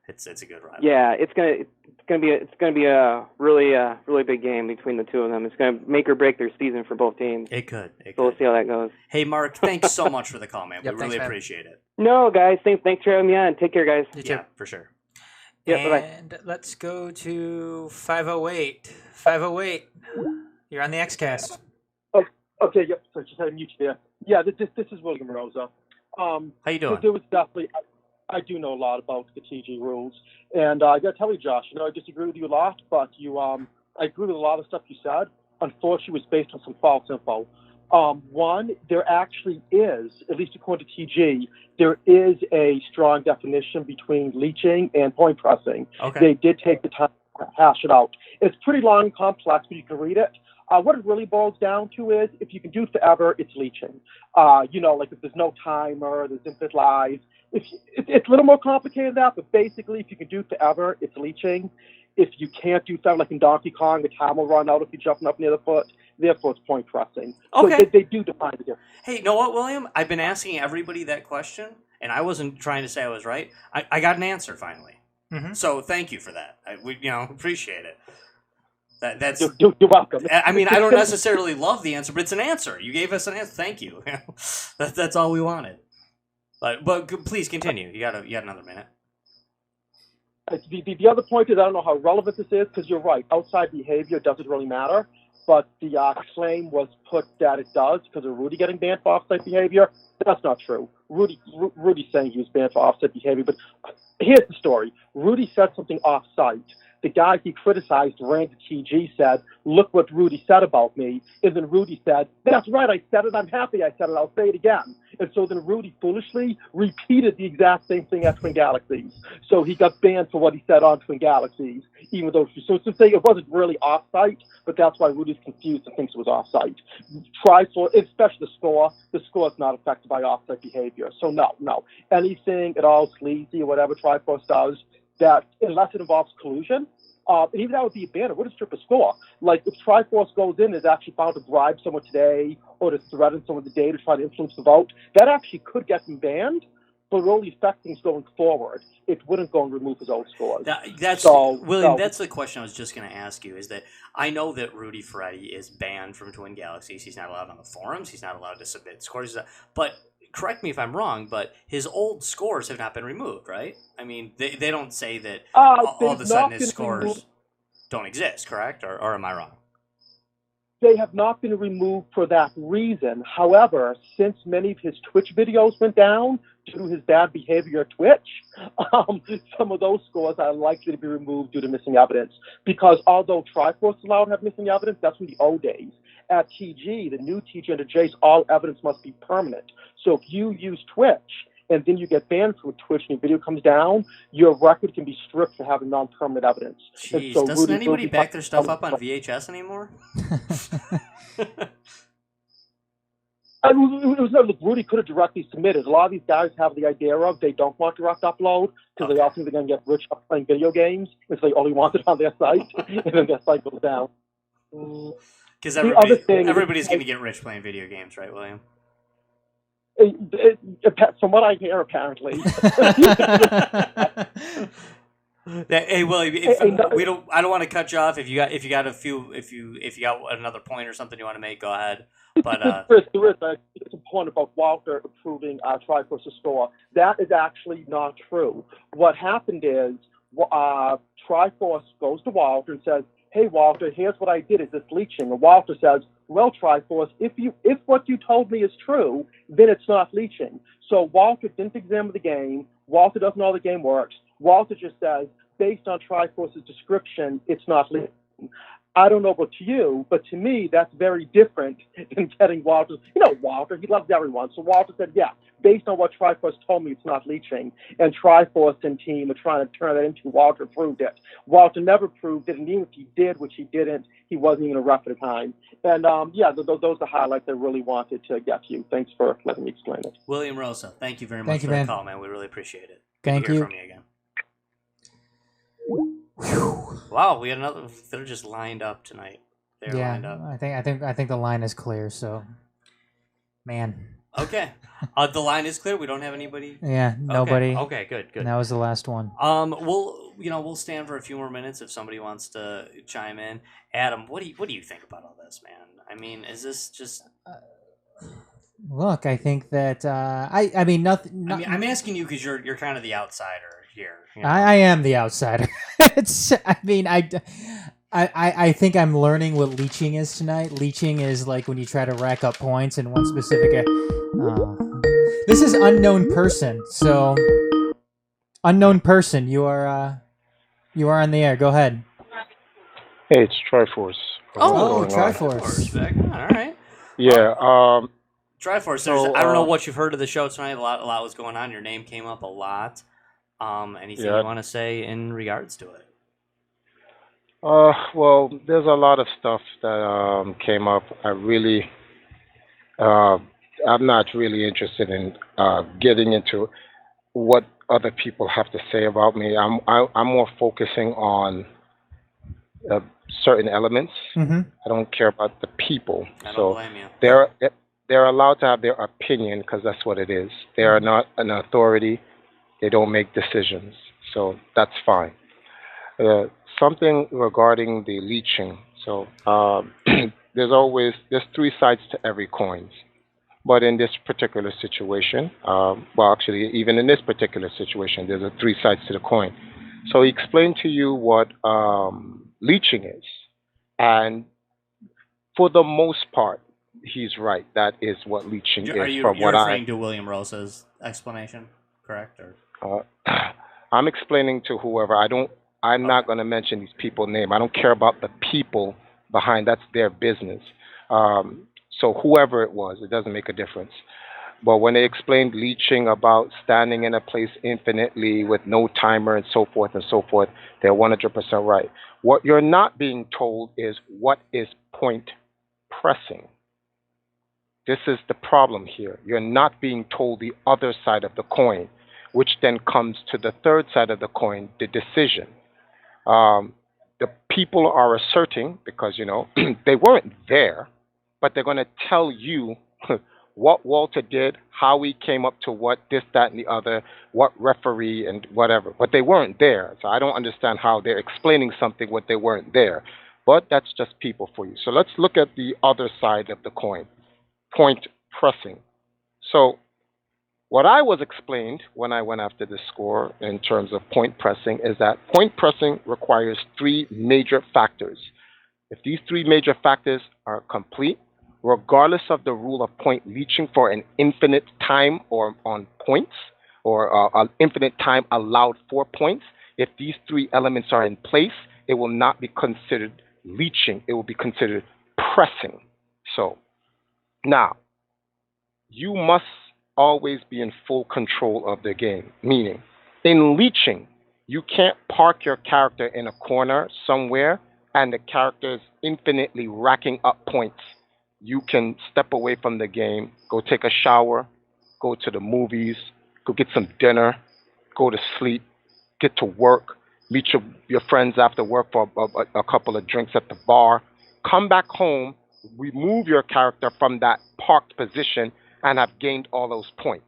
It's a good rivalry. Yeah, it's gonna be a really big game between the two of them. It's gonna make or break their season for both teams. It could. We'll see how that goes. Hey, Mark, thanks so much for the call, man. Yep, we really appreciate it. No, guys, thanks for having me on. Take care, guys. You too. Yeah, for sure. Yeah, bye-bye. And let's go to 508. 508, you're on the XCast. Oh, okay, yep. So just had a mute there. Yeah, this is William Rosa. How you doing? There was definitely. I do know a lot about the TG rules, and I got to tell you, Josh, I disagree with you a lot, but I agree with a lot of stuff you said. Unfortunately, it was based on some false info. One, there actually is, at least according to TG, there is a strong definition between leeching and point pressing. Okay. They did take the time to hash it out. It's pretty long and complex, but you can read it. What it really boils down to is if you can do it forever, it's leeching. Like if there's no timer, there's infinite lives. It's a little more complicated than that, but basically, if you can do it forever, it's leeching. If you can't do something like in Donkey Kong, the time will run out if you're jumping up near the foot. therefore it's point pressing. Okay. So they do define the difference. Hey, you know what, William? I've been asking everybody that question, and I wasn't trying to say I was right. I got an answer finally. Mhm. So thank you for that. We appreciate it. That's You're welcome. I mean, I don't necessarily love the answer, but it's an answer. You gave us an answer. Thank you. That's all we wanted. But please continue. You got another minute. The other point is, I don't know how relevant this is, because you're right. Outside behavior doesn't really matter, but the claim was put that it does because of Rudy getting banned for offsite behavior. That's not true. Rudy's saying he was banned for offsite behavior, but here's the story. Rudy said something offsite. The guy he criticized, ran to TG, said, "Look what Rudy said about me." And then Rudy said, "That's right, I said it. I'm happy I said it. I'll say it again." And so then Rudy foolishly repeated the exact same thing at Twin Galaxies. So he got banned for what he said on Twin Galaxies, even though so to say it wasn't really offsite, but that's why Rudy's confused and thinks it was offsite. TriForce, especially the score is not affected by offsite behavior. So no. Anything at all sleazy or whatever TriForce does, that unless it involves collusion, and even that would be a ban. It wouldn't strip a score. Like if TriForce goes in and is actually found to bribe someone today or to threaten someone today to try to influence the vote, that actually could get him banned, but it would only affect things going forward. It wouldn't go and remove his own scores. William, that's the question I was just going to ask you, is that I know that Rudy Ferretti is banned from Twin Galaxies. He's not allowed on the forums. He's not allowed to submit scores. But correct me if I'm wrong, but his old scores have not been removed, right? I mean, they don't say that all of a sudden his scores don't exist, correct? Or am I wrong? They have not been removed for that reason. However, since many of his Twitch videos went down due to his bad behavior at Twitch, some of those scores are likely to be removed due to missing evidence. Because although TriForce is allowed to have missing evidence, that's from the old days. At TG, the new TG under Jace, all evidence must be permanent. So if you use Twitch and then you get banned from Twitch and your video comes down, your record can be stripped for having non-permanent evidence. Jeez, so doesn't anybody back their stuff up on VHS anymore? Look, Rudy could have directly submitted. A lot of these guys have the idea of they don't want direct upload because they all think they're going to get rich up playing video games, and so they only want it on their site, and then their site goes down. Because everybody's going to get rich playing video games, right, William? From what I hear, apparently. Hey, William, I don't want to cut you off. If you got another point or something you want to make, go ahead. But there is a point about Walter approving TriForce's score. That is actually not true. What happened is TriForce goes to Walter and says, "Hey, Walter, here's what I did. Is this leeching?" And Walter says, "Well, TriForce, if what you told me is true, then it's not leeching." So Walter didn't examine the game. Walter doesn't know how the game works. Walter just says, based on TriForce's description, it's not leeching. I don't know about you, but to me, that's very different than getting Walter. Walter, he loves everyone. So Walter said, yeah, based on what TriForce told me, it's not leeching. And TriForce and team are trying to turn that into Walter proved it. Walter never proved it, and even if he did, which he didn't, he wasn't even a ref at the time. And those are the highlights I really wanted to get to you. Thanks for letting me explain it. William Rosa, thank you very much for the call, man. We really appreciate it. Thank Good to you. hear from you again. Wow, we had another. They're just lined up tonight. They're lined up. I think the line is clear. So, man. Okay, the line is clear. We don't have anybody. Yeah, nobody. Okay, good. And that was the last one. We'll stand for a few more minutes if somebody wants to chime in. Adam, what do you think about all this, man? I mean, is this just? Look, I think that I mean nothing. I'm asking you because you're kind of the outsider here. You know? I am the outsider. I think I'm learning what leeching is tonight. Leeching is like when you try to rack up points in one specific. This is unknown person. So, unknown person, you are on the air. Go ahead. Hey, it's TriForce. TriForce. All right. Yeah. TriForce. I don't know what you've heard of the show tonight. A lot was going on. Your name came up a lot. Anything you want to say in regards to it? Well, there's a lot of stuff that came up. I'm not really interested in getting into what other people have to say about me. I'm more focusing on uh, certain elements. Mm-hmm. I don't care about the people. I don't So blame you. they're allowed to have their opinion because that's what it is. They are not an authority. They don't make decisions. So that's fine. Uh, Something regarding the leeching. So there's three sides to every coin. But in this particular situation, well, actually, even in this particular situation, there's a three sides to the coin. So he explained to you what leeching is, and for the most part, he's right. That is what leeching Are is, you from you're what referring to William Rosa's explanation, correct? Or I'm explaining to whoever. I'm not going to mention these people's name. I don't care about the people behind. That's their business. So whoever it was, it doesn't make a difference. But when they explained leeching about standing in a place infinitely with no timer and so forth, they're 100% right. What you're not being told is what is point pressing. This is the problem here. You're not being told the other side of the coin, which then comes to the third side of the coin, the decision. Um, the people are asserting, because, they weren't there, but they're going to tell you what Walter did, how he came up to what, this, that, and the other, what referee, and whatever. But they weren't there. So I don't understand how they're explaining something what they weren't there. But that's just people for you. So let's look at the other side of the coin, point pressing. So what I was explained when I went after the score in terms of point pressing is that point pressing requires three major factors. If these three major factors are complete, regardless of the rule of point leeching for an infinite time or on points, or an infinite time allowed for points, if these three elements are in place, it will not be considered leeching. It will be considered pressing. So now, you must always be in full control of the game. Meaning, in leeching, you can't park your character in a corner somewhere and the character is infinitely racking up points. You can step away from the game, go take a shower, go to the movies, go get some dinner, go to sleep, get to work, meet your friends after work for a couple of drinks at the bar, come back home, remove your character from that parked position, and have gained all those points.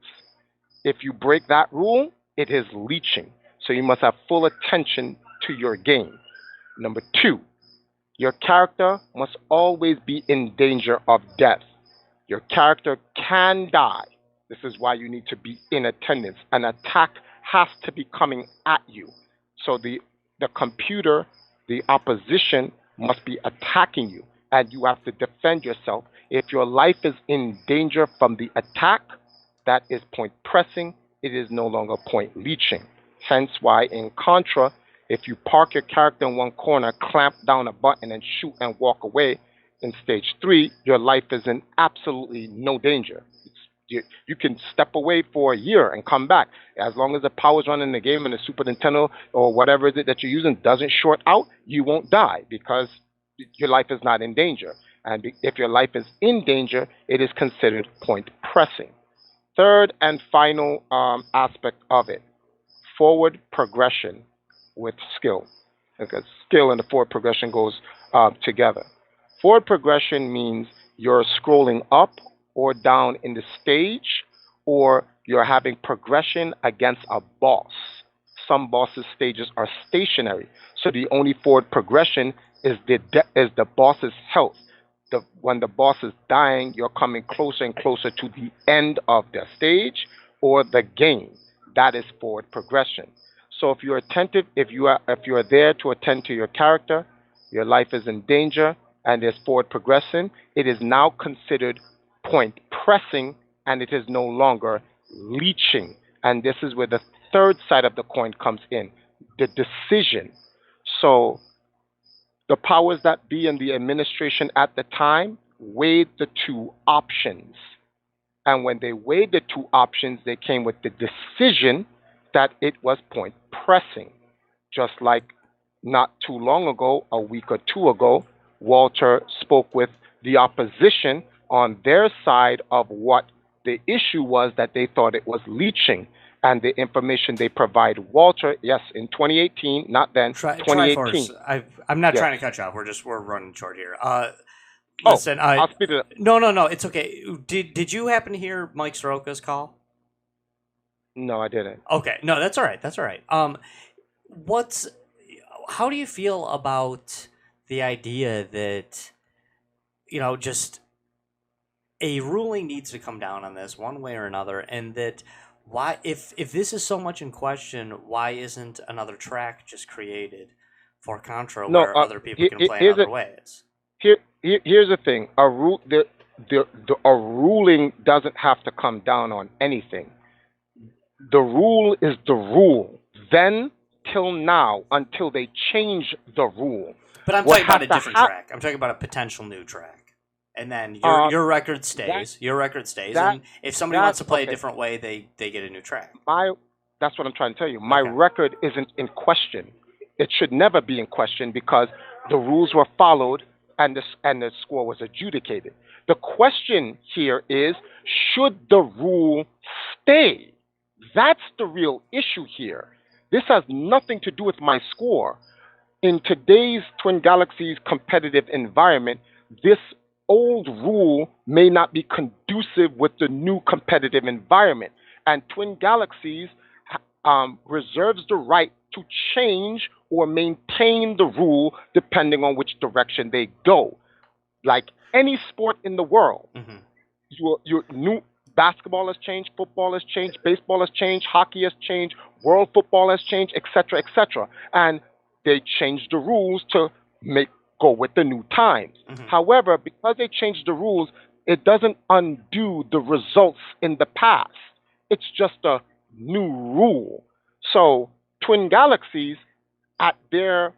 If you break that rule, it is leeching. So you must have full attention to your game. Number two, your character must always be in danger of death. Your character can die. This is why you need to be in attendance. An attack has to be coming at you. So the computer, the opposition, must be attacking you, and you have to defend yourself. If your life is in danger from the attack, that is point pressing. It is no longer point leeching. Hence why, in Contra, if you park your character in one corner, clamp down a button, and shoot and walk away, in stage 3, your life is in absolutely no danger. You can step away for a year and come back. As long as the power's running in the game and the Super Nintendo or whatever it is that you're using doesn't short out, you won't die because your life is not in danger. And if your life is in danger, it is considered point pressing. Third and final aspect of it, forward progression with skill. Because skill and the forward progression goes together. Forward progression means you're scrolling up or down in the stage, or you're having progression against a boss. Some bosses' stages are stationary, so the only forward progression is the boss's health. When the boss is dying, you're coming closer and closer to the end of the stage or the game. That is forward progression. So if you're attentive, if you are there to attend to your character, your life is in danger, and there's forward progression, it is now considered point pressing, and it is no longer leeching. And this is where the third side of the coin comes in, the decision. So the powers that be in the administration at the time weighed the two options. And when they weighed the two options, they came with the decision that it was point pressing. Just like not too long ago, a week or two ago, Walter spoke with the opposition on their side of what the issue was, that they thought it was leeching. and the information they provide. Walter, yes, in 2018, not then, 2018. TriForce. I'm not Yes. trying to cut you off. We're running short here. Oh, Listen, I'll speed it up. No, it's okay. Did you happen to hear Mike Soroka's call? No, I didn't. Okay, no, that's all right. That's all right. How do you feel about the idea that, just a ruling needs to come down on this one way or another, and that why, if this is so much in question, why isn't another track just created for Contra where other people can play in other ways? Here's the thing: a ruling doesn't have to come down on anything. The rule is the rule. Then till now, until they change the rule. But I'm talking about a different track. I'm talking about a potential new track. And then your record stays. Your record stays. And if somebody wants to play a different way, they get a new track. That's what I'm trying to tell you. My record isn't in question. It should never be in question because the rules were followed and the score was adjudicated. The question here is, should the rule stay? That's the real issue here. This has nothing to do with my score. In today's Twin Galaxies competitive environment, this old rule may not be conducive with the new competitive environment. And Twin Galaxies reserves the right to change or maintain the rule depending on which direction they go. Like any sport in the world, your new basketball has changed, football has changed, baseball has changed, hockey has changed, world football has changed, etc., etc. And they changed the rules to go with the new times. However, because they changed the rules, it doesn't undo the results in the past. It's just a new rule. So Twin Galaxies, at their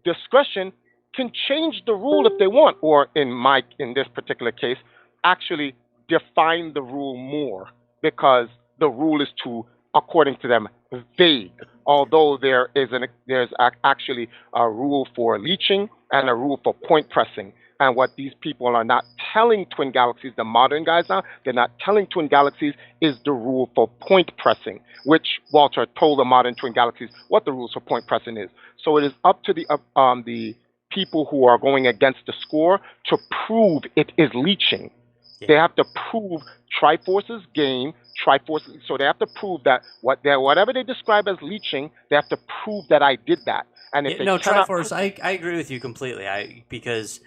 discretion, can change the rule if they want, or in this particular case, actually define the rule more, because the rule is too, according to them, vague. Although there's actually a rule for leeching and a rule for point pressing. And what these people are not telling Twin Galaxies, the modern guys now, they're not telling Twin Galaxies is the rule for point pressing, which Walter told the modern Twin Galaxies what the rules for point pressing is. So it is up to the people who are going against the score to prove it is leeching. They have to prove TriForce's game, so they have to prove that whatever they describe as leeching, they have to prove that I did that. And if TriForce, I agree with you completely. Because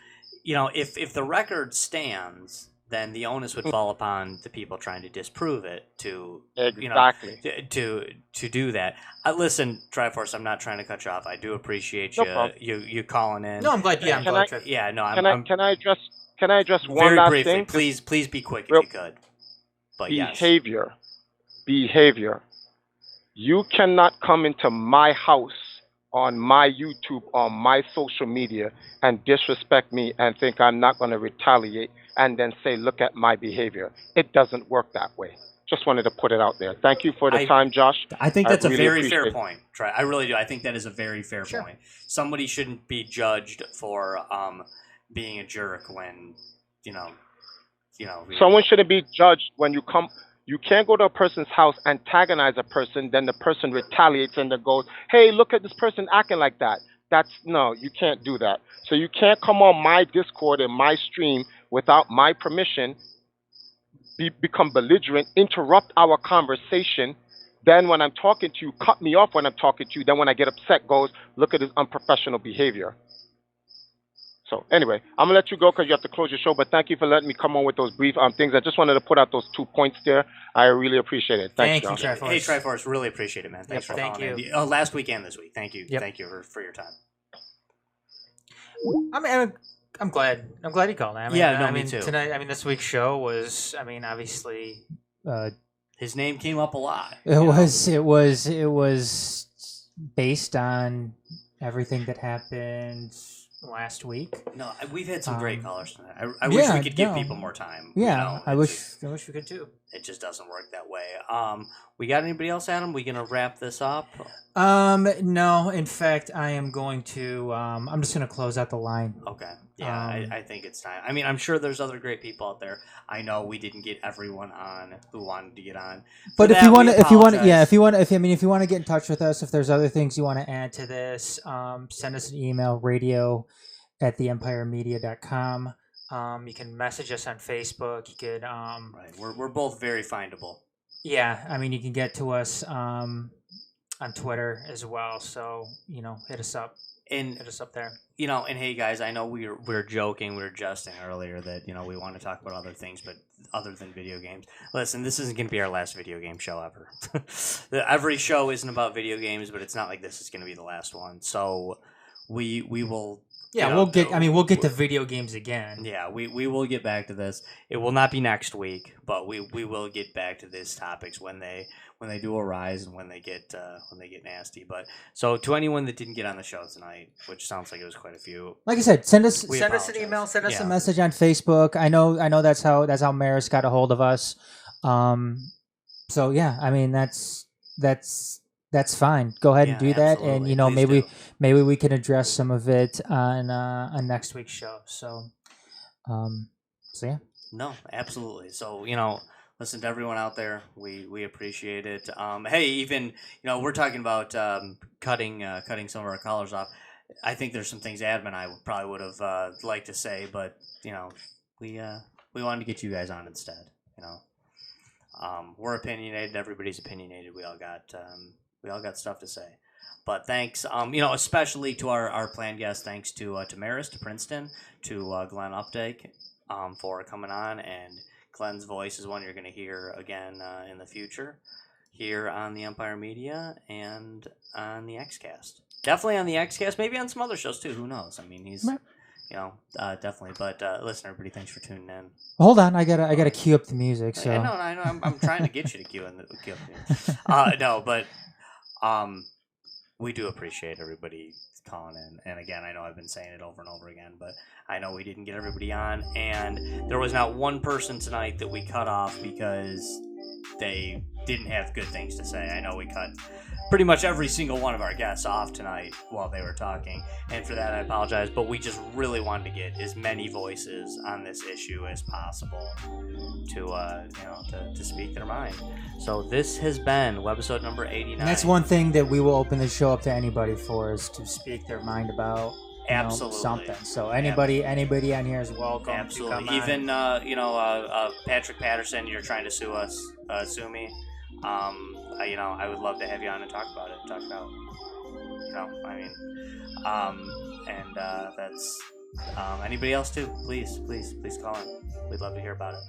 if the record stands, then the onus would fall upon the people trying to disprove it to to do that. Listen, TriForce, I'm not trying to cut you off. I do appreciate you calling in. No, I'm glad. Yeah, I'm glad. Can I address one very last briefly, thing? Please be quick if you could. But behavior. You cannot come into my house on my YouTube, on my social media, and disrespect me and think I'm not going to retaliate and then say, look at my behavior. It doesn't work that way. Just wanted to put it out there. Thank you for the time, Josh. I think that's a very fair point. I really do. I think that is a very fair point. Somebody shouldn't be judged for being a jerk when, Someone shouldn't be judged when you come. You can't go to a person's house, antagonize a person, then the person retaliates and then goes, hey, look at this person acting like that. No, you can't do that. So you can't come on my Discord and my stream without my permission, become belligerent, interrupt our conversation. Then when I'm talking to you, cut me off when I'm talking to you. Then when I get upset, goes, look at his unprofessional behavior. So anyway, I'm going to let you go because you have to close your show. But thank you for letting me come on with those brief things. I just wanted to put out those 2 points there. I really appreciate it. Thank you, Josh. TriForce. Hey, TriForce, really appreciate it, man. Thanks for calling in. Last week and this week. Thank you. Yep. Thank you for your time. I'm glad. I'm glad he called. Me too. Tonight, this week's show was. Obviously, his name came up a lot. It was based on everything that happened last week. No, we've had some great callers tonight. I wish we could give people more time. Yeah, I wish we could too. It just doesn't work that way. We got anybody else, Adam? We gonna wrap this up? No. In fact, I am going to. I'm just gonna close out the line. Okay. Yeah, I think it's time. I mean, I'm sure there's other great people out there. I know we didn't get everyone on who wanted to get on. But if you want to, if you want to get in touch with us, if there's other things you want to add to this, send us an email, radio@theempiremedia.com. You can message us on Facebook. You could, right. We're both very findable. Yeah, I mean, you can get to us on Twitter as well. So hit us up. Hit us up there. And hey guys, I know we were joking, we were jesting earlier that we want to talk about other things, but other than video games. Listen, this isn't going to be our last video game show ever. Every show isn't about video games, but it's not like this is going to be the last one. So we will. Yeah, we'll get to video games again. Yeah, we will get back to this. It will not be next week, but we will get back to these topics when they do arise and when they get nasty. But so to anyone that didn't get on the show tonight, which sounds like it was quite a few. Like I said, send us an email, send us a message on Facebook. I know that's how Maris got a hold of us. So yeah, I mean that's fine. Go ahead and do that, and maybe we can address some of it on next week's show. So yeah. No, absolutely. So listen to everyone out there. We appreciate it. Hey, even we're talking about cutting some of our callers off. I think there's some things admin I probably would have liked to say, but we wanted to get you guys on instead. We're opinionated. Everybody's opinionated. We all got stuff to say. But thanks, especially to our planned guests. Thanks to Maris, to Princeton, to Glenn Updike for coming on. And Glenn's voice is one you're going to hear again in the future here on the Empire Media and on the Xcast. Definitely on the Xcast, maybe on some other shows too. Who knows? I mean, he's definitely. But listen, everybody, thanks for tuning in. Hold on, I gotta cue up the music. So I know. I'm trying to get you to cue up the music. No, but we do appreciate everybody calling in. And again, I know I've been saying it over and over again, but I know we didn't get everybody on, and there was not one person tonight that we cut off because they didn't have good things to say. I know we cut pretty much every single one of our guests off tonight while they were talking, and for that I apologize, but we just really wanted to get as many voices on this issue as possible to speak their mind. So this has been episode number 89. And that's one thing that we will open the show up to anybody for, is to speak their mind about absolutely something. So anybody on here is welcome. Absolutely. To come Even Patrick Patterson, you're trying to sue us, sue me. I would love to have you on and talk about it. Talk about, that's anybody else too. Please call in. We'd love to hear about it.